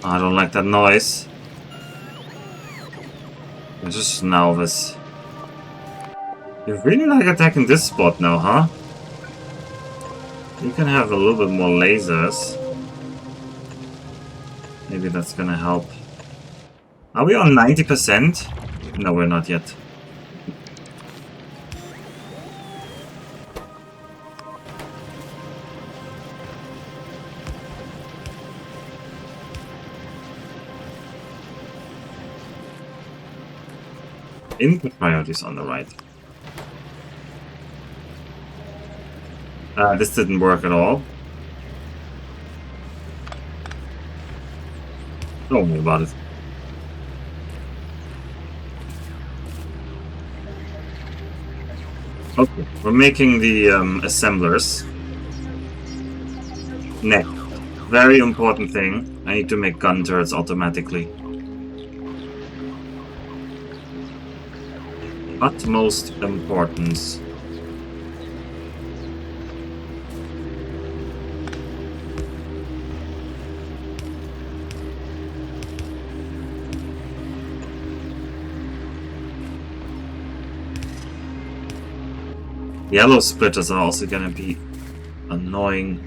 I don't like that noise. It's just Nalvis. You really like attacking this spot now, huh? You can have a little bit more lasers. Maybe that's gonna help. Are we on 90%? No, we're not yet. Input priorities on the right. This didn't work at all. Don't worry about it. Okay, we're making the assemblers. Next, very important thing. I need to make gun turrets automatically. Utmost importance. Yellow splitters are also gonna be annoying.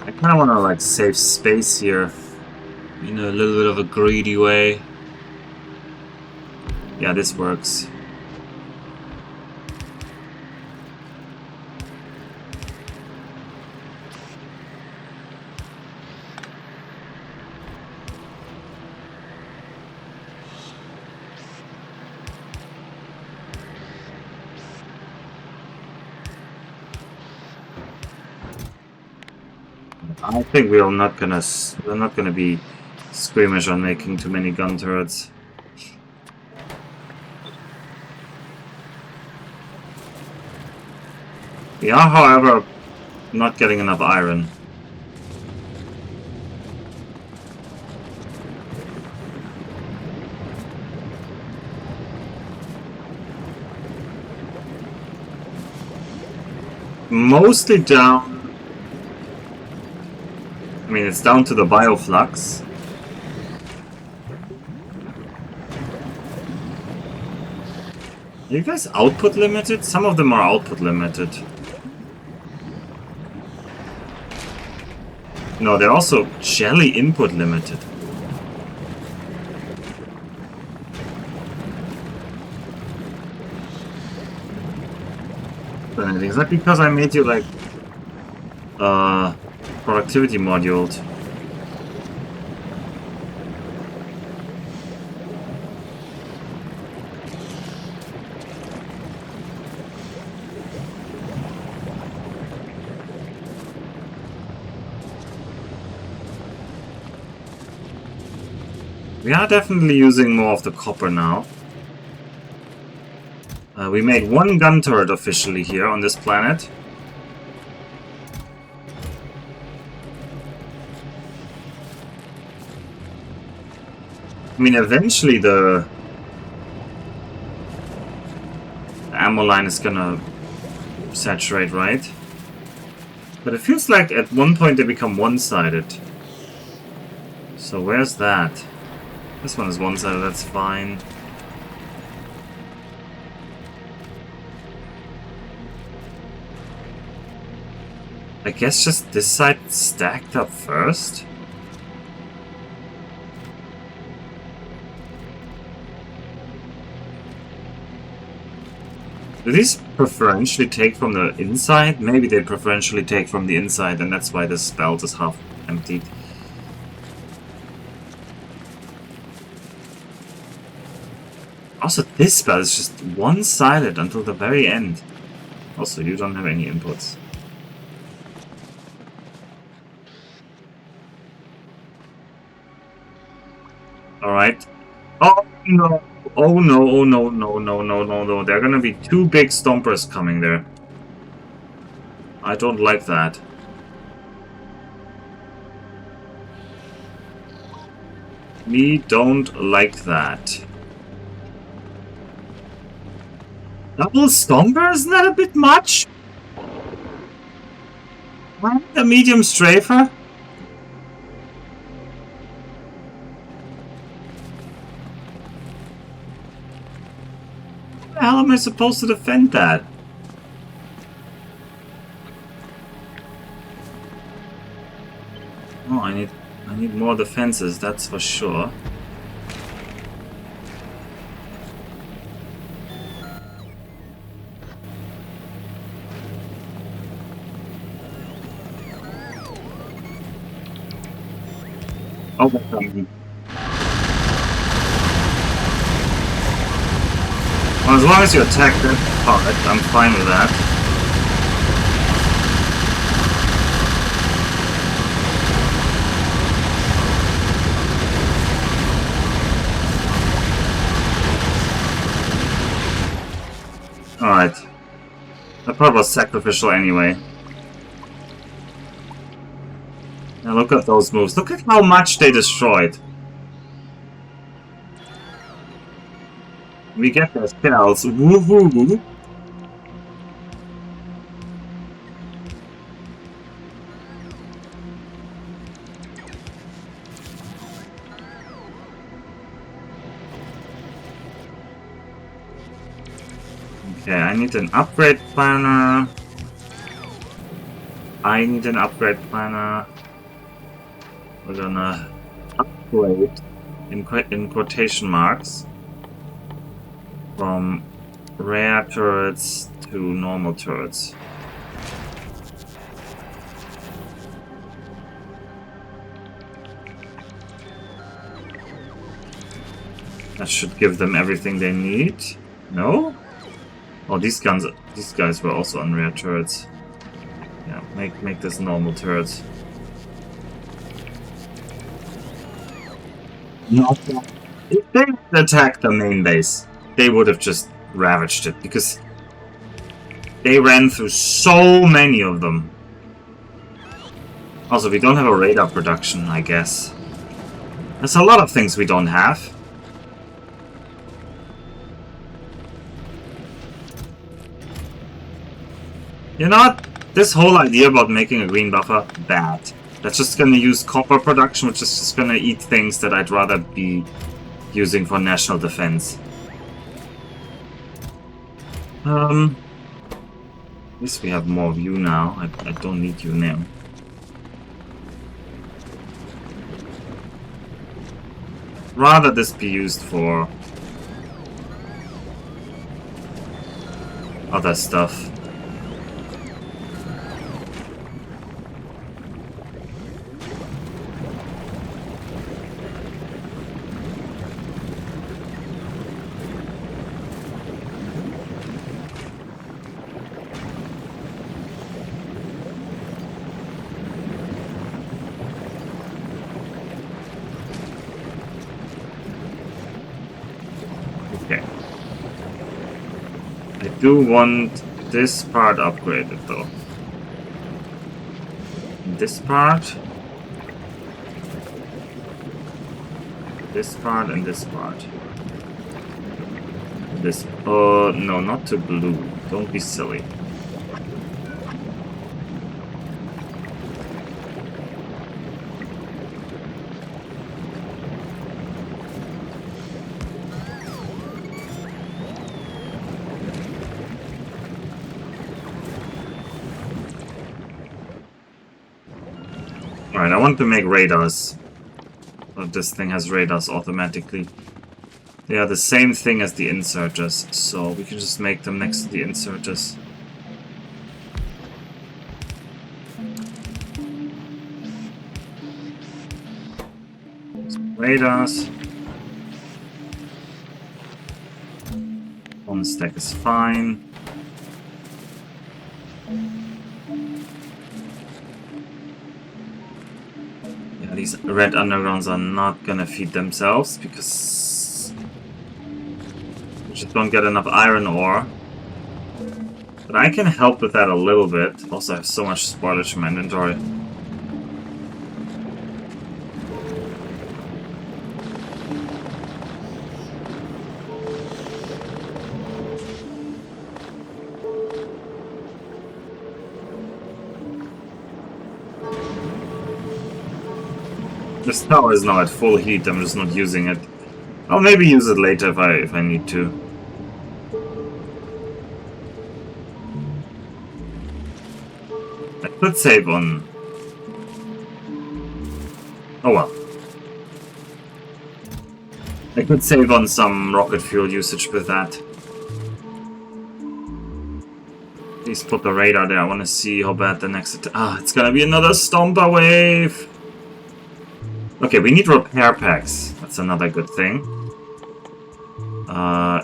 I kind of want to like save space here in a little bit of a greedy way. Yeah, this works. I think we're not gonna be squeamish on making too many gun turrets. We are, however, not getting enough iron. Mostly down. I mean, it's down to the bioflux. Are you guys output limited? Some of them are output limited. No, they're also jelly input limited. Is that because I made you like productivity moduled? We are definitely using more of the copper now. We made one gun turret officially here on this planet. I mean, eventually the ammo line is gonna saturate, right? But it feels like at one point they become one-sided. So where's that? This one is one-sided, that's fine. I guess just this side stacked up first? Do these preferentially take from the inside? Maybe they preferentially take from the inside, and that's why this belt is half emptied. Also, this belt is just one-sided until the very end. Also, you don't have any inputs. Alright. Oh no! Oh no, oh no, no, no, no, no, no. There are gonna be two big stompers coming there. I don't like that. We don't like that. Double stomper? Isn't that a bit much? A medium strafer? How am I supposed to defend that? Oh, I need more defenses, that's for sure. Oh, that's coming. Well, as long as you attack that part, I'm fine with that. Alright. That part was sacrificial anyway. Now look at those moves. Look at how much they destroyed. We get their spells. Woohoo! Okay, I need an upgrade planner. I need an upgrade planner. We're gonna upgrade in quotation marks from rare turrets to normal turrets. That should give them everything they need. No? Oh, these guys were also on rare turrets. Yeah, make this normal turrets. Not that. If they had attacked the main base, they would have just ravaged it, because they ran through so many of them. Also, we don't have a radar production, I guess. There's a lot of things we don't have. You know what? This whole idea about making a green buffer, bad. That's just gonna use copper production, which is just gonna eat things that I'd rather be using for national defense. At least we have more of you now. I don't need you now. Rather this be used for other stuff. Okay. I do want this part upgraded though. This part. This part and this part. This. No, not to blue. Don't be silly. Alright, I want to make radars. But this thing has radars automatically. They are the same thing as the inserters, so we can just make them next to the inserters. Radars. One stack is fine. These red undergrounds are not gonna feed themselves because we just don't get enough iron ore. But I can help with that a little bit. Also, I have so much spoilage in my inventory. This tower is now at full heat, I'm just not using it. I'll maybe use it later if I need to. I could save on... Oh well. I could save on some rocket fuel usage with that. Please put the radar there, I want to see how bad the next attack... Ah, it's gonna be another Stomper wave! Okay, we need repair packs. That's another good thing.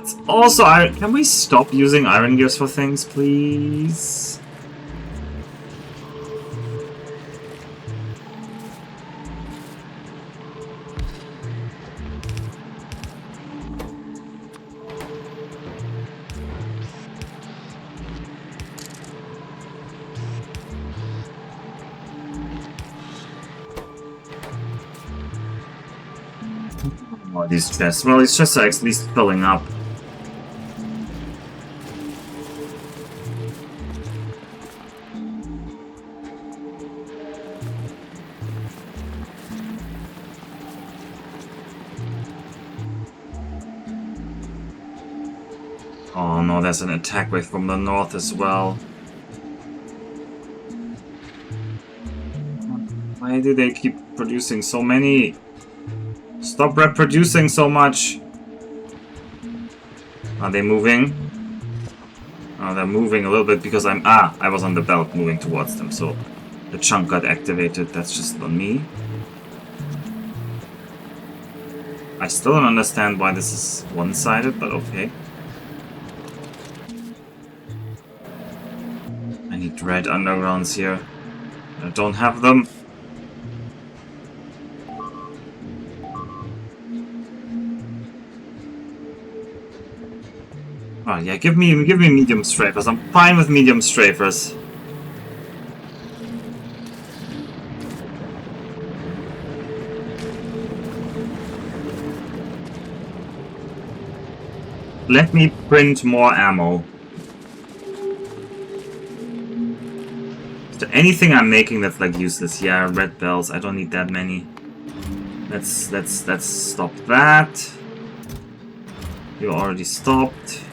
It's also iron. Can we stop using iron gears for things, please? Oh, these chests. Well, these chests are at least filling up. Oh no, there's an attack wave from the north as well. Why do they keep producing so many? Stop reproducing so much! Are they moving? Oh, they're moving a little bit because I was on the belt moving towards them, so the chunk got activated. That's just on me. I still don't understand why this is one-sided, but okay. I need red undergrounds here. I don't have them. Oh yeah, give me medium strafers. I'm fine with medium strafers. Let me print more ammo. Is there anything I'm making that's like useless? Yeah, red bells. I don't need that many. Let's stop that. You already stopped.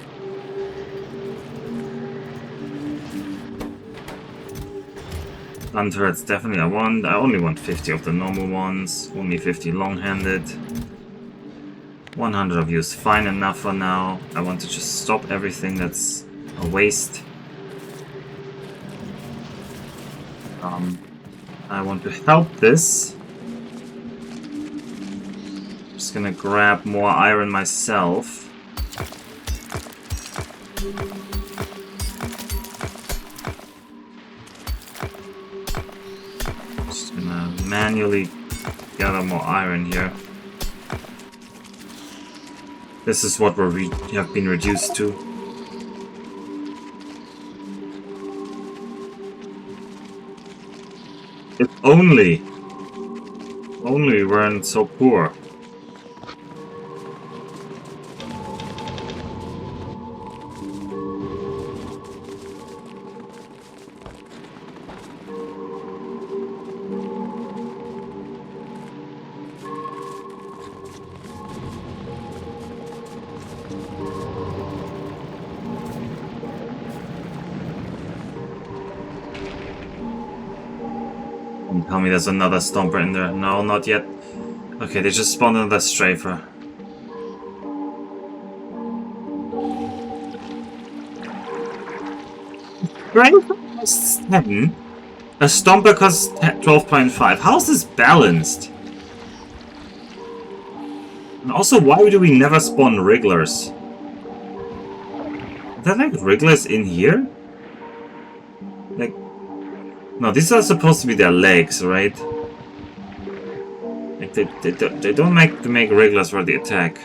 Gun turrets definitely I want. I only want 50 of the normal ones. Only 50 long-handed. 100 of you is fine enough for now. I want to just stop everything that's a waste. I want to help this. Just gonna grab more iron myself. Just gonna manually gather more iron here. This is what we have been reduced to. If only we weren't so poor. Don't tell me there's another stomper in there. No, not yet. Okay, they just spawned another strafer. Strafer costs 10. A stomper costs 12.5. How's this balanced? And also, why do we never spawn wrigglers? Are there like wrigglers in here? Like, no, these are supposed to be their legs, right? Like they don't make wrigglers for the attack.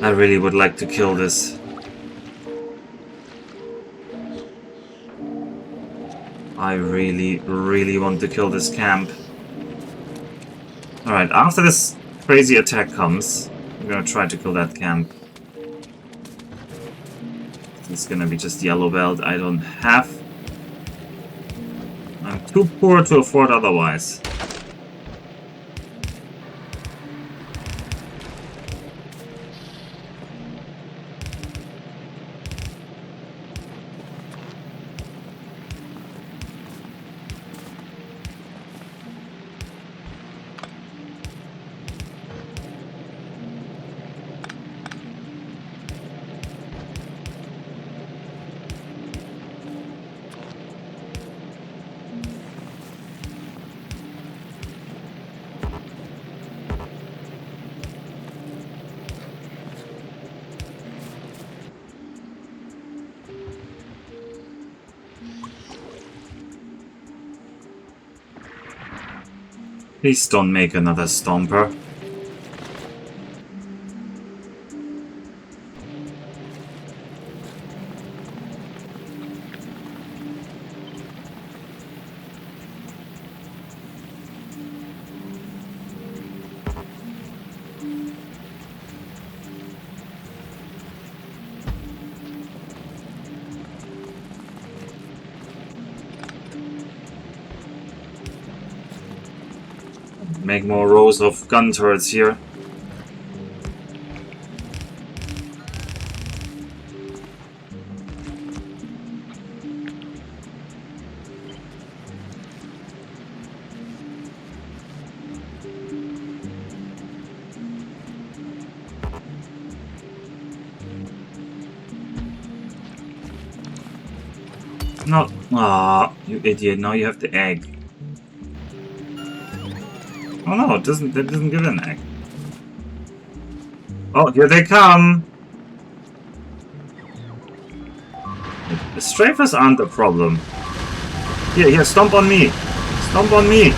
I really would like to kill this. I really want to kill this camp. Alright, after this crazy attack comes, I'm gonna try to kill that camp. It's gonna be just yellow belt. I don't have. I'm too poor to afford otherwise. Please don't make another stomper. Make more rows of gun turrets here. No, ah, you idiot! Now you have the egg. Oh no, it doesn't. That doesn't give an egg. Oh, here they come! The strafers aren't a problem. Here, stomp on me! Stomp on me!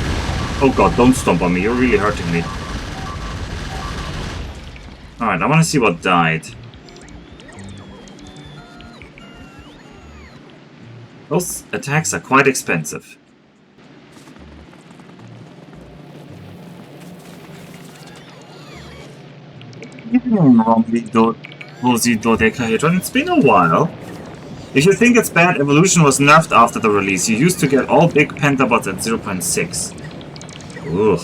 Oh god, don't stomp on me, you're really hurting me. Alright, I want to see what died. Those attacks are quite expensive. It's been a while. If you think it's bad, evolution was nerfed after the release. You used to get all big pentabots at 0.6. Ugh.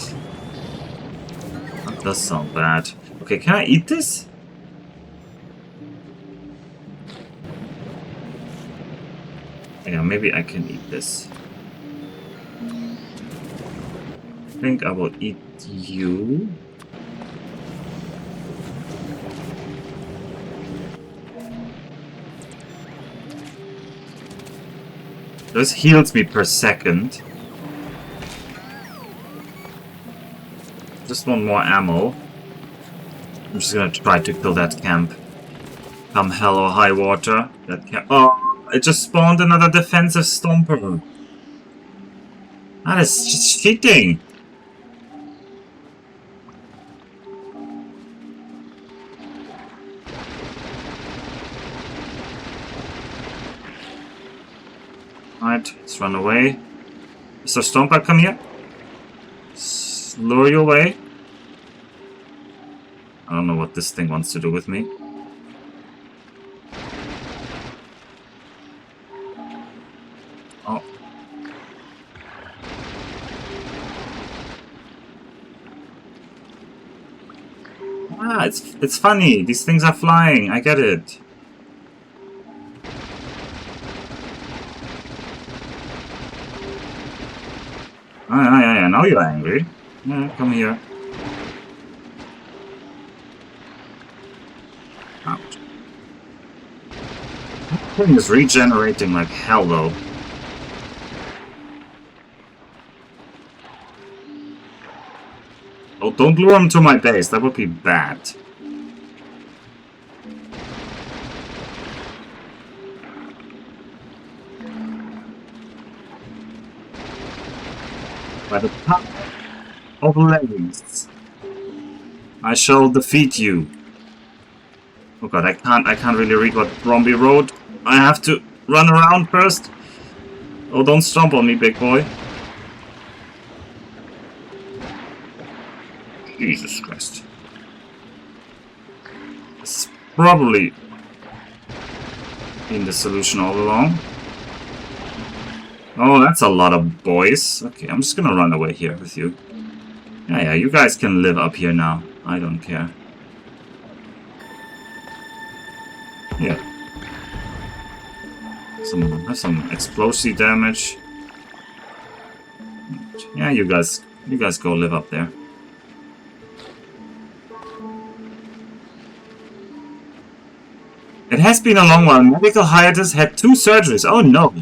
That does sound bad. Okay, can I eat this? Yeah, maybe I can eat this. think I will eat you. This heals me per second. Just one more ammo. I'm just gonna try to kill that camp. Come hell or high water. That camp. Oh, it just spawned another defensive stomper. That is just cheating. Alright, let's run away. Mr. Stomper, come here. Lure you away. I don't know what this thing wants to do with me. Oh. Ah, it's funny. These things are flying. I get it. Yeah, now you're angry. Yeah, come here. Ouch. That thing is regenerating like hell, though. Oh, don't lure him to my base. That would be bad. By the power of legs, I shall defeat you. Oh god, I can't really read what Bromby wrote. I have to run around first. Oh, don't stomp on me, big boy. Jesus Christ. This is probably been the solution all along. Oh, that's a lot of boys. Okay, I'm just gonna run away here with you. Yeah, you guys can live up here now. I don't care. Yeah. Have some explosive damage. Yeah, you guys go live up there. It has been a long while. Medical hiatus had 2 surgeries. Oh no.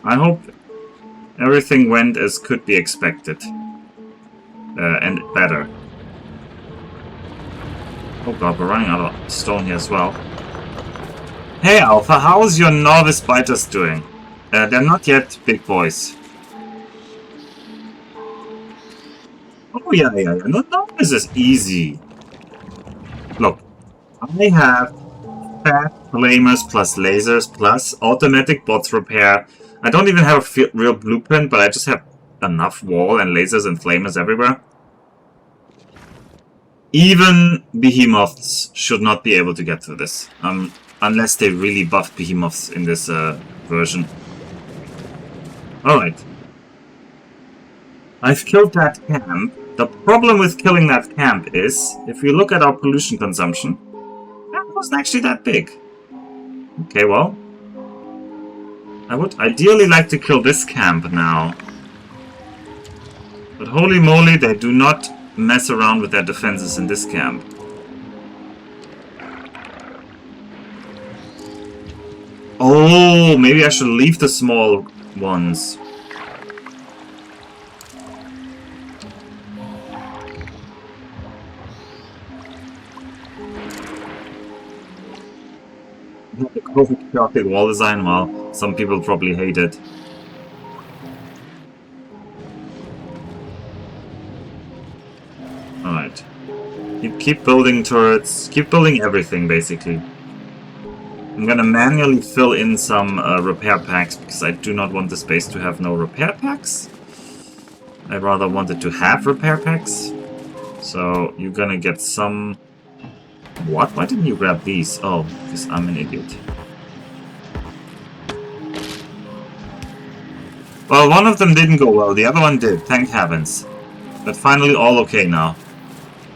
I hope everything went as could be expected. And better. Oh god, we're running out of stone here as well. Hey Alpha, how's your novice biters doing? They're not yet big boys. Oh yeah. No, this is easy. Look, I have fast flamers plus lasers plus automatic bots repair. I don't even have a real blueprint, but I just have enough wall and lasers and flamers everywhere. Even behemoths should not be able to get through this. Unless they really buff behemoths in this version. Alright. I've killed that camp. The problem with killing that camp is, if you look at our pollution consumption, that wasn't actually that big. Okay, well. I would ideally like to kill this camp now. But holy moly, they do not mess around with their defenses in this camp. Oh, maybe I should leave the small ones. The COVID chaotic wall design, well, some people probably hate it. Alright. Keep building turrets, keep building everything basically. I'm gonna manually fill in some repair packs because I do not want the space to have no repair packs. I rather want it to have repair packs. So you're gonna get some... What? Why didn't you grab these? Oh, because I'm an idiot. Well, one of them didn't go well, the other one did, thank heavens. But finally all okay now.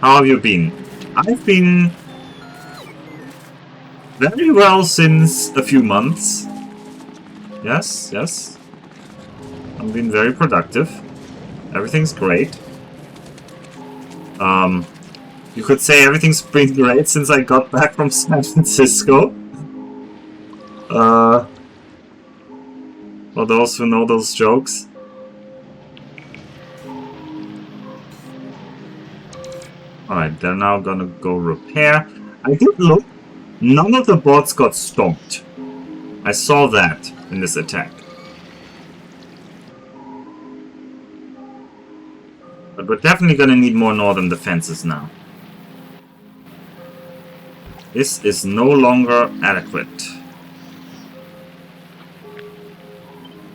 How have you been? I've been very well since a few months. Yes. I've been very productive. Everything's great. You could say everything's been great since I got back from San Francisco. For those who know those jokes. Alright, they're now gonna go repair. I did look. None of the bots got stomped. I saw that in this attack. But we're definitely gonna need more northern defenses now. This is no longer adequate.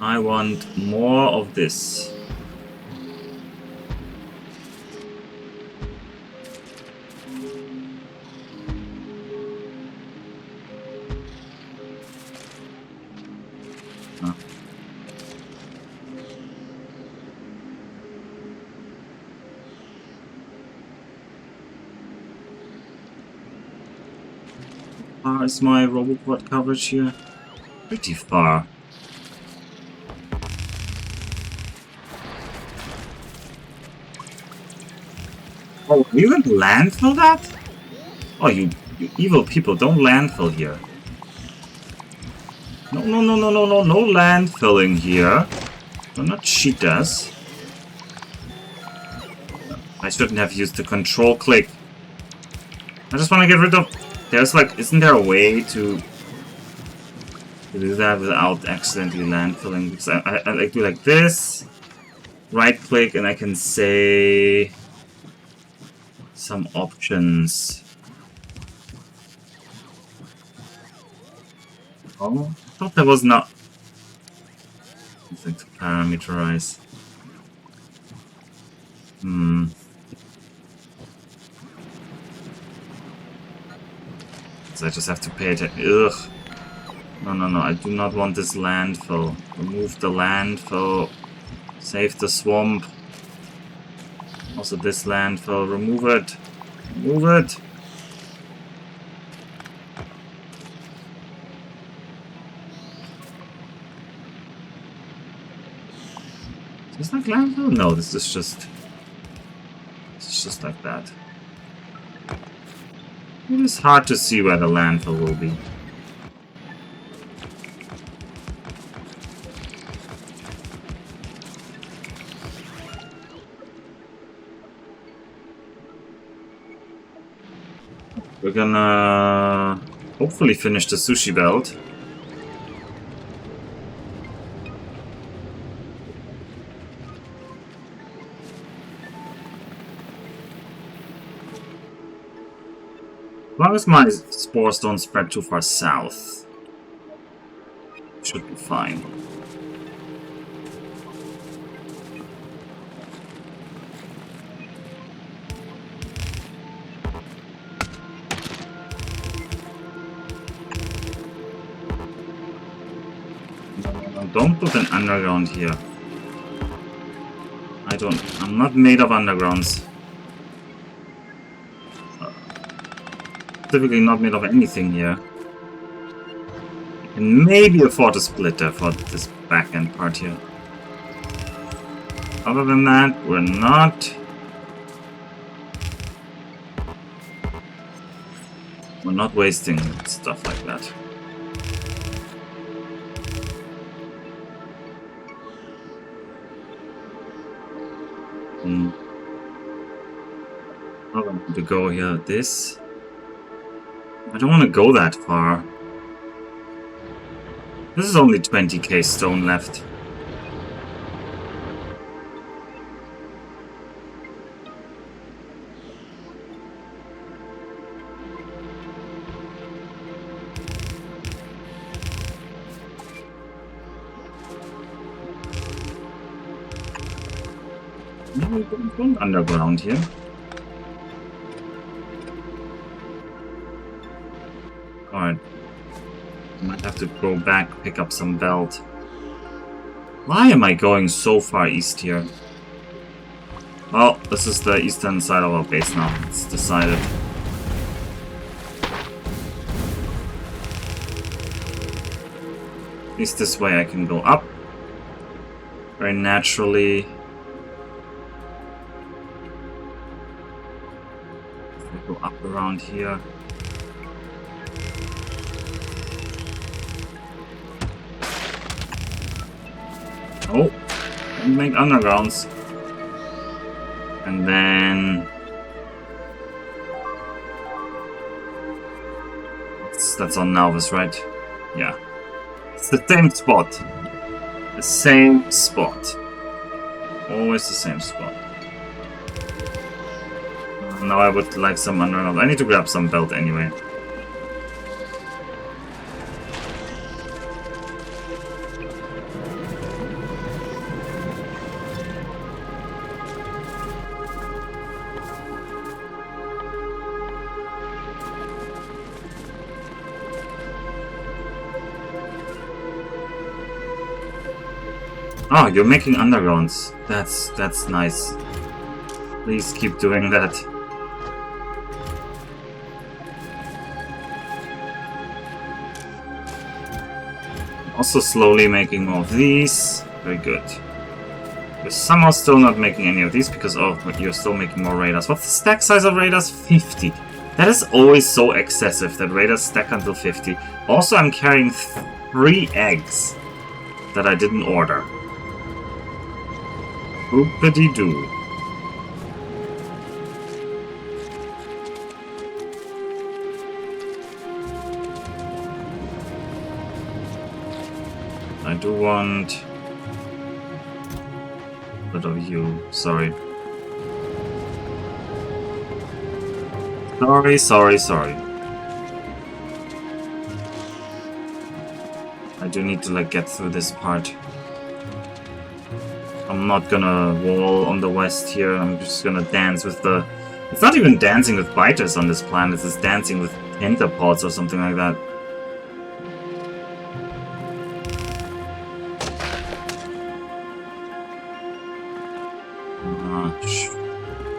I want more of this. How far is my robot coverage here? Pretty far. Oh, are you gonna landfill that? Oh, you evil people, don't landfill here. No, no landfilling here. We're not cheaters. I shouldn't have used the control click. I just want to get rid of... There's like... Isn't there a way to do that without accidentally landfilling? Because I like do like this. Right click and I can say... some options. Oh, I thought that was not... Something to parameterize. So I just have to pay attention. Ugh. No, I do not want this landfill. Remove the landfill. Save the swamp. Also this landfill. Remove it. Remove it. Is this like landfill? No, this is just... It's just like that. It is hard to see where the landfill will be. We're gonna hopefully finish the sushi belt. As long as my spores don't spread too far south, should be fine. Don't put an underground here. I'm not made of undergrounds. Typically not made of anything here. I can maybe afford a splitter for this back end part here. Other than that, we're not. We're not wasting stuff like that. I want to go here. This. I don't want to go that far. This is only 20k stone left. No, we don't want underground here. Alright. Might have to go back, pick up some belt. Why am I going so far east here? Well, this is the eastern side of our base now. It's decided. At least this way I can go up. Very naturally. around here. Oh, and make undergrounds. And then that's on Nalvis, right? Yeah. It's the same spot. The same spot. Always the same spot. Now I would like some underground. I need to grab some belt anyway. Oh, you're making undergrounds. That's nice. Please keep doing that. Also slowly making more of these. Very good. You're somehow still not making any of these because you're still making more raiders. What's the stack size of raiders? 50. That is always so excessive that raiders stack until 50. Also, I'm carrying 3 eggs that I didn't order. Oopity-doo. I do want a bit of you. Sorry. Sorry. I do need to like get through this part. I'm not gonna wall on the west here. I'm just gonna dance with the... It's not even dancing with biters on this planet. It's dancing with pentapods or something like that.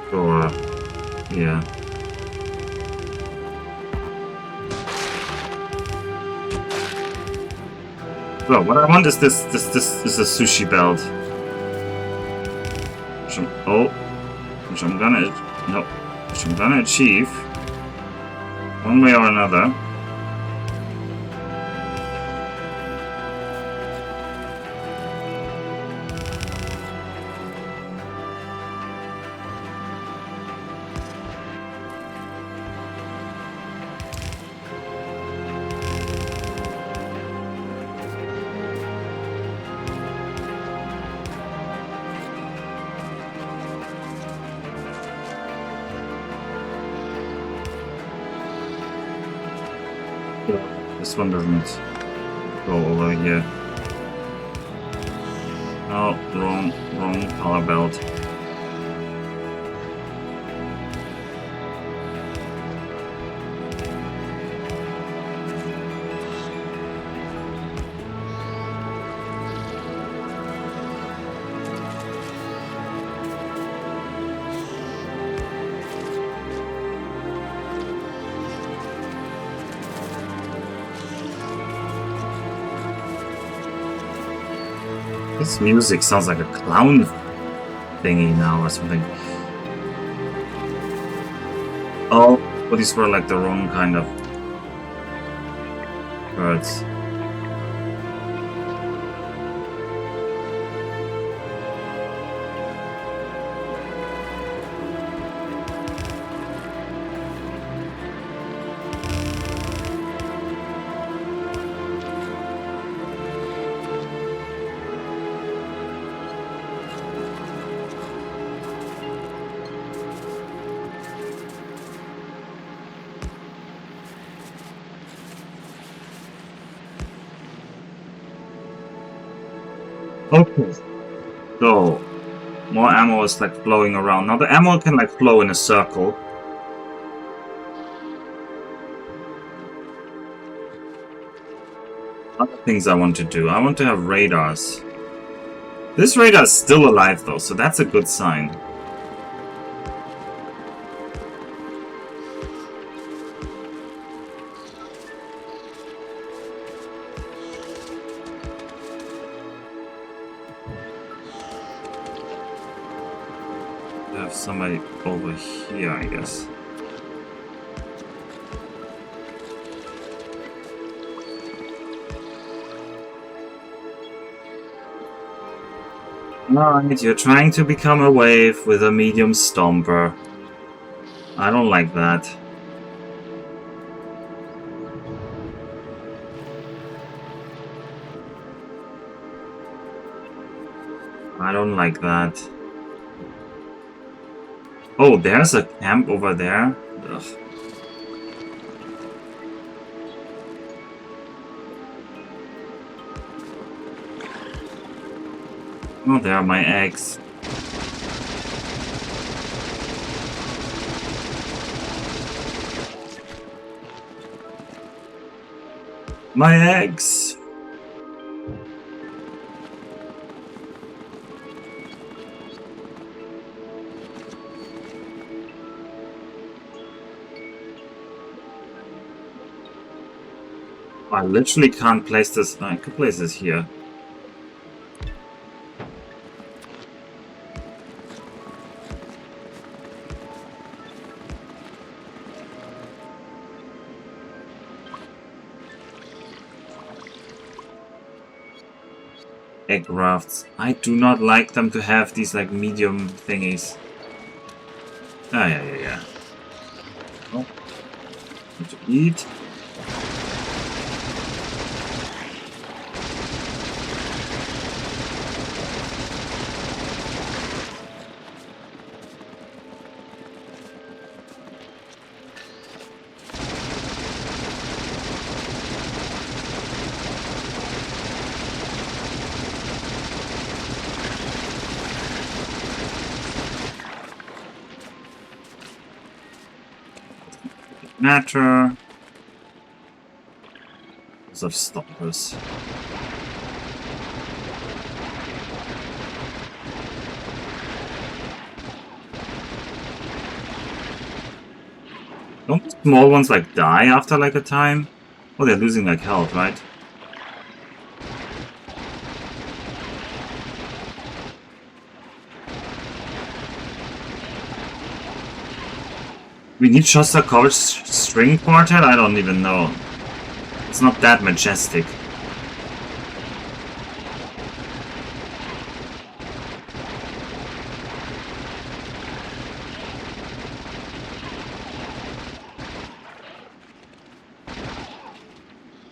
Sure. Yeah. Well, what I want is this is a sushi belt. Which I'm gonna achieve one way or another. This one doesn't go over here. Oh, wrong color belt. This music sounds like a clown thingy now or something. Oh, but these were like the wrong kind of birds. Okay, so more ammo is like flowing around. Now the ammo can like flow in a circle. Other things I want to do. I want to have radars. This radar is still alive though, so that's a good sign. Somebody over here, I guess. Alright, you're trying to become a wave with a medium stomper. I don't like that. I don't like that. Oh, there's a camp over there. Ugh. Oh, there are my eggs. My eggs! I literally can't place this. I could place this here. Egg rafts. I do not like them to have these like medium thingies. Ah, yeah. Oh, need to eat. Matter. Lots of stoppers. Don't the small ones like die after like a time? Oh, they're losing like health, right? We need Shostakovich's string quartet? I don't even know. It's not that majestic.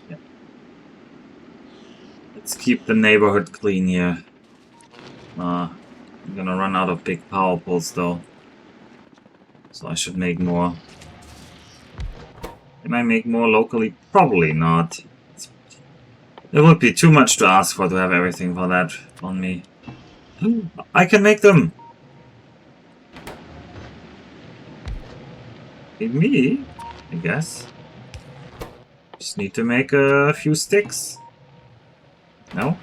Yeah. Let's keep the neighborhood clean here. I'm gonna run out of big power poles though. So I should make more. Can I make more locally? Probably not. It would be too much to ask for to have everything for that on me. I can make them! Need me, I guess. Just need to make a few sticks. No?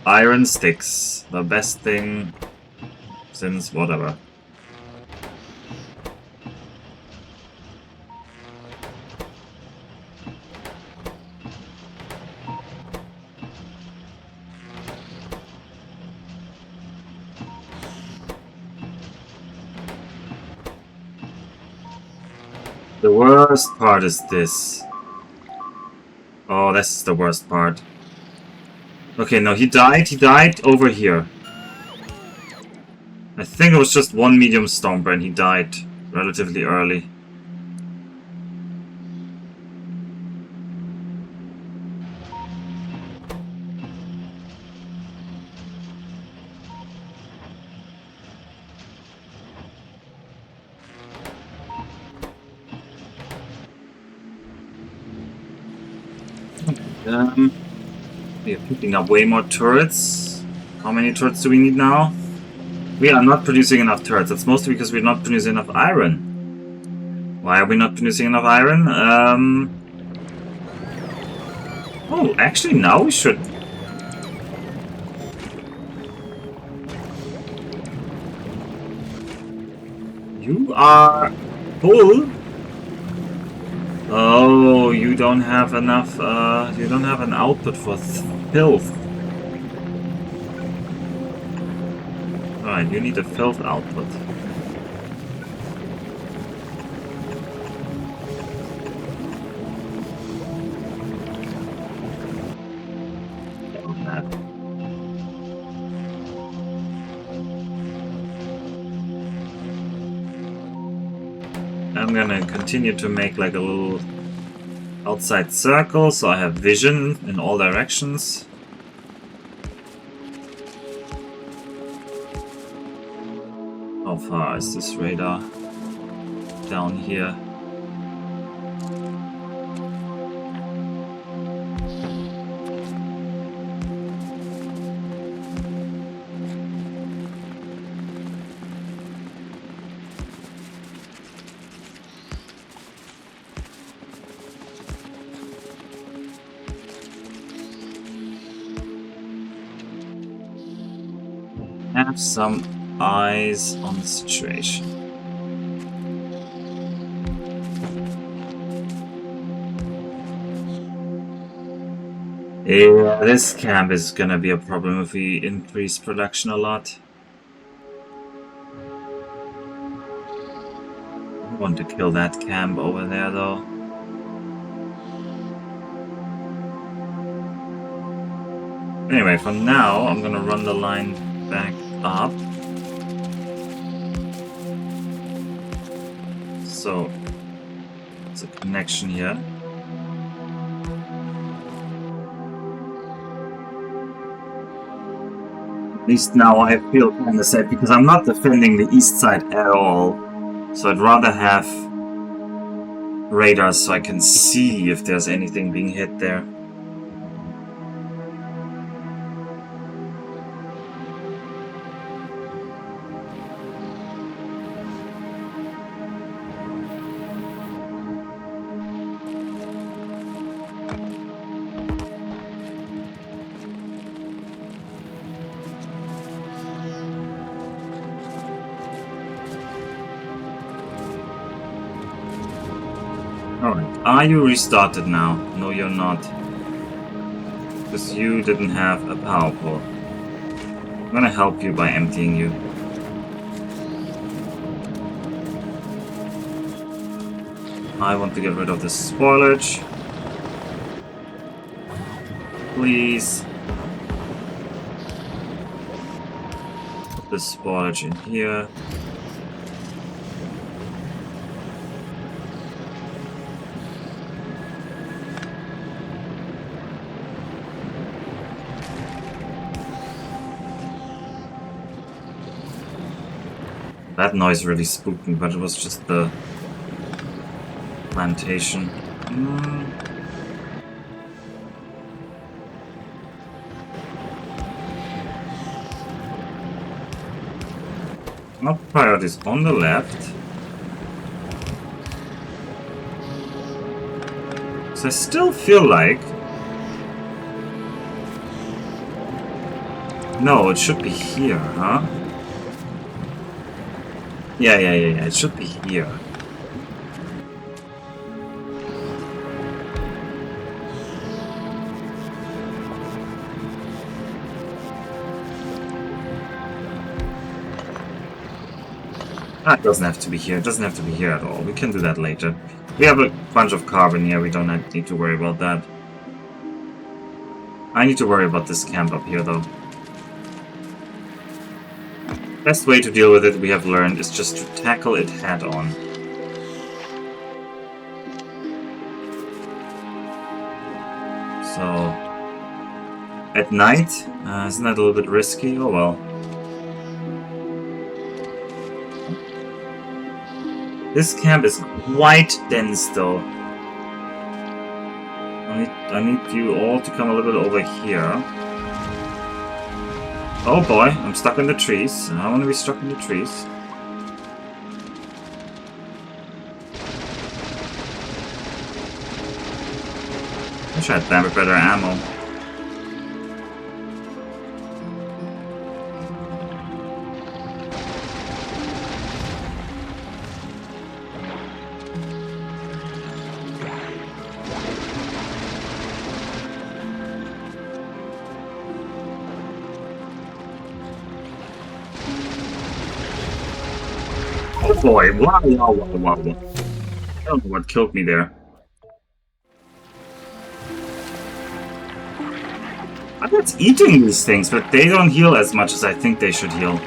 Iron sticks. The best thing since whatever. The worst part is this. Oh, this is the worst part. Okay, no, he died over here. I think it was just one medium stomper and he died relatively early. We are picking up way more turrets. How many turrets do we need now? We are not producing enough turrets. That's mostly because we're not producing enough iron. Why are we not producing enough iron? Oh, actually now we should. You are full. Oh, you don't have enough, you don't have an output for filth. Alright, you need a filth output. I'm gonna continue to make like a little outside circle so I have vision in all directions. How far is this radar? Down here. Have some eyes on the situation. Yeah, this camp is gonna be a problem if we increase production a lot. I want to kill that camp over there though. Anyway, for now, I'm gonna run the line back up. So, it's a connection here. At least now I feel kind of safe because I'm not defending the east side at all. So I'd rather have radars so I can see if there's anything being hit there. Alright, are you restarted now? No, you're not. Because you didn't have a power pole. I'm gonna help you by emptying you. I want to get rid of this spoilage. Please. Put this spoilage in here. That noise really spooked me, but it was just the plantation. Not priorities on the left. So I still feel like... No, it should be here, huh? Yeah, it should be here. Ah, it doesn't have to be here. It doesn't have to be here at all. We can do that later. We have a bunch of carbon here. We don't need to worry about that. I need to worry about this camp up here, though. Best way to deal with it, we have learned, is just to tackle it head-on. So... At night? Isn't that a little bit risky? Oh well. This camp is quite dense, though. I need you all to come a little bit over here. Oh boy, I'm stuck in the trees. I don't want to be stuck in the trees. Wish I had better ammo. Oh boy, wow. I don't know what killed me there. I'm not eating these things, but they don't heal as much as I think they should heal.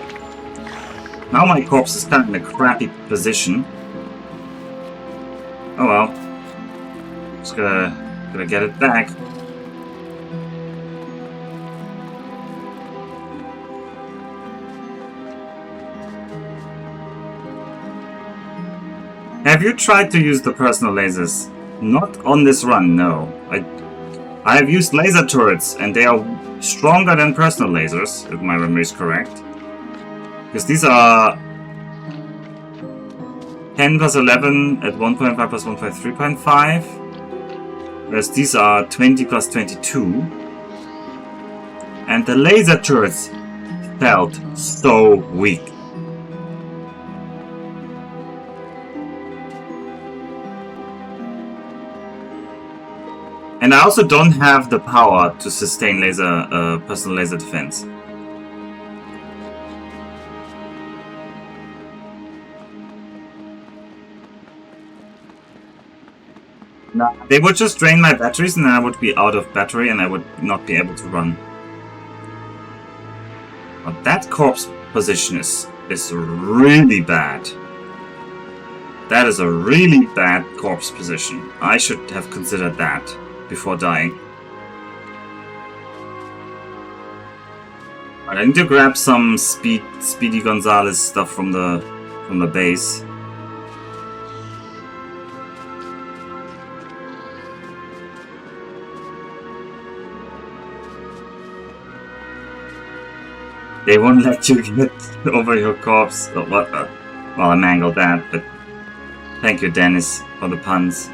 Now my corpse is kind of in a crappy position. Oh well. Just gonna get it back. Have you tried to use the personal lasers? Not on this run, no. I have used laser turrets, and they are stronger than personal lasers, if my memory is correct. Because these are 10 plus 11 at 1.5 plus 1.5, 3.5. Whereas these are 20 plus 22. And the laser turrets felt so weak. And I also don't have the power to sustain personal laser defense. No, they would just drain my batteries and then I would be out of battery and I would not be able to run. But that corpse position is really bad. That is a really bad corpse position. I should have considered that before dying. Right, I need to grab some Speedy Gonzalez stuff from the base. They won't let you get over your corpse. Oh, what? Well, I mangled that, but thank you, Dennis, for the puns.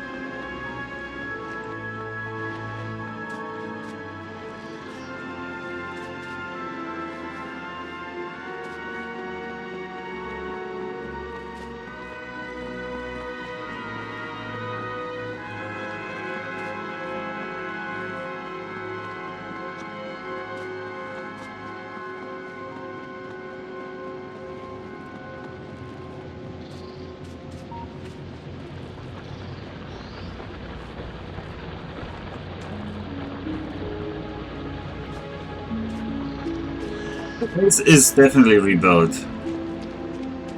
This is definitely rebuilt.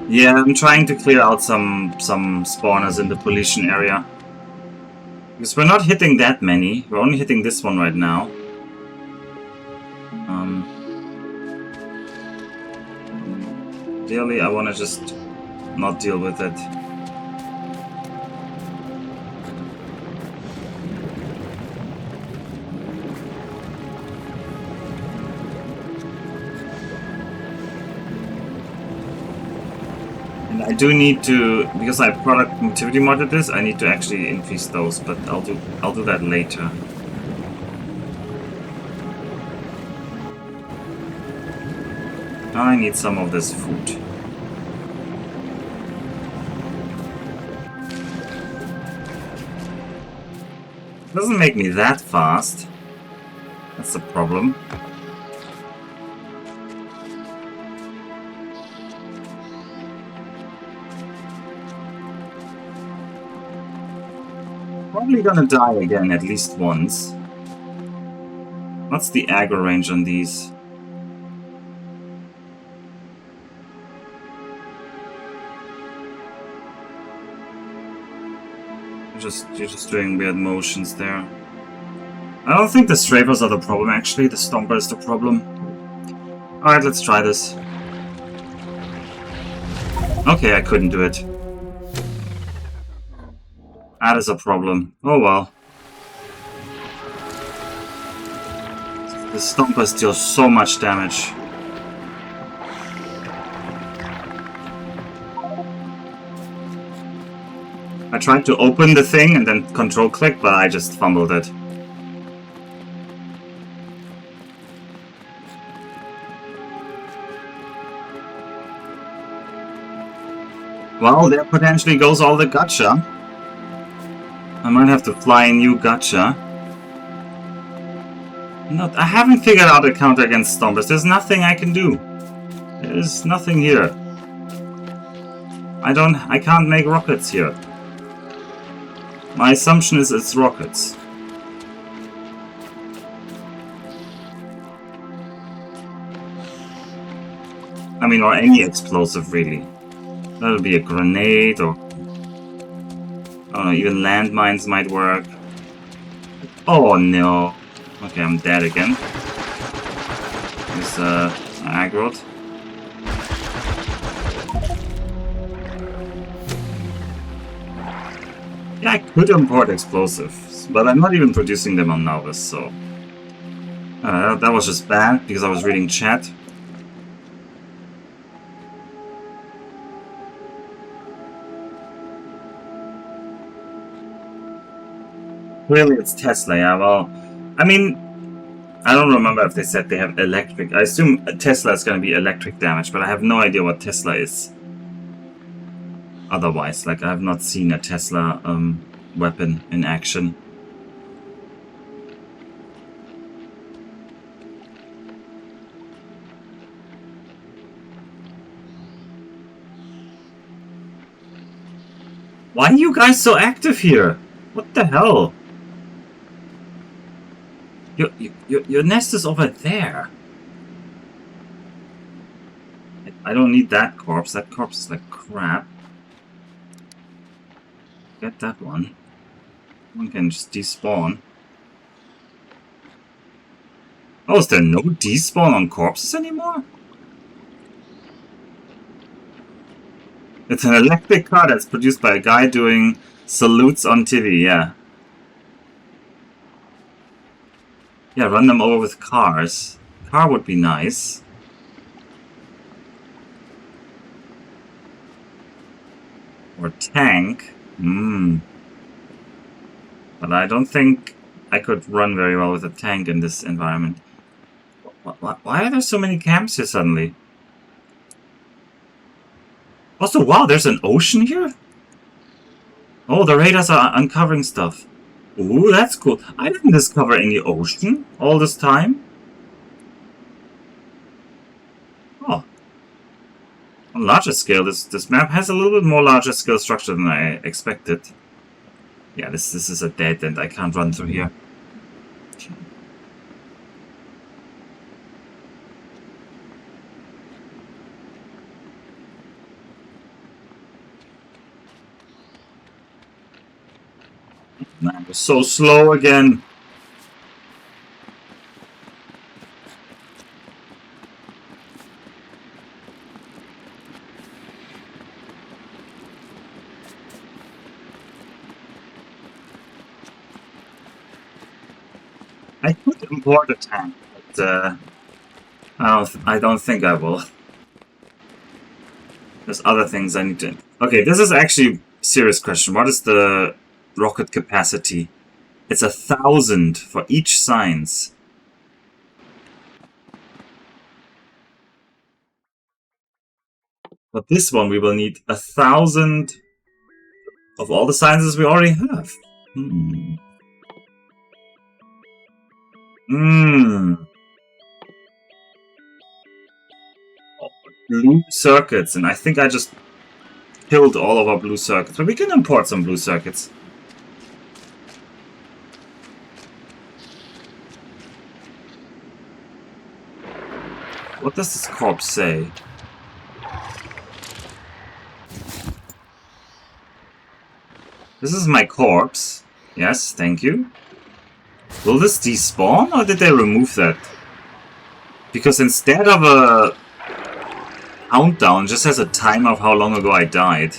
Yeah, I'm trying to clear out some spawners in the pollution area. Because we're not hitting that many. We're only hitting this one right now. Ideally, I want to just not deal with it. I do need to, because I productivity modded this, I need to actually increase those, but I'll do that later. I need some of this food. Doesn't make me that fast. That's the problem. Probably gonna die again at least once. What's the aggro range on these? You're just doing weird motions there. I don't think the strafers are the problem actually, the stomper is the problem. Alright, let's try this. Okay, I couldn't do it. That is a problem. Oh well. The Stompers deal so much damage. I tried to open the thing and then control click, but I just fumbled it. Well, there potentially goes all the gacha. I might have to fly a new gacha. I haven't figured out a counter against Stompers. There's nothing I can do. There's nothing here. I can't make rockets here. My assumption is it's rockets. I mean, or any explosive really. That'll be a grenade or... I don't know, even landmines might work. Oh no. Okay, I'm dead again. He's aggroed. Yeah, I could import explosives, but I'm not even producing them on Novice, so... that was just bad, because I was reading chat. Really, it's Tesla, yeah, well... I mean, I don't remember if they said they have electric. I assume Tesla is going to be electric damage, but I have no idea what Tesla is. Otherwise, like, I have not seen a Tesla weapon in action. Why are you guys so active here? What the hell? Your nest is over there. I don't need that corpse. That corpse is like crap. Get that one. One can just despawn. Oh, is there no despawn on corpses anymore? It's an electric car that's produced by a guy doing salutes on TV, yeah. Yeah, run them over with cars. Car would be nice. Or tank. But I don't think I could run very well with a tank in this environment. Why are there so many camps here suddenly? Also, wow, there's an ocean here? Oh, the radars are uncovering stuff. Ooh, that's cool. I didn't discover any ocean all this time. Oh. On larger scale, this map has a little bit more larger scale structure than I expected. Yeah, this is a dead end. I can't run through here. Man, we're so slow again. I could import a tank, but I don't think I will. There's other things I need to... Okay, this is actually a serious question. What is the rocket capacity? It's 1,000 for each science. But this one we will need 1,000 of all the sciences we already have. Blue circuits, and I think I just killed all of our blue circuits. But we can import some blue circuits. What does this corpse say? This is my corpse. Yes, thank you. Will this despawn, or did they remove that? Because instead of a countdown, it just has a timer of how long ago I died.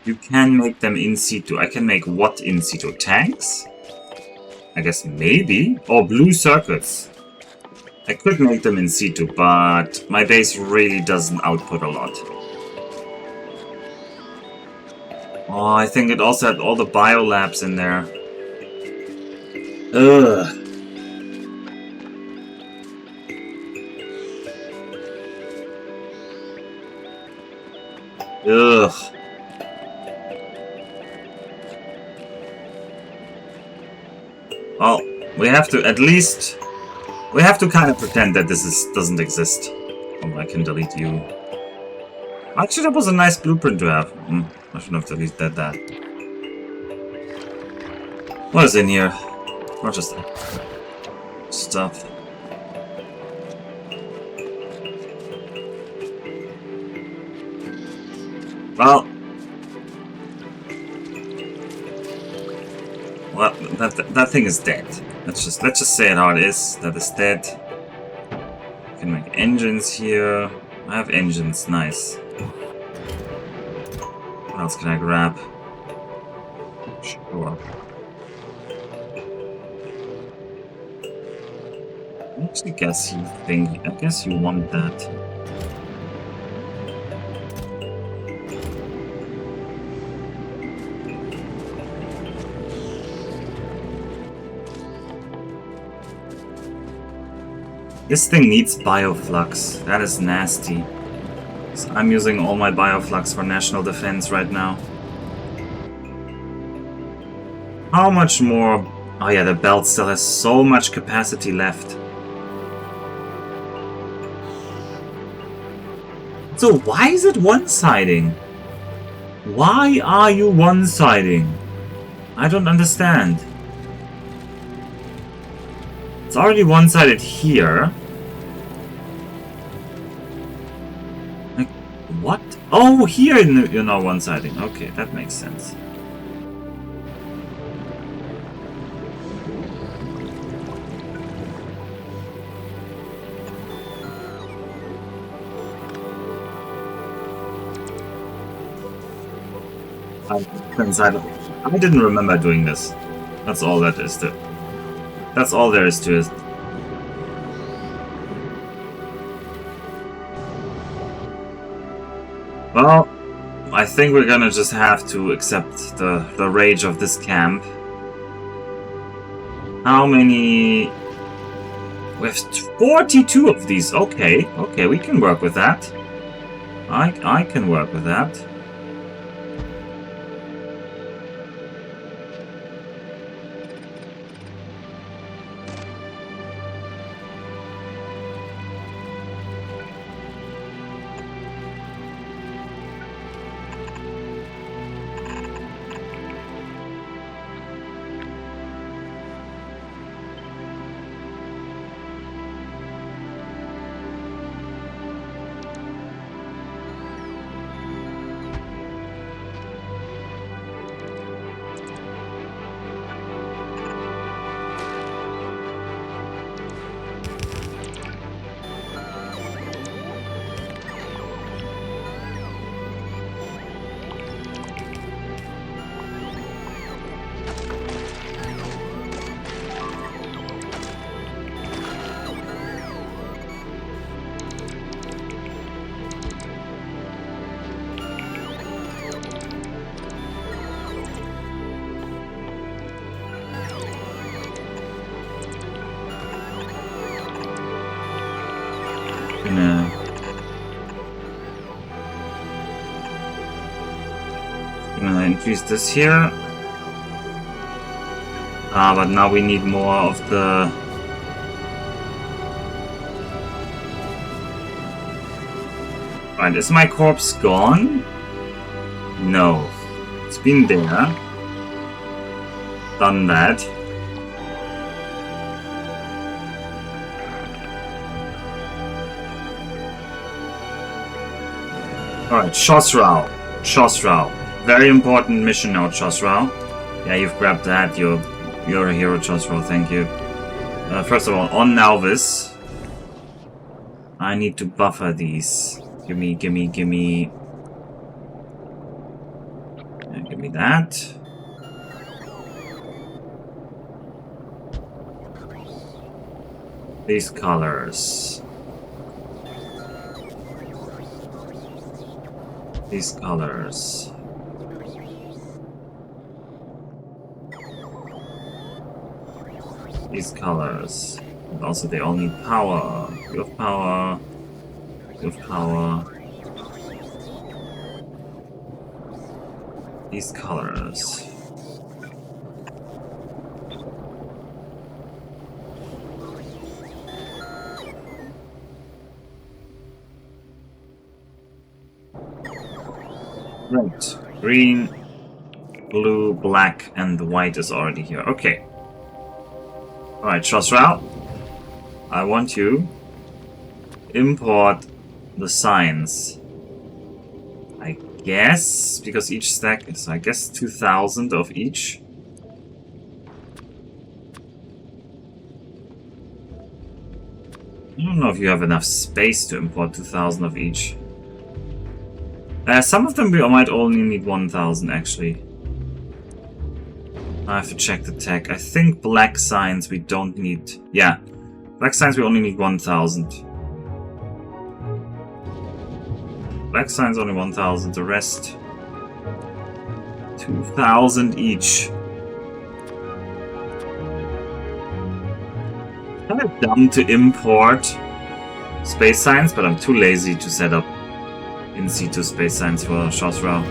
You can make them in situ. I can make what in situ? Tanks? I guess maybe. Oh, blue circuits. I could make them in situ, but my base really doesn't output a lot. Oh, I think it also had all the biolabs in there. Ugh. Ugh. Well, we have to at least... We have to kind of pretend that this doesn't exist. Oh, I can delete you. Actually, that was a nice blueprint to have. I shouldn't have deleted that. What is in here? Or just stuff. Well, Well, that thing is dead. Let's just say it how it is. That is dead. Can make engines here. I have engines. Nice. What else can I grab? Sure. I actually guess you think. I guess you want that. This thing needs bioflux. That is nasty. So I'm using all my bioflux for national defense right now. How much more? Oh yeah, the belt still has so much capacity left. So why is it one-siding? Why are you one-siding? I don't understand. It's already one-sided here. Like, what? Oh, here you're now one-siding. Okay, that makes sense. I didn't remember doing this. That's all that is to. That's all there is to it. Well, I think we're gonna just have to accept the rage of this camp. How many? We have 42 of these. Okay, okay, we can work with that. I can work with that. Gonna increase this here. But now we need more of the... Right, is my corpse gone? No. It's been there. Done that. Alright, Shosrao. Shosrao. Very important mission now, Shosrao. Yeah, you've grabbed that. You're a hero, Shosrao. Thank you. First of all, on Nalvis, I need to buffer these. Gimme. Give me that. These colors. These colors. These colors. And also they all need power. You have power. You have power. These colors. Right. Green, blue, black, and the white is already here. Okay. Alright, Shosrao. I want you import the signs. I guess, because each stack is, I guess, 2,000 of each. don't know if you have enough space to import 2,000 of each. Some of them we might only need 1,000 actually. I have to check the tech. I think black signs we don't need. Yeah, black signs we only need 1,000. Black signs only 1,000. The rest 2,000 each. Kind of dumb to import space signs, but I'm too lazy to set up in situ space signs for Shosra.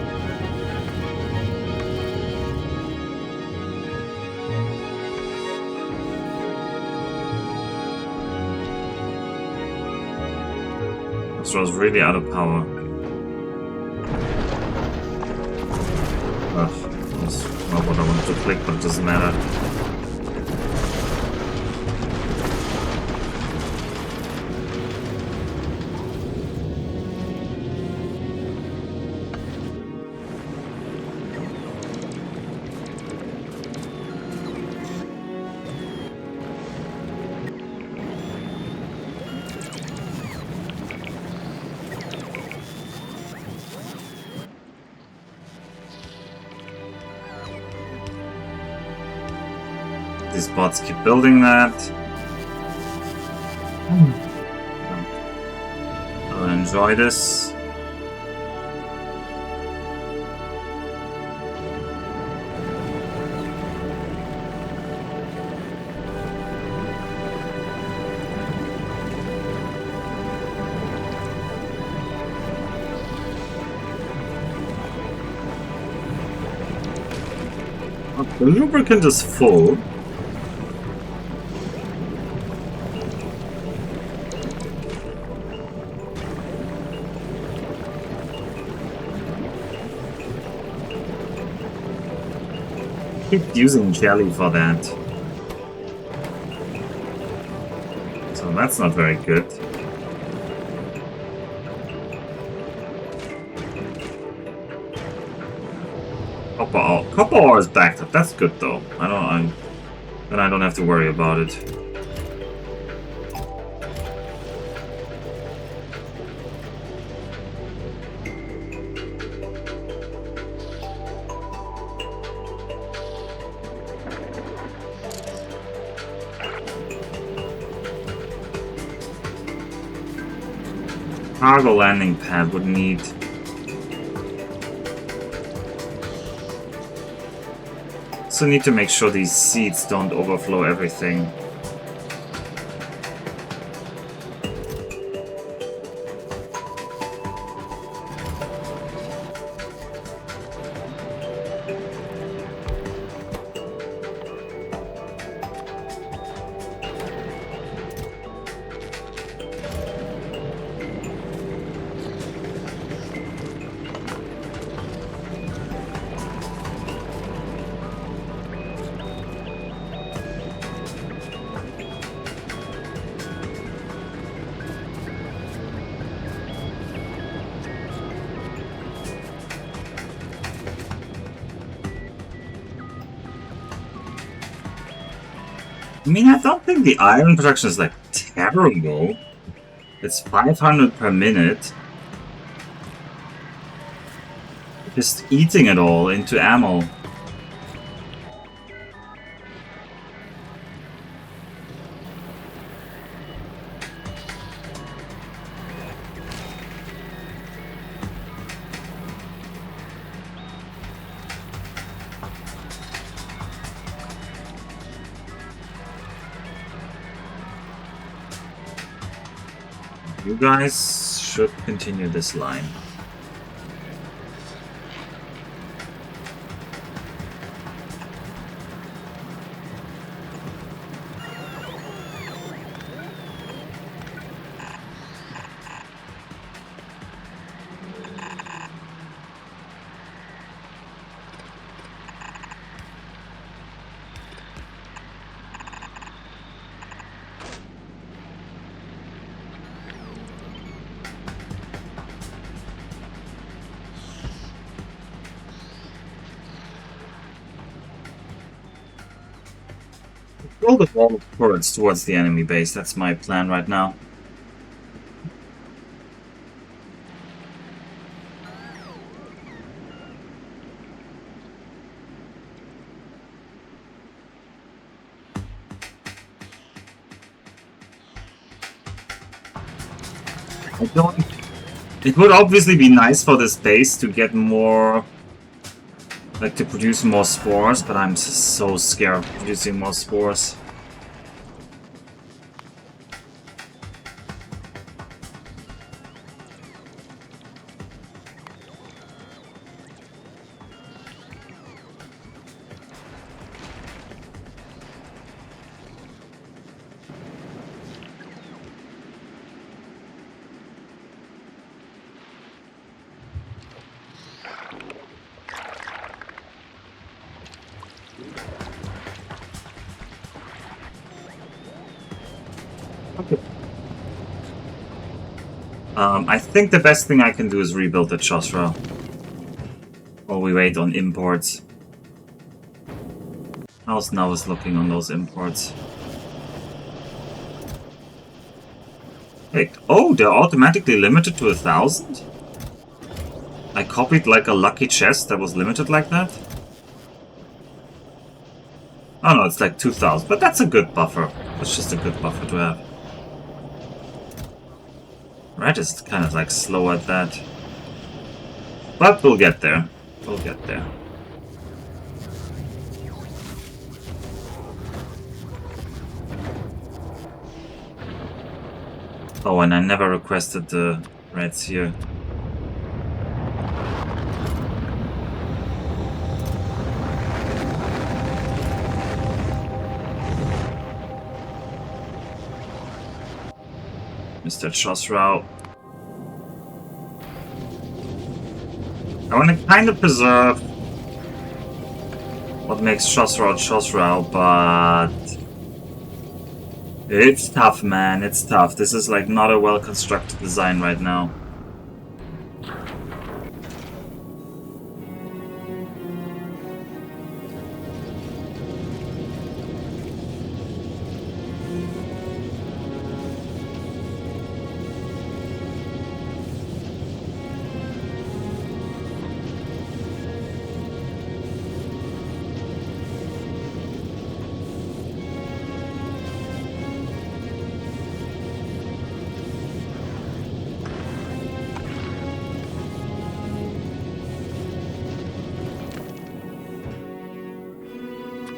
Shosra's really out of power. Ugh, that's not what I wanted to click, but it doesn't matter. These bots keep building that. I'll enjoy this. The lubricant is full. Keep using jelly for that. So that's not very good. Copper ore is backed up. That's good though. Then I don't have to worry about it. Cargo landing pad would need. Also need to make sure these seats don't overflow everything. I mean, I don't think the iron production is like terrible. It's 500 per minute. Just eating it all into ammo. You guys should continue this line. Roll the ball of turrets towards the enemy base. That's my plan right now. I don't... It would obviously be nice for this base to get more... Like, to produce more spores, but I'm so scared of producing more spores. I think the best thing I can do is rebuild the Chosra. While we wait on imports. How's Navas looking on those imports? Hey, oh, they're automatically limited to 1,000? I copied like a lucky chest that was limited like that? Oh no, it's like 2,000, but that's a good buffer. That's just a good buffer to have. Red is kind of like slow at that. But we'll get there. We'll get there. Oh, and I never requested the reds here. Mr. Chosrau. I want to kind of preserve what makes Chosrau, but it's tough, man. It's tough. This is like not a well-constructed design right now.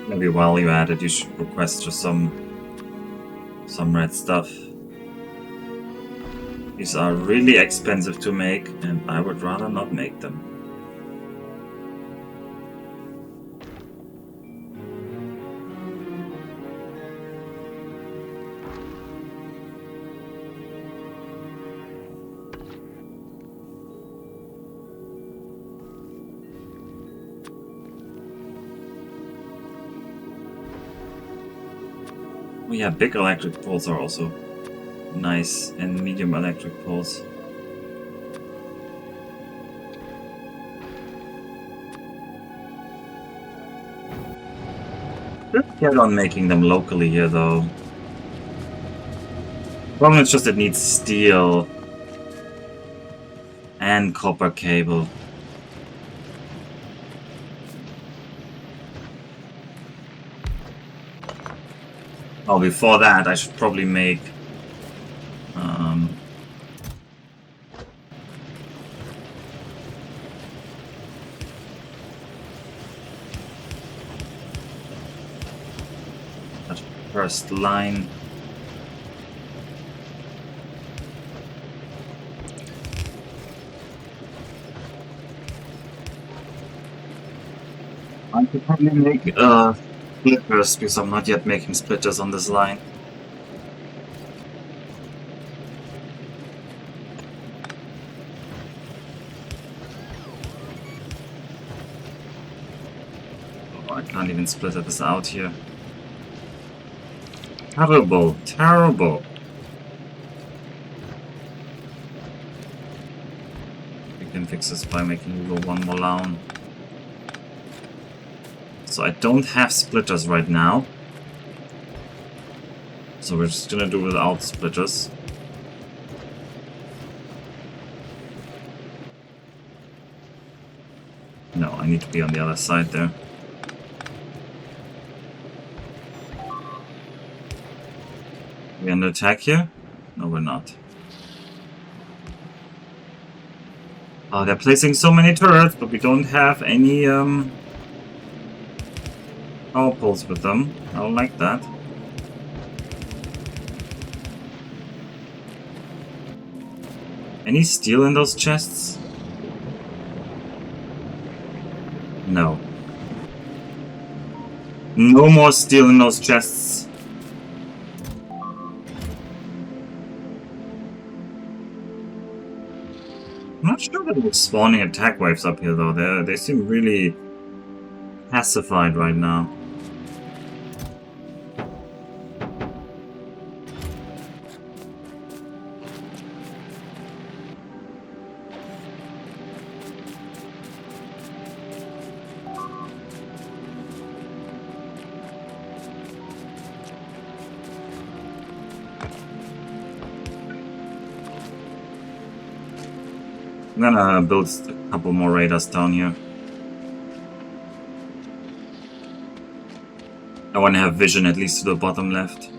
Maybe while you at it, you should request just some red stuff. These are really expensive to make, and I would rather not make them. Oh yeah, big electric poles are also nice, and medium electric poles. Just get on making them locally here, though. Problem is just it needs steel and copper cable. Oh, before that, I should probably make that first line. I could probably make splitters, because I'm not yet making splitters on this line. Oh, I can't even splitter this out here. Terrible, terrible. We can fix this by making Evo one more down. So I don't have splitters right now. So we're just gonna do without splitters. No, I need to be on the other side there. We under attack here? No, we're not. Oh, they're placing so many turrets, but we don't have any power poles with them. I don't like that. Any steel in those chests? No. No more steel in those chests. I'm not sure that we're spawning attack waves up here though. They seem really pacified right now. I'm gonna build a couple more radars down here. I want to have vision at least to the bottom left.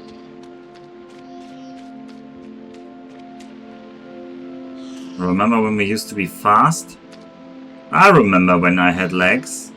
Remember when we used to be fast? I remember when I had legs.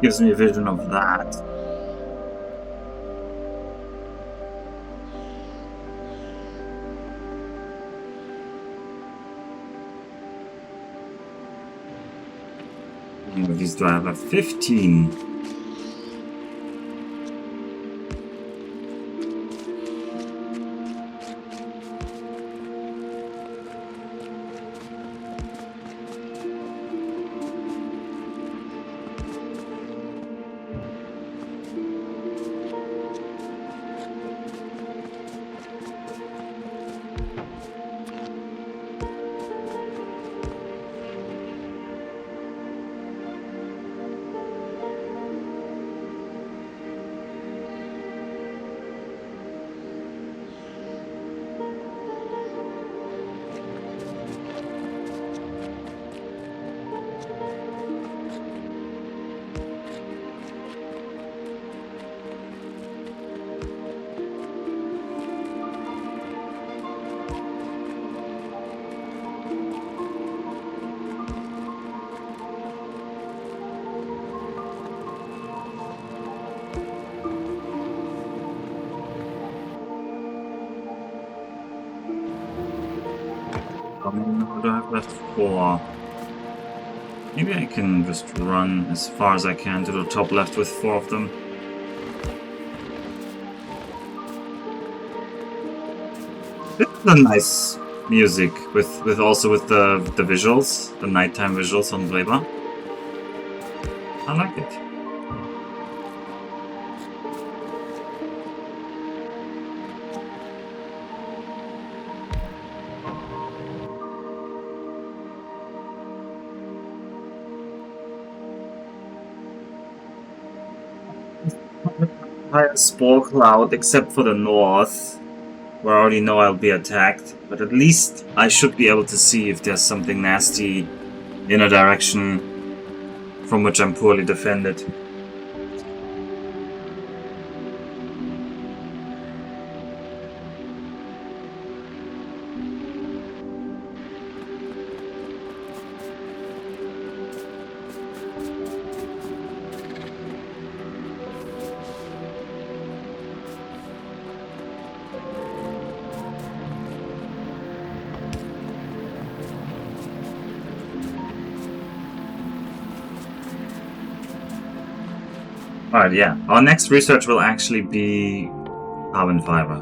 Gives me a vision of that. How many of these do I have? 15. What do I have left? 4. Maybe I can just run as far as I can to the top left with 4 of them. This is a nice music with also with the visuals, the nighttime visuals on Weber. I like it. Entire spore cloud except for the north, where I already know I'll be attacked, but at least I should be able to see if there's something nasty in a direction from which I'm poorly defended. Alright, yeah. Our next research will actually be carbon fiber.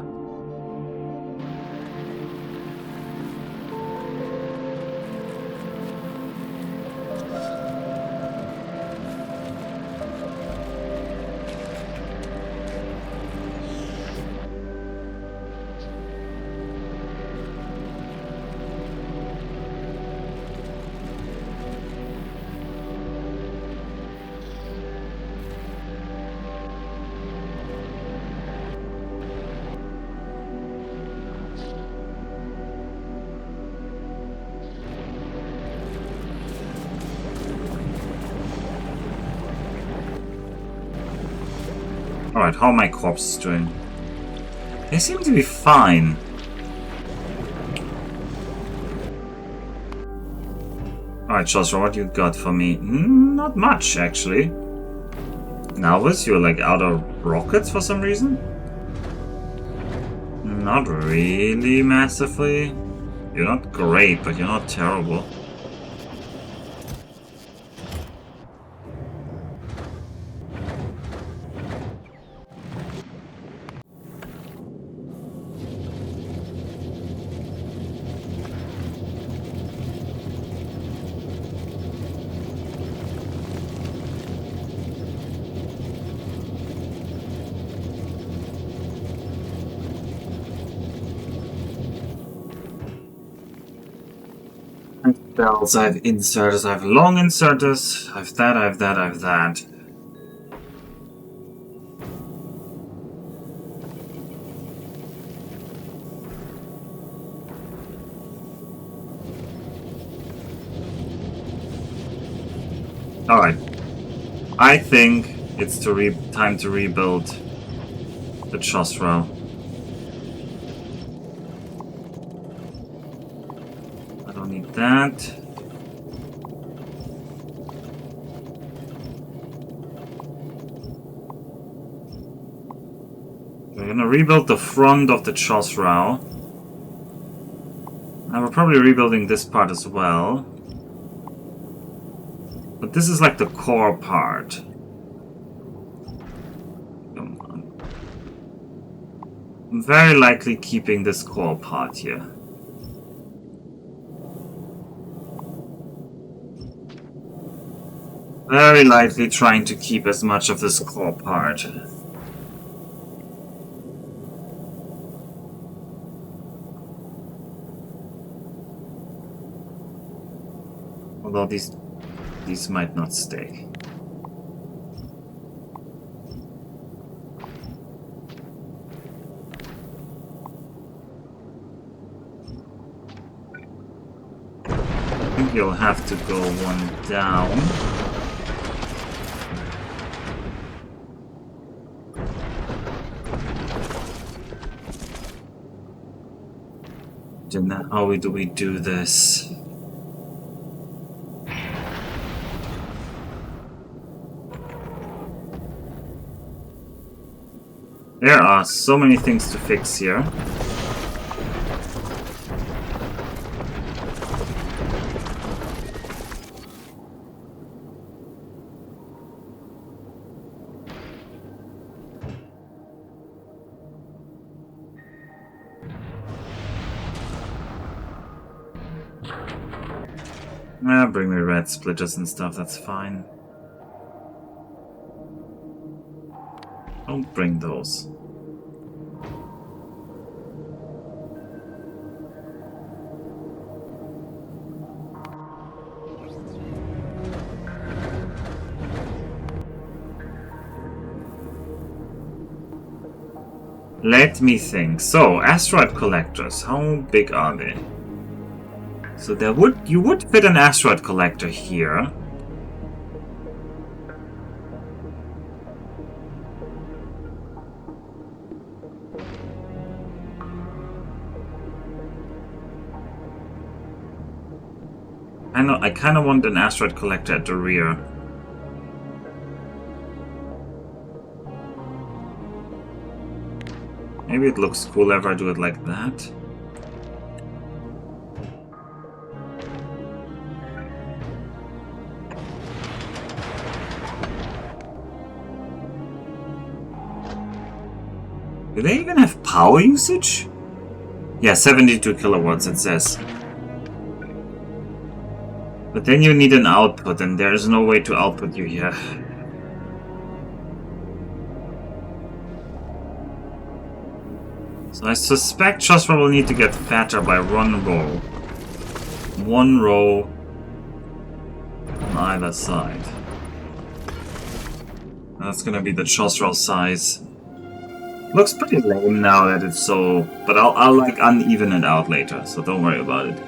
Alright, how are my corpses doing? They seem to be fine. Alright, Joshua, what you got for me? Not much, actually. Nalvis, you're like out of rockets for some reason? Not really massively. You're not great, but you're not terrible. Bells, I have inserters, I have long inserters, I have that, I have that, I have that. Alright. I think it's time to rebuild the Chosrow. I don't need that. We're gonna rebuild the front of the Chosrow. And we're probably rebuilding this part as well. But this is like the core part. Come on. I'm very likely keeping this core part here. Very likely trying to keep as much of this core part. Although these might not stay. I think you'll have to go one down. Then how do we do this? There are so many things to fix here. Bring me red splitters and stuff, that's fine. Don't bring those. Let me think. So, asteroid collectors, how big are they? So you would fit an asteroid collector here. I kind of want an asteroid collector at the rear. Maybe it looks cool if I do it like that. Do they even have power usage? Yeah, 72 kilowatts it says. But then you need an output, and there is no way to output you here. So I suspect Chosra will need to get fatter by one row. One row on either side. That's gonna be the Chosra size. Looks pretty lame now that it's so... But I'll like uneven it out later, so don't worry about it.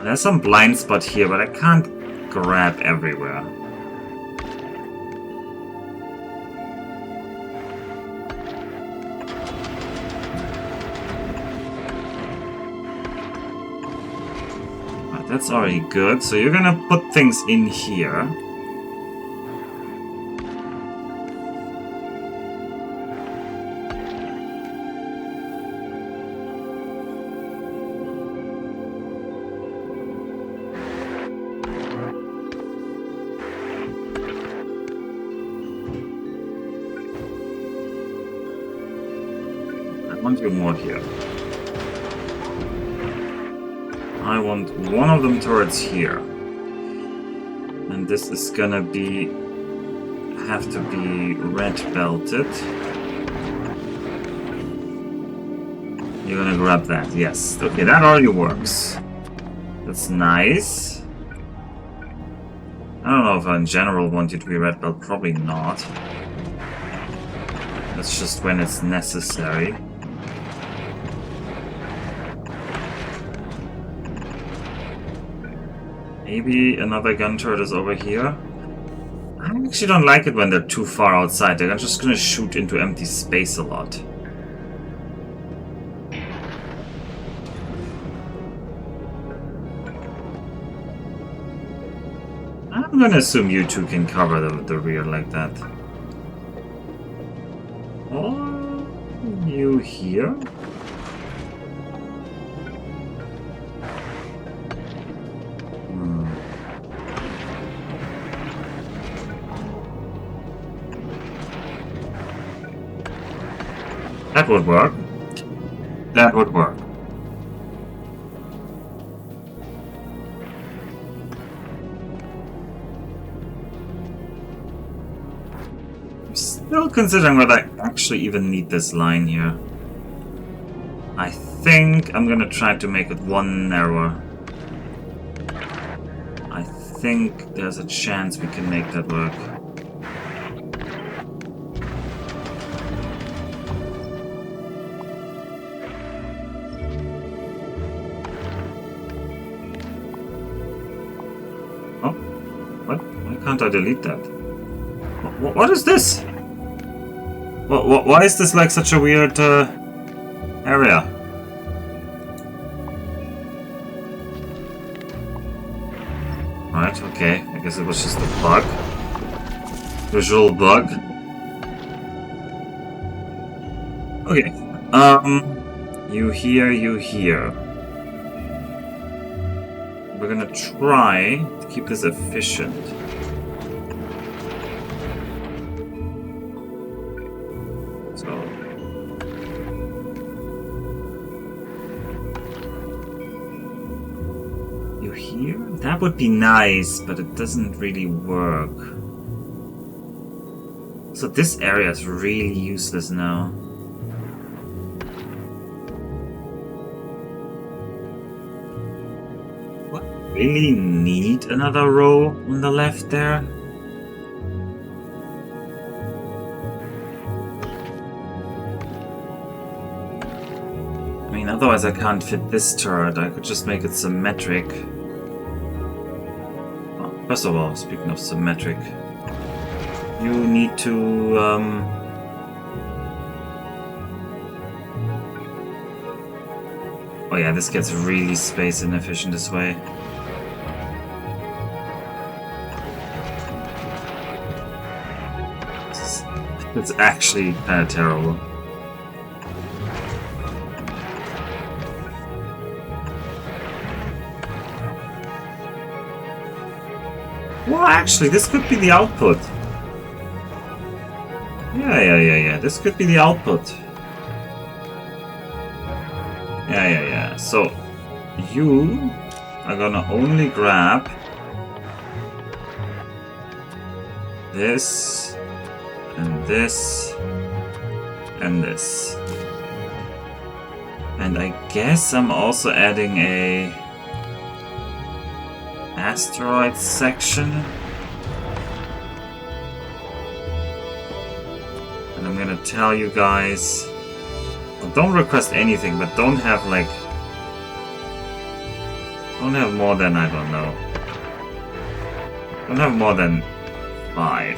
There's some blind spot here, but I can't grab everywhere. Right, that's already good. So you're gonna put things in here. I want you more here. I want one of them towards here. And this is gonna have to be red belted. You're gonna grab that, yes. Okay, that already works. That's nice. I don't know if I in general want you to be red belt, probably not. That's just when it's necessary. Maybe another gun turret is over here. I actually don't like it when they're too far outside. They're just gonna shoot into empty space a lot. I'm gonna assume you two can cover the rear like that. Or you here? That would work. That would work. I'm still considering whether I actually even need this line here. I think I'm gonna try to make it one narrower. I think there's a chance we can make that work. Can't I delete that? What is this? Why is this like such a weird area? Right, okay. I guess it was just a bug. Visual bug. Okay. You here, you here. We're gonna try to keep this efficient. Here? That would be nice, but it doesn't really work. So this area is really useless now. What? Really need another row on the left there? I mean, otherwise I can't fit this turret. I could just make it symmetric. First of all, speaking of symmetric, you need to oh yeah, this gets really space inefficient this way. It's actually kind of terrible. Well, actually, this could be the output. Yeah. This could be the output. Yeah. So, you are gonna only grab this, and this, and this. And I guess I'm also adding a asteroid section. And I'm gonna tell you guys, well, don't request anything, but don't have more than, I don't know, Don't have more than 5.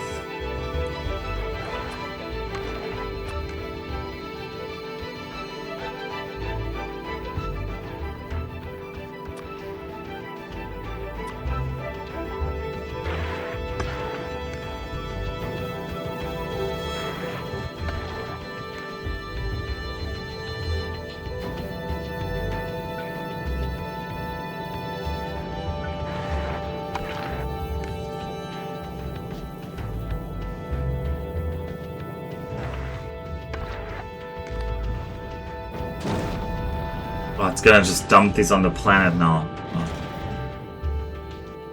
Oh, it's gonna just dump this on the planet now. Oh.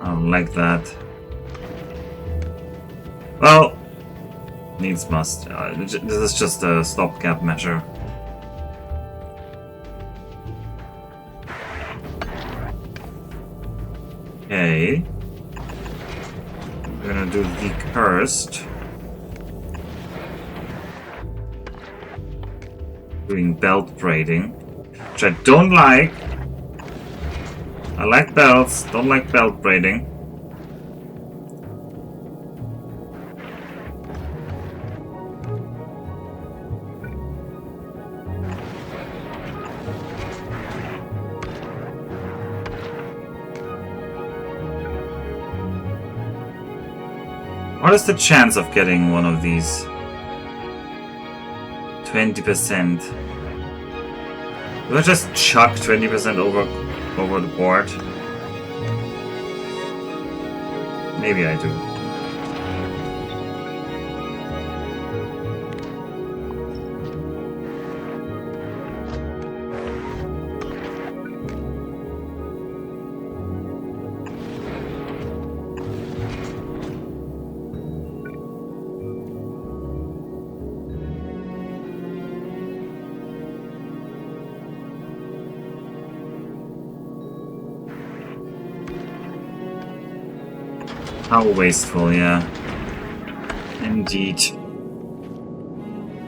I don't like that. Well, needs must. This is just a stopgap measure. Okay. We're gonna do the cursed. Doing belt braiding. Which I don't like. I like belts, don't like belt braiding. What is the chance of getting one of these? 20%. Do I just chuck 20% over the board? Maybe I do. How wasteful, yeah. Indeed.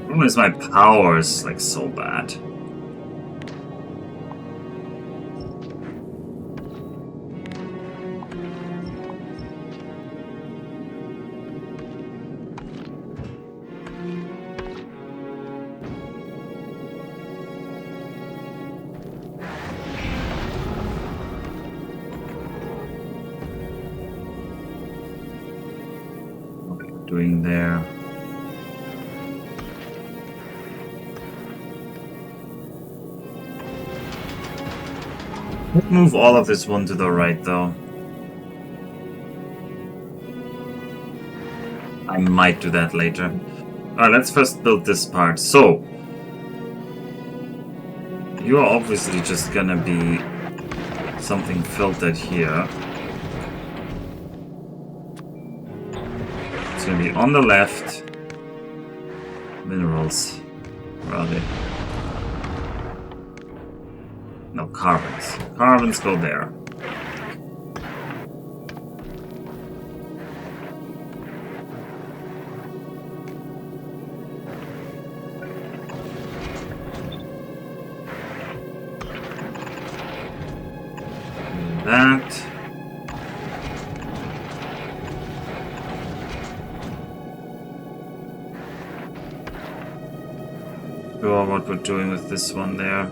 Why is my powers like so bad? Doing there. Let's move all of this one to the right though. I might do that later. Alright, let's first build this part. So, you are obviously just gonna be something filtered here. It's gonna be on the left. Minerals. Where are they? No, carbons. Carbons go there. That. Sure what we're doing with this one there.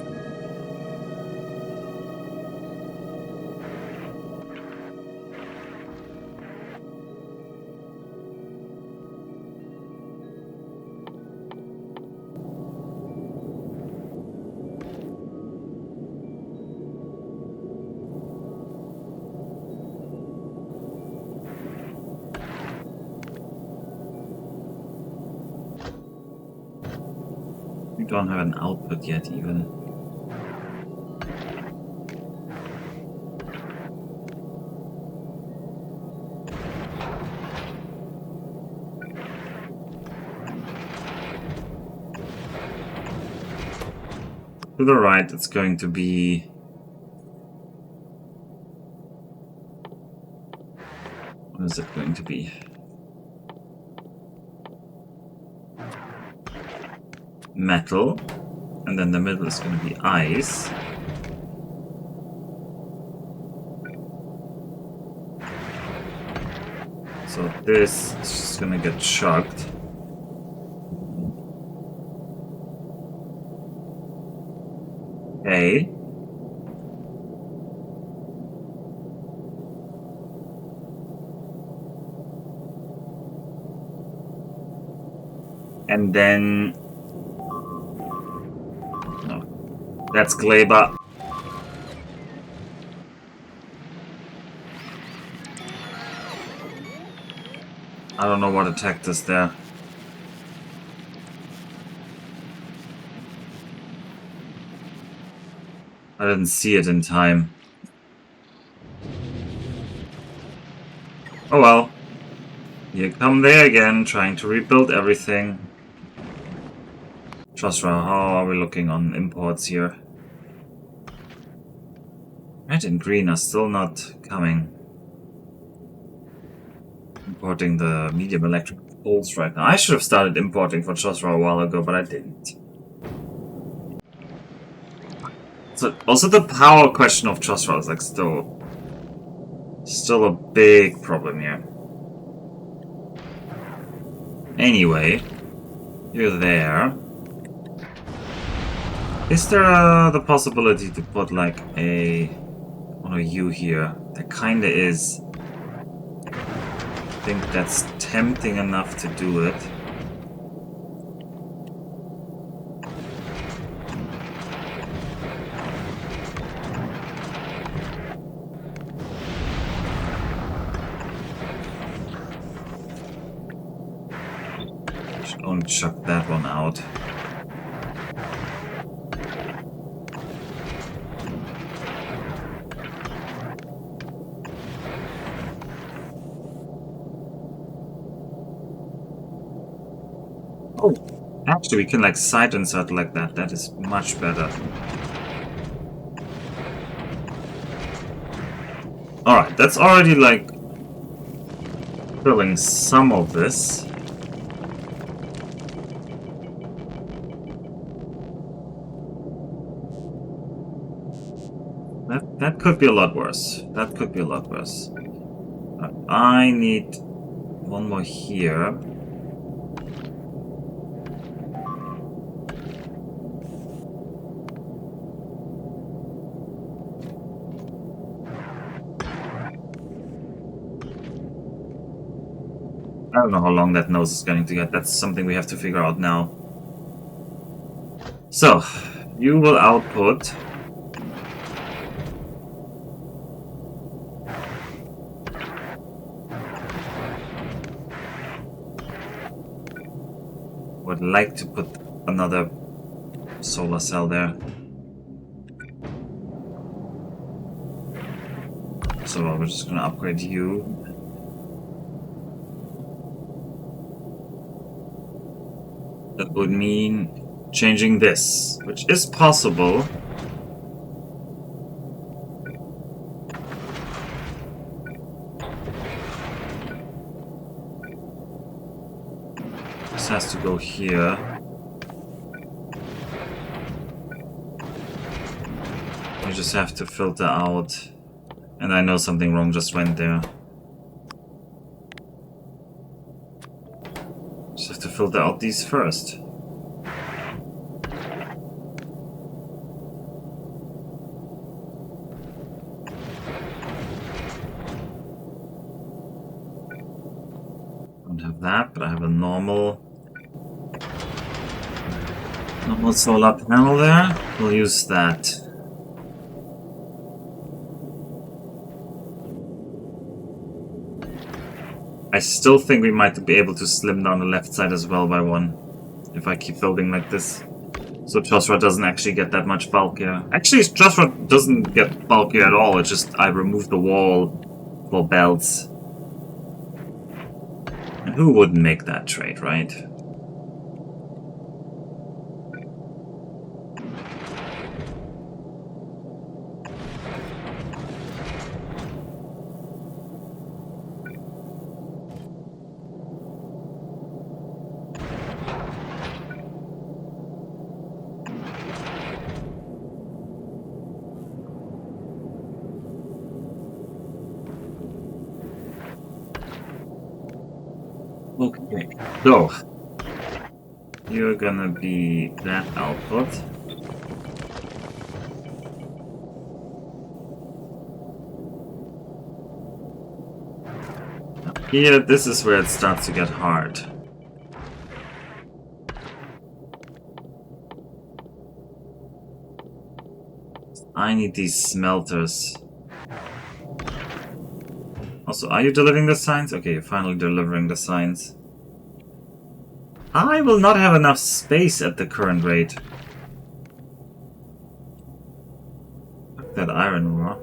We don't have an output yet even. To the right it's going to be what is it going to be? Metal, and then the middle is going to be ice. So this is just gonna get chucked. Okay. And then... No. That's Gleba. I don't know what attacked us there. I didn't see it in time. Oh well. You come there again, trying to rebuild everything. Josra, how are we looking on imports here? Red and green are still not coming. Importing the medium electric poles right now. I should have started importing for Josra a while ago, but I didn't. So also the power question of Josra is like still a big problem here. Anyway, you're there. Is there the possibility to put like one of you here? There kinda is. I think that's tempting enough to do it. Should only chuck that one out. Oh, actually we can like side insert like that. That is much better. Alright, that's already like filling some of this. That could be a lot worse. That could be a lot worse. I need one more here. I don't know how long that nose is going to get. That's something we have to figure out now. So, you will output... Would like to put another solar cell there. So we're just gonna upgrade you. That would mean changing this, which is possible. This has to go here. We just have to filter out. And I know something wrong just went there. Just have to filter out these first. Don't have that, but I have a normal solar panel there. We'll use that. I still think we might be able to slim down the left side as well by one, if I keep building like this. So Josra doesn't actually get that much bulkier. Actually, Josra doesn't get bulkier at all, it's just I removed the wall for belts. And who wouldn't make that trade, right? Okay, so you're gonna be that output. Here, this is where it starts to get hard. I need these smelters. Also, are you delivering the signs? Okay, you're finally delivering the signs. I will not have enough space at the current rate. Fuck that iron ore.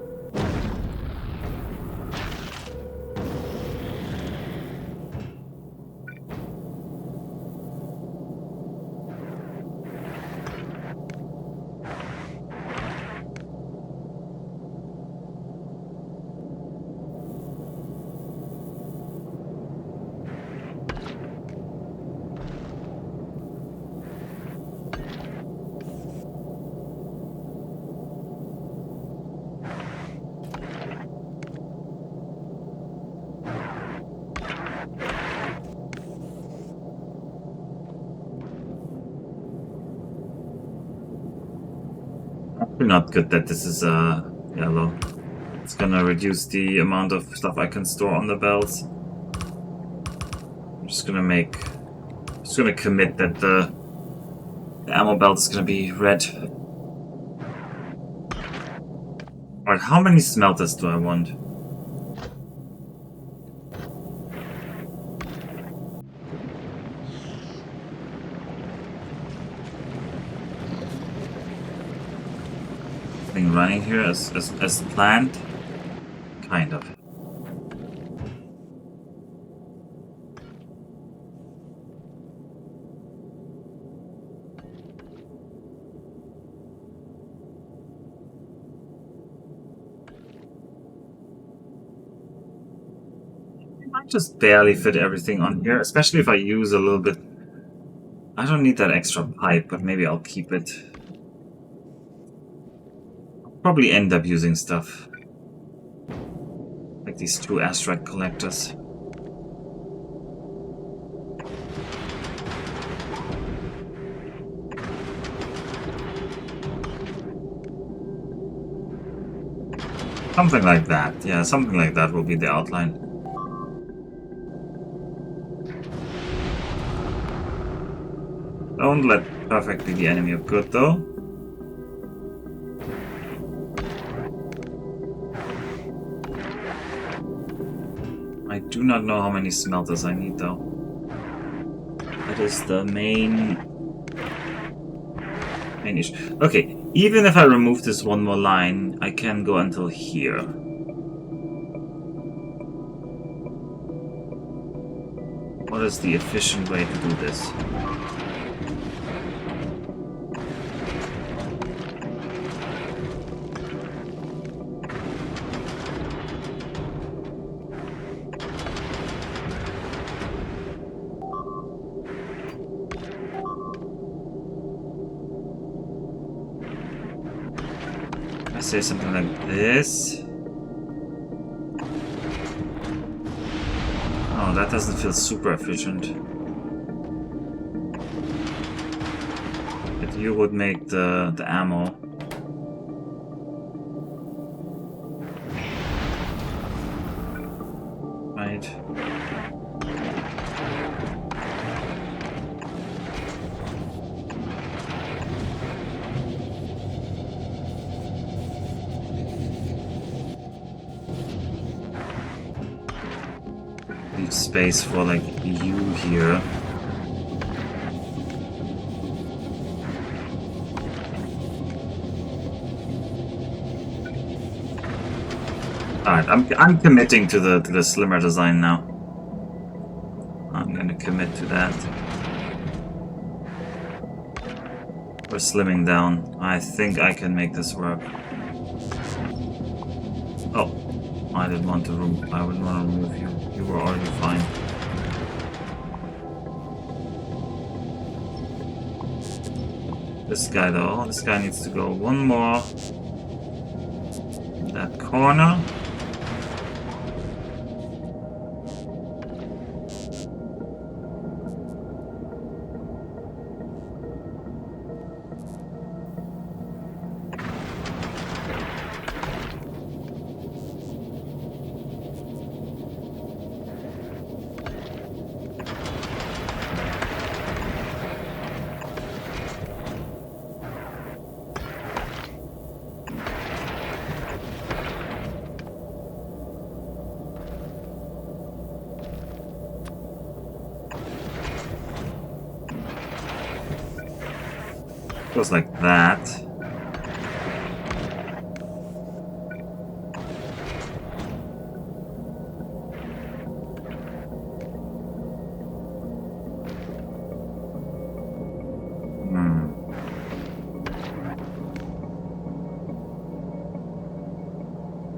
Not good that this is yellow. It's gonna reduce the amount of stuff I can store on the belts. I'm just gonna commit that the ammo belt is gonna be red. Alright, how many smelters do I want? Thing running here as planned? Kind of. I just barely fit everything on here, especially if I use a little bit. I don't need that extra pipe, but maybe I'll keep it. I'll probably end up using stuff like these two asteroid collectors. Something like that. Yeah, something like that will be the outline. Don't let perfect be the enemy of good, though. I do not know how many smelters I need, though. That is the main issue. Okay, even if I remove this one more line, I can go until here. What is the efficient way to do this? Say something like this. Oh, that doesn't feel super efficient. But you would make the ammo. Right. Space for like you here. Alright, I'm committing to the slimmer design now. I'm gonna commit to that. We're slimming down. I think I can make this work. Oh, I didn't want to remove. I wouldn't want to remove you. You were already fine. This guy though, this guy needs to go one more in that corner. Goes like that.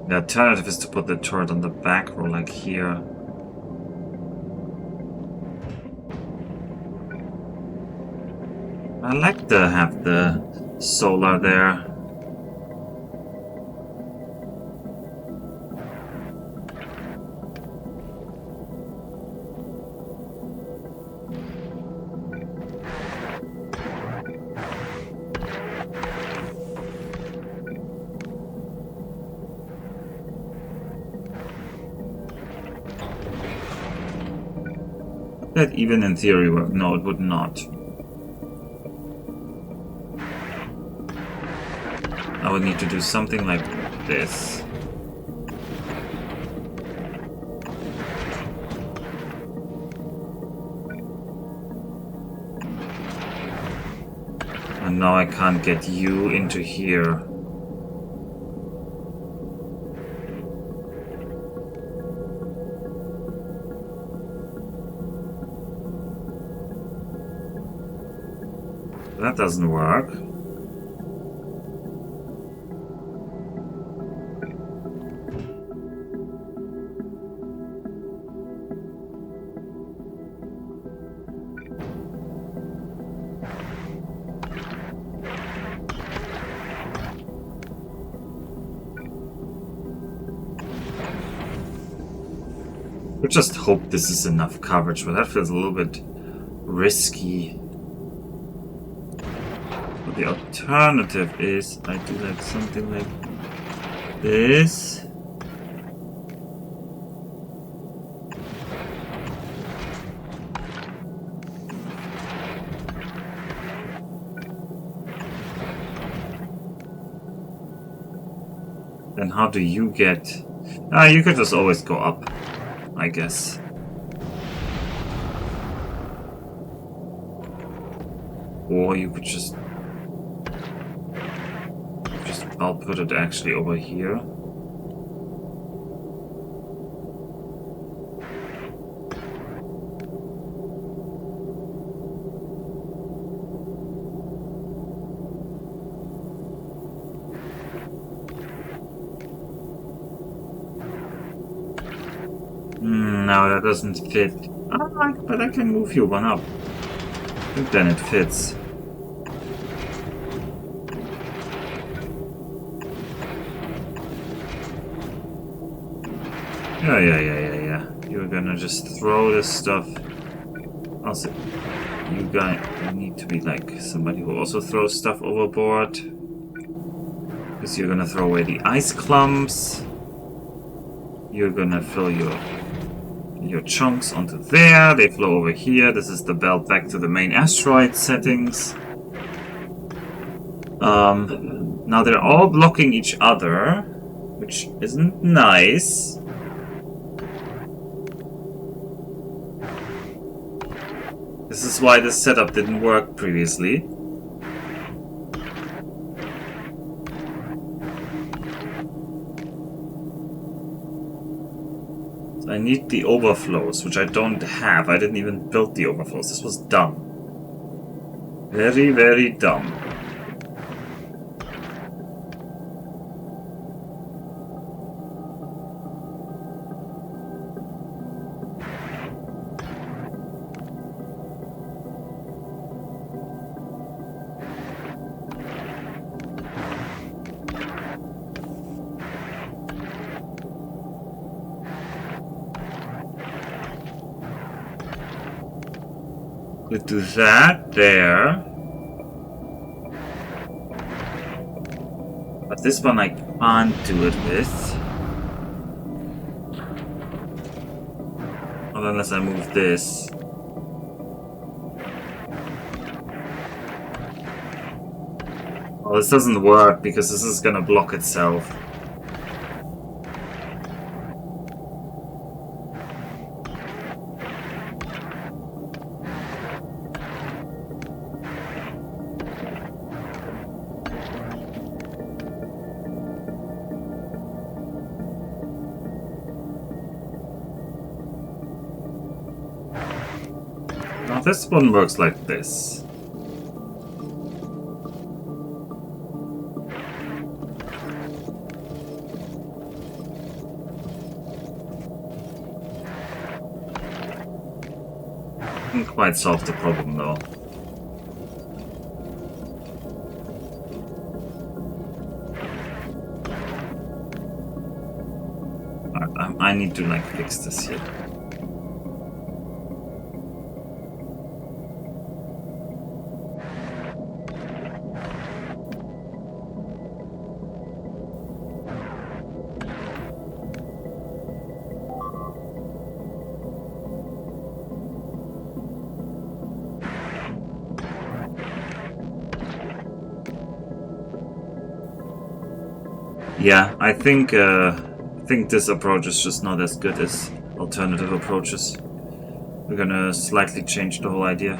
The alternative is to put the turret on the back row, like here. I like to have the solar there. That even in theory work. No, it would not. I would need to do something like this. And now I can't get you into here. That doesn't work. I just hope this is enough coverage, but that feels a little bit risky. But the alternative is I do like something like this. Then how do you get... you could just always go up, I guess. Or you could just I'll put it actually over here. No, that doesn't fit. But I can move you one up. I think then it fits. Yeah. You're gonna just throw this stuff. Also, you guys need to be like somebody who also throws stuff overboard. Because you're gonna throw away the ice clumps. You're gonna fill your chunks onto there. They flow over here. This is the belt back to the main asteroid settings. Now they're all blocking each other, which isn't nice. This is why this setup didn't work previously. So I need the overflows, which I don't have. I didn't even build the overflows. This was dumb. Very, very dumb. Could do that there. But this one I can't do it with. Not unless I move this. Oh, this doesn't work because this is gonna block itself. Now this one works like this. Didn't quite solve the problem though. I need to like fix this here. Yeah, I think this approach is just not as good as alternative approaches. We're gonna slightly change the whole idea.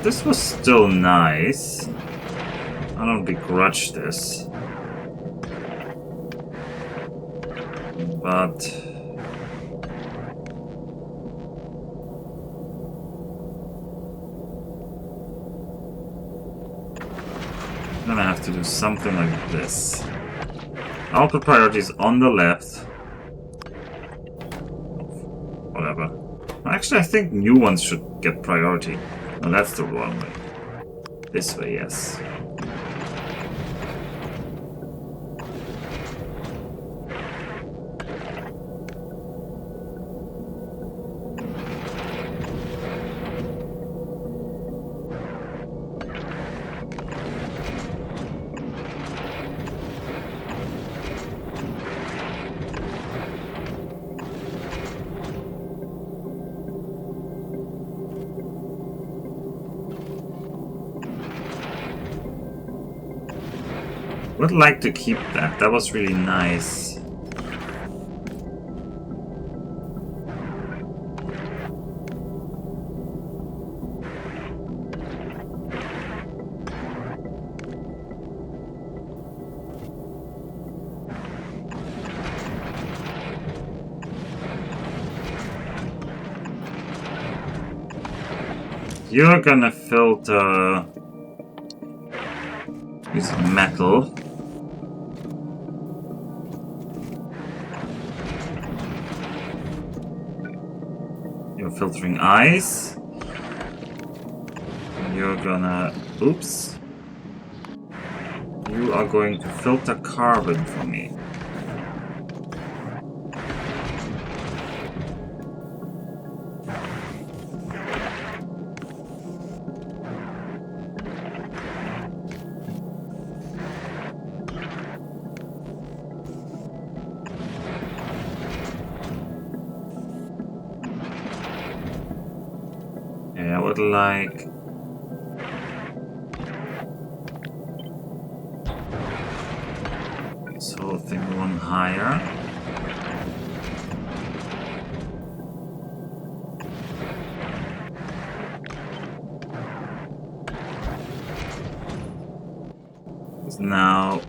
This was still nice. I don't begrudge this. But I'm gonna have to do something like this. Output priorities on the left. Whatever. Actually, I think new ones should get priority. No, that's the wrong way. This way, yes. Would like to keep that. That was really nice. You're gonna filter use metal. You're filtering ice. You're gonna... Oops. You are going to filter carbon for me. I would like this whole thing one higher. Now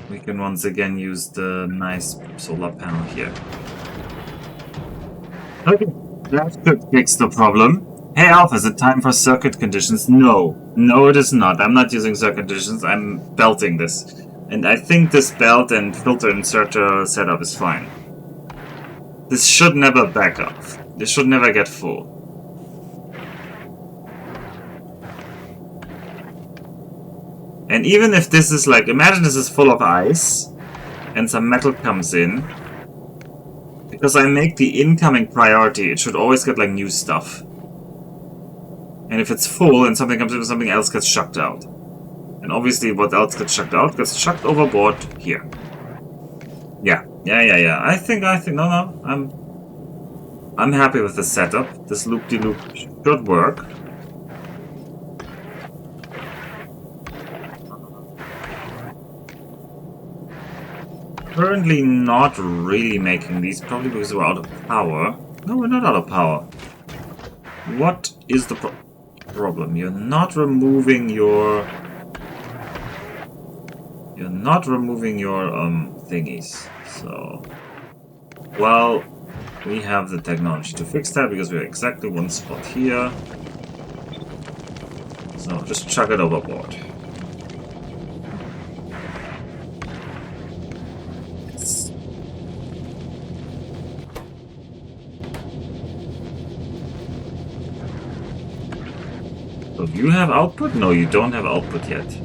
we can once again use the nice solar panel here. Okay, that should fix the problem. Hey Alpha, is it time for circuit conditions? No. No, it is not. I'm not using circuit conditions, I'm belting this. And I think this belt and filter inserter setup is fine. This should never back off. This should never get full. And even if this is like, imagine this is full of ice, and some metal comes in. Because I make the incoming priority, it should always get like new stuff. And if it's full and something comes in, something else gets chucked out. And obviously what else gets chucked out gets chucked overboard here. Yeah. I think, no, I'm happy with the setup. This loop-de-loop should work. Currently not really making these, probably because we're out of power. No, we're not out of power. What is the problem? You're not removing your thingies. So, well, we have the technology to fix that because we're exactly one spot here. So just chuck it overboard. So you have output? No, you don't have output yet.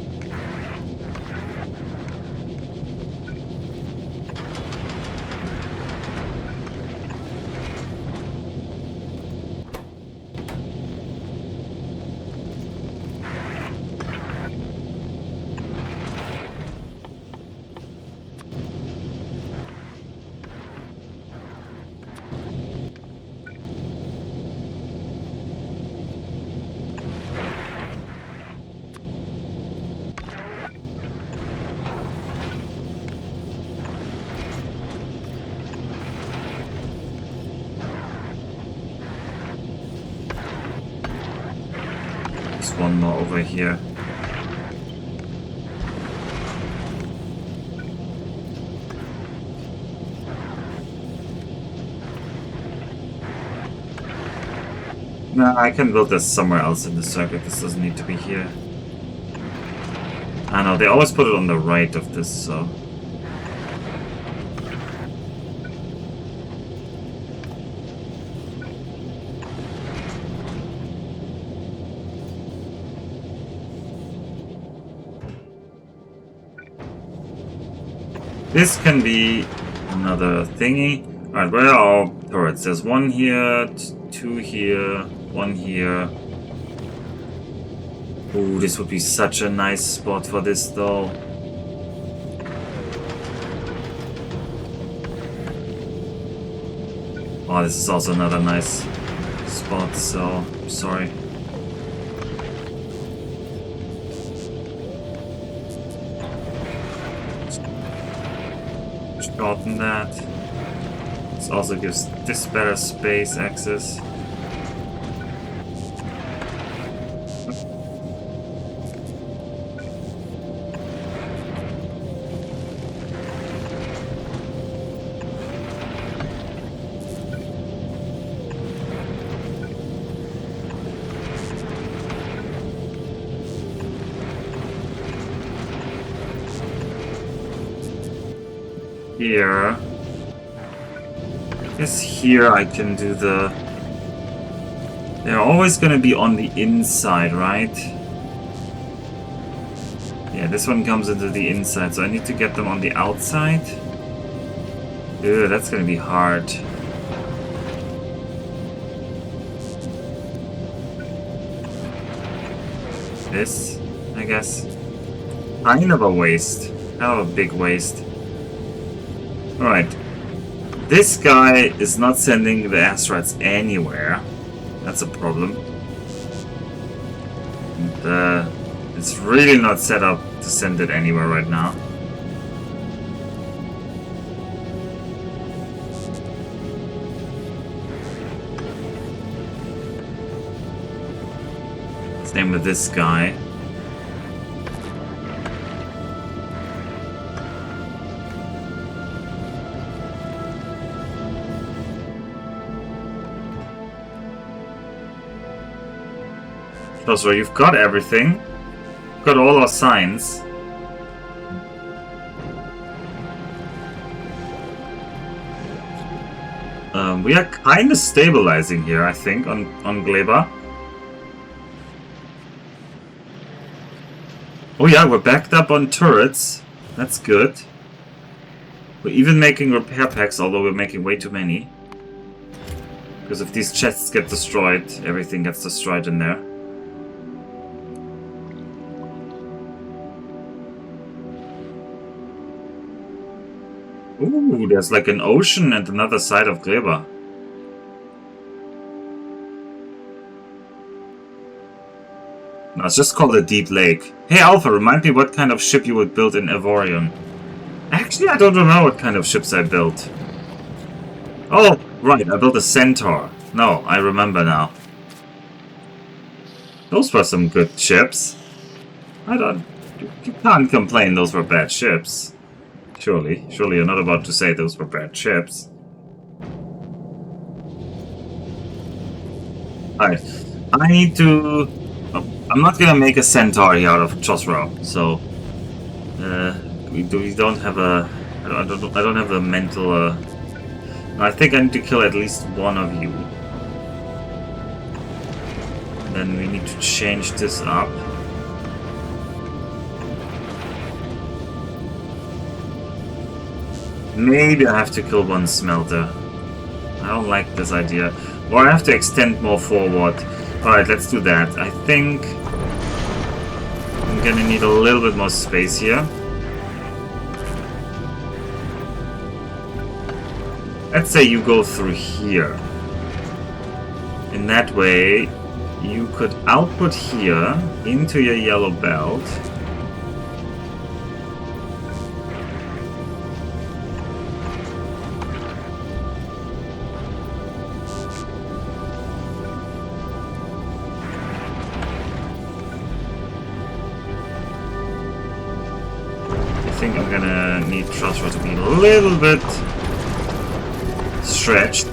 There's one more over here. Nah, I can build this somewhere else in the circuit. This doesn't need to be here. I know, they always put it on the right of this, so... This can be another thingy. Alright, where are our turrets? There's one here, two here, one here. Ooh, this would be such a nice spot for this though. Oh, this is also another nice spot, so sorry. Shorten that. This also gives this better space access. Here. I guess here I can do the... They're always gonna be on the inside, right? Yeah, this one comes into the inside, so I need to get them on the outside. Ew, that's gonna be hard. This, I guess. Kind of a waste. Kind of a big waste. Alright. This guy is not sending the asteroids anywhere. That's a problem. And, it's really not set up to send it anywhere right now. Same with this guy. So you've got everything. Got all our signs. We are kind of stabilizing here, I think, on Gleba. Oh yeah, we're backed up on turrets. That's good. We're even making repair packs, although we're making way too many. Because if these chests get destroyed, everything gets destroyed in there. Ooh, there's like an ocean and another side of Gleba. No, it's just called a deep lake. Hey Alpha, remind me what kind of ship you would build in Evorion. Actually, I don't remember what kind of ships I built. Oh, right, I built a Centaur. No, I remember now. Those were some good ships. You can't complain those were bad ships. Surely you're not about to say those were bad ships. Alright, I need to... oh, I'm not gonna make a Centauri out of Chosro, so... we don't have a... I don't have a mental... I think I need to kill at least one of you. Then we need to change this up. Maybe I have to kill one smelter. I don't like this idea. Or I have to extend more forward. Alright, let's do that. I think I'm gonna need a little bit more space here. Let's say you go through here. In that way, you could output here into your yellow belt. I think I'm gonna need transfer to be a little bit stretched.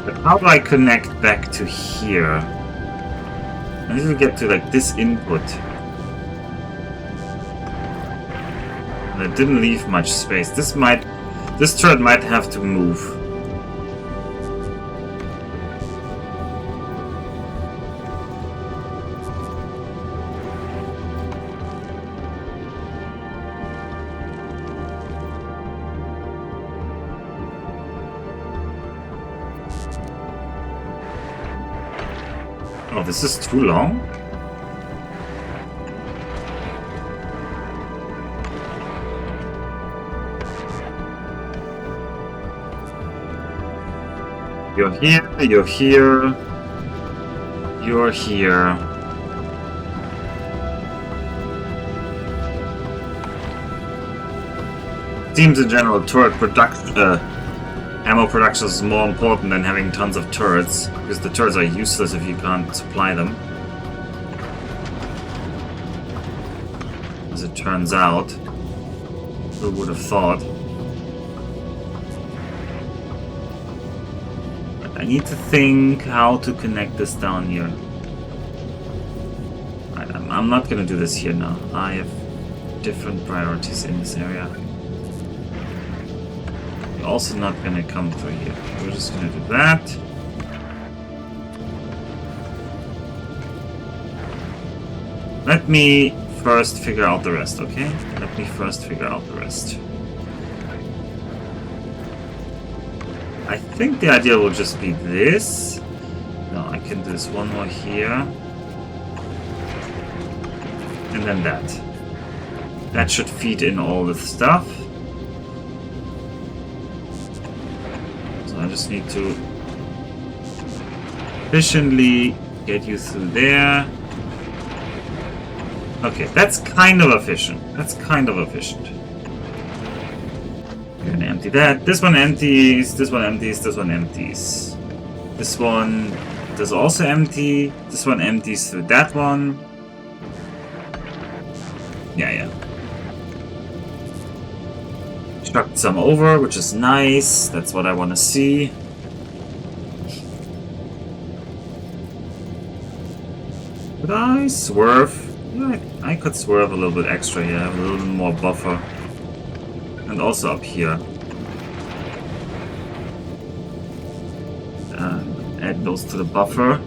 But how do I connect back to here? I need to get to like this input. And it didn't leave much space. This turret might have to move. Oh, this is too long? You're here, you're here, you're here. Seems in general turret production, ammo production is more important than having tons of turrets, because the turrets are useless if you can't supply them. As it turns out. Who would have thought? But I need to think how to connect this down here. Right, I'm not gonna do this here now. I have different priorities in this area. Also not gonna come through here. We're just gonna do that. Let me first figure out the rest, okay? Let me first figure out the rest. I think the idea will just be this. No, I can do this one more here. And then that. That should feed in all the stuff. I just need to efficiently get you through there. Okay, that's kind of efficient. That's kind of efficient. We're gonna empty that. This one empties, this one empties, this one empties. This one does also empty. This one empties through that one. Yeah. Chucked some over, which is nice. That's what I want to see. Could I swerve? Yeah, I could swerve a little bit extra here, have a little more buffer. And also up here. Add those to the buffer.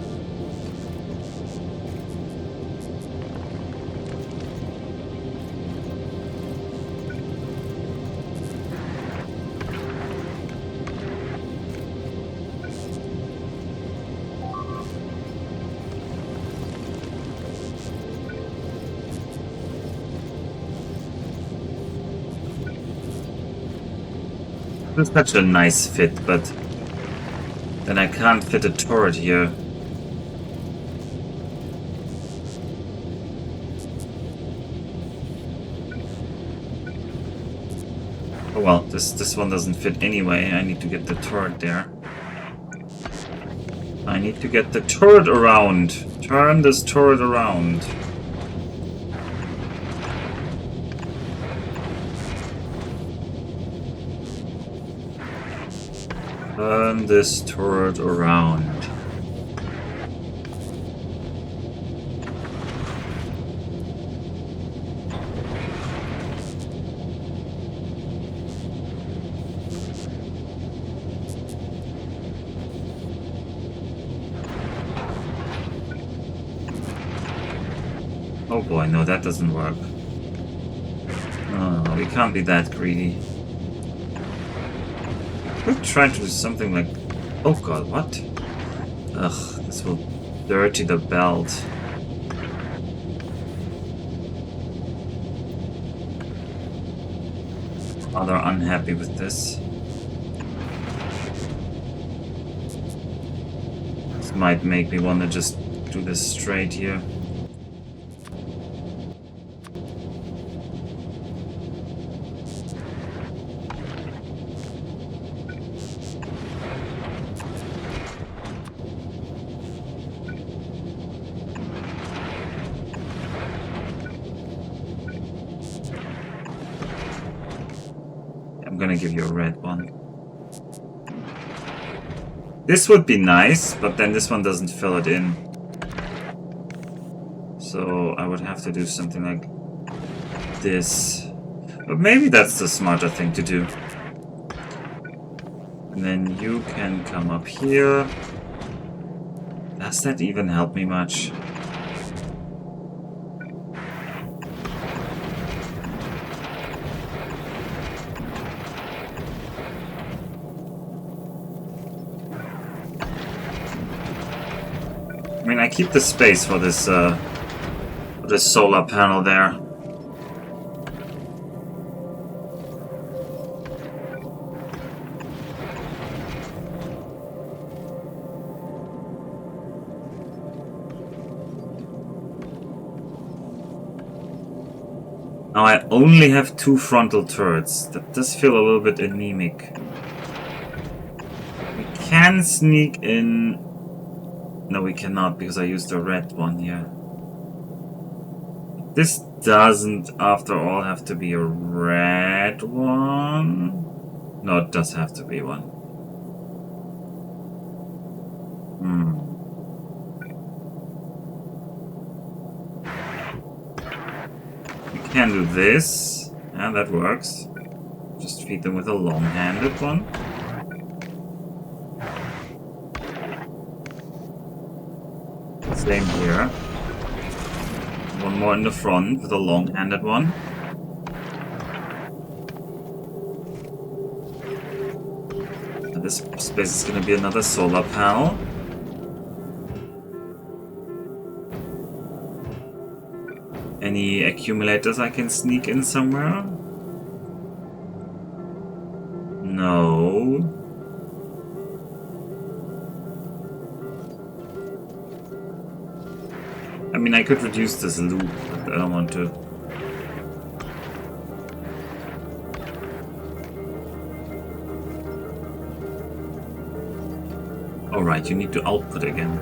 This is such a nice fit, but then I can't fit a turret here. Oh well, this one doesn't fit anyway. I need to get the turret there. I need to get the turret around. Turn this turret around. Turn this turret around. Oh boy, no, that doesn't work. No, we can't be that greedy. We're trying to do something like... Oh god, what? Ugh, this will dirty the belt. Rather unhappy with this. This might make me want to just do this straight here. I'm gonna give you a red one. This would be nice, but then this one doesn't fill it in. So I would have to do something like this. But maybe that's the smarter thing to do. And then you can come up here. Does that even help me much? I mean, I keep the space for this solar panel there. Now I only have 2 frontal turrets. That does feel a little bit anemic. We can sneak in... No, we cannot, because I used the red one here. This doesn't, after all, have to be a red one. No, it does have to be one. We can do this. Yeah, that works. Just feed them with a long-handed one. Same here. One more in the front with a long-handed one. And this space is going to be another solar panel. Any accumulators I can sneak in somewhere? No. I mean, I could reduce this loop, but I don't want to. Alright, you need to output again.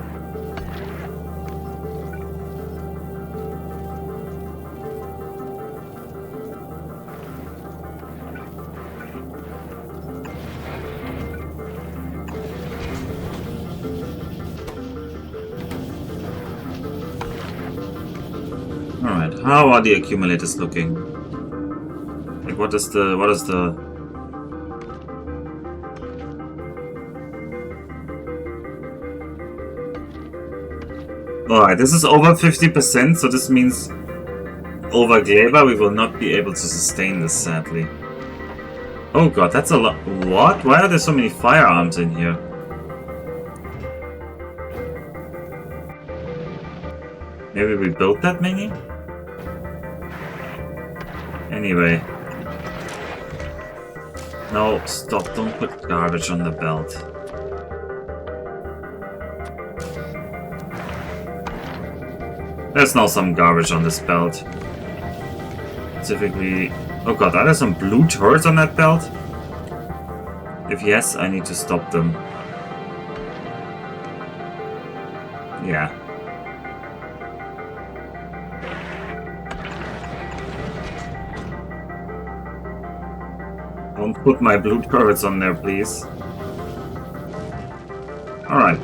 Alright, how are the accumulators looking? Like, what is the... Alright, this is over 50%, so this means over Gleba we will not be able to sustain this, sadly. Oh god, that's a lot. What? Why are there so many firearms in here? Maybe we built that many? Anyway. No, stop, don't put garbage on the belt. There's now some garbage on this belt. Specifically... Oh god, are there some blue turrets on that belt? If yes, I need to stop them. Yeah. Don't put my blue turrets on there, please. Alright,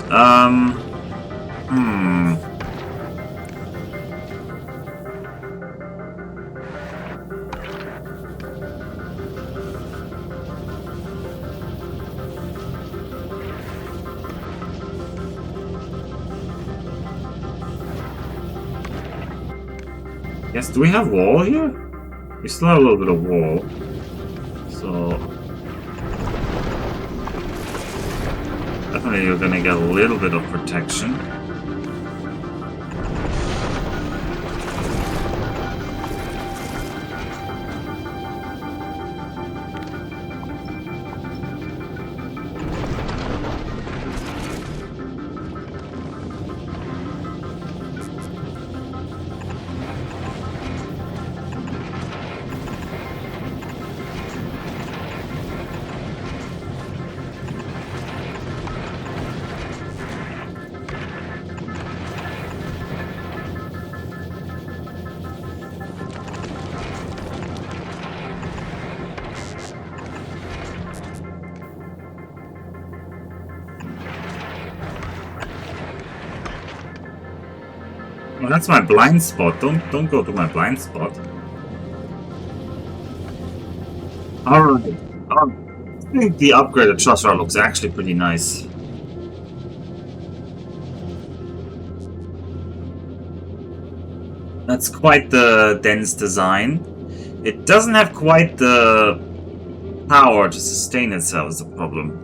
yes, do we have wall here? We still have a little bit of wall. So... definitely you're gonna get a little bit of protection. Well, that's my blind spot. Don't go to my blind spot. Alright. I think the upgraded Chasra looks actually pretty nice. That's quite the dense design. It doesn't have quite the power to sustain itself is the problem.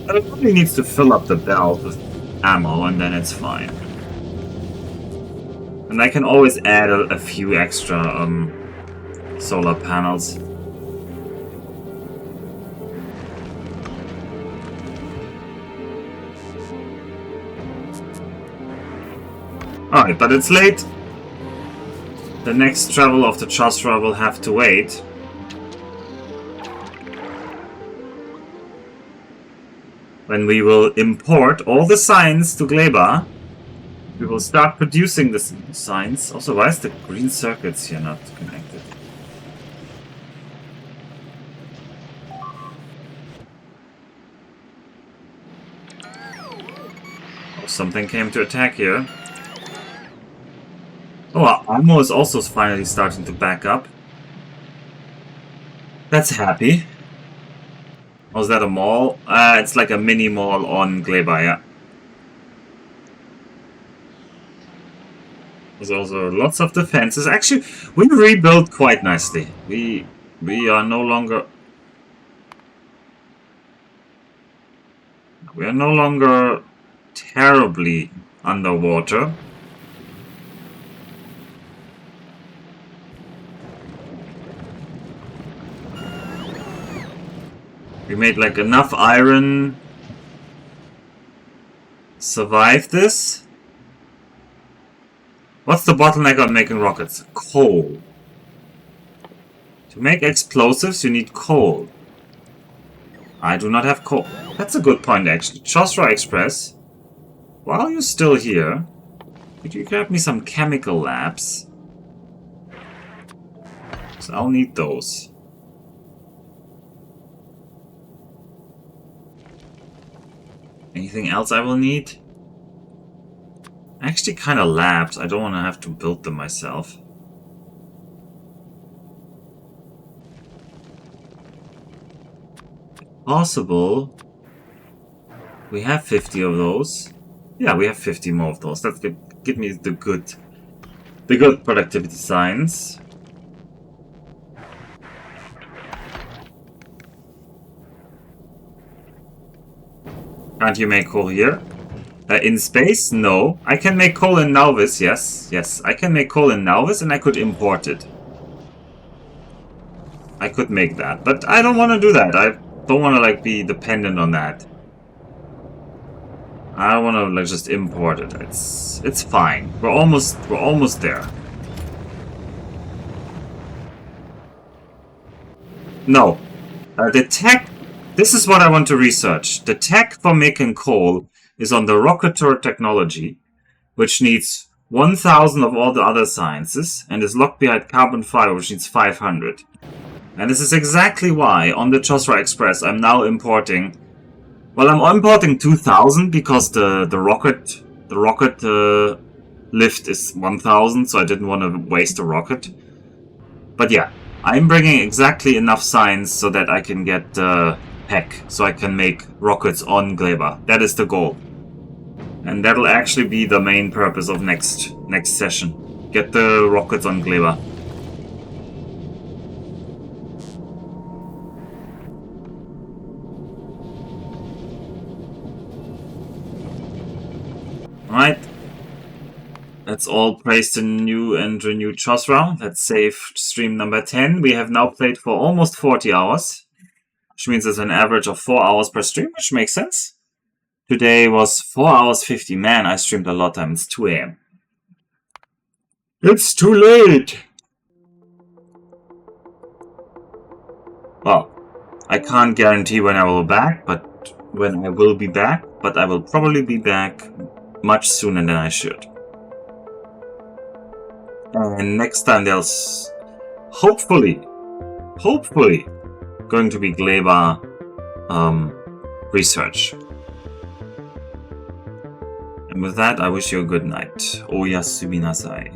But it probably needs to fill up the belt with ammo and then it's fine. And I can always add a few extra solar panels. Alright, but it's late. The next travel of the Chasra will have to wait. When we will import all the signs to Gleba, we will start producing the signs. Also, why is the green circuits here not connected? Oh, something came to attack here. Oh, our ammo is also finally starting to back up. That's happy. Oh, is that a mall? It's like a mini mall on Gleba, yeah. There's also lots of defenses. Actually, we rebuilt quite nicely. We are no longer... we are no longer terribly underwater. We made like enough iron survive this. What's the bottleneck on making rockets? Coal. To make explosives you need coal. I do not have coal. That's a good point actually. Chosra Express, while you're still here, could you grab me some chemical labs? So I'll need those. Anything else I will need? Actually, kind of labs. I don't want to have to build them myself. If possible, we have 50 of those. Yeah, we have 50 more of those. That's good. Give me the good productivity signs. Can't you make coal here? In space? No. I can make coal in Nauvis, yes. Yes, I can make coal in Nauvis and I could import it. I could make that, but I don't want to do that. I don't want to like be dependent on that. I want to like just import it. It's fine. We're almost there. No. The This is what I want to research. The tech for making coal is on the Rocketeur technology, which needs 1000 of all the other sciences, and is locked behind carbon fiber, which needs 500. And this is exactly why on the Chosra Express I'm now importing. Well, I'm importing 2000 because the rocket lift is 1000, so I didn't want to waste a rocket. But yeah, I'm bringing exactly enough science so that I can get Heck, so I can make rockets on Gleba. That is the goal. And that'll actually be the main purpose of next session. Get the rockets on Gleba. Alright. Let's all praise the new and renewed Chosra. Let's save stream number 10. We have now played for almost 40 hours. Which means it's an average of 4 hours per stream, which makes sense. Today was 4 hours 50. Man, I streamed a lot of time. It's 2 AM. It's too late! Well, I can't guarantee when I will be back, but when I will be back, but I will probably be back much sooner than I should. And next time there's hopefully going to be Gleba research. And with that, I wish you a good night. Oyasumi nasai.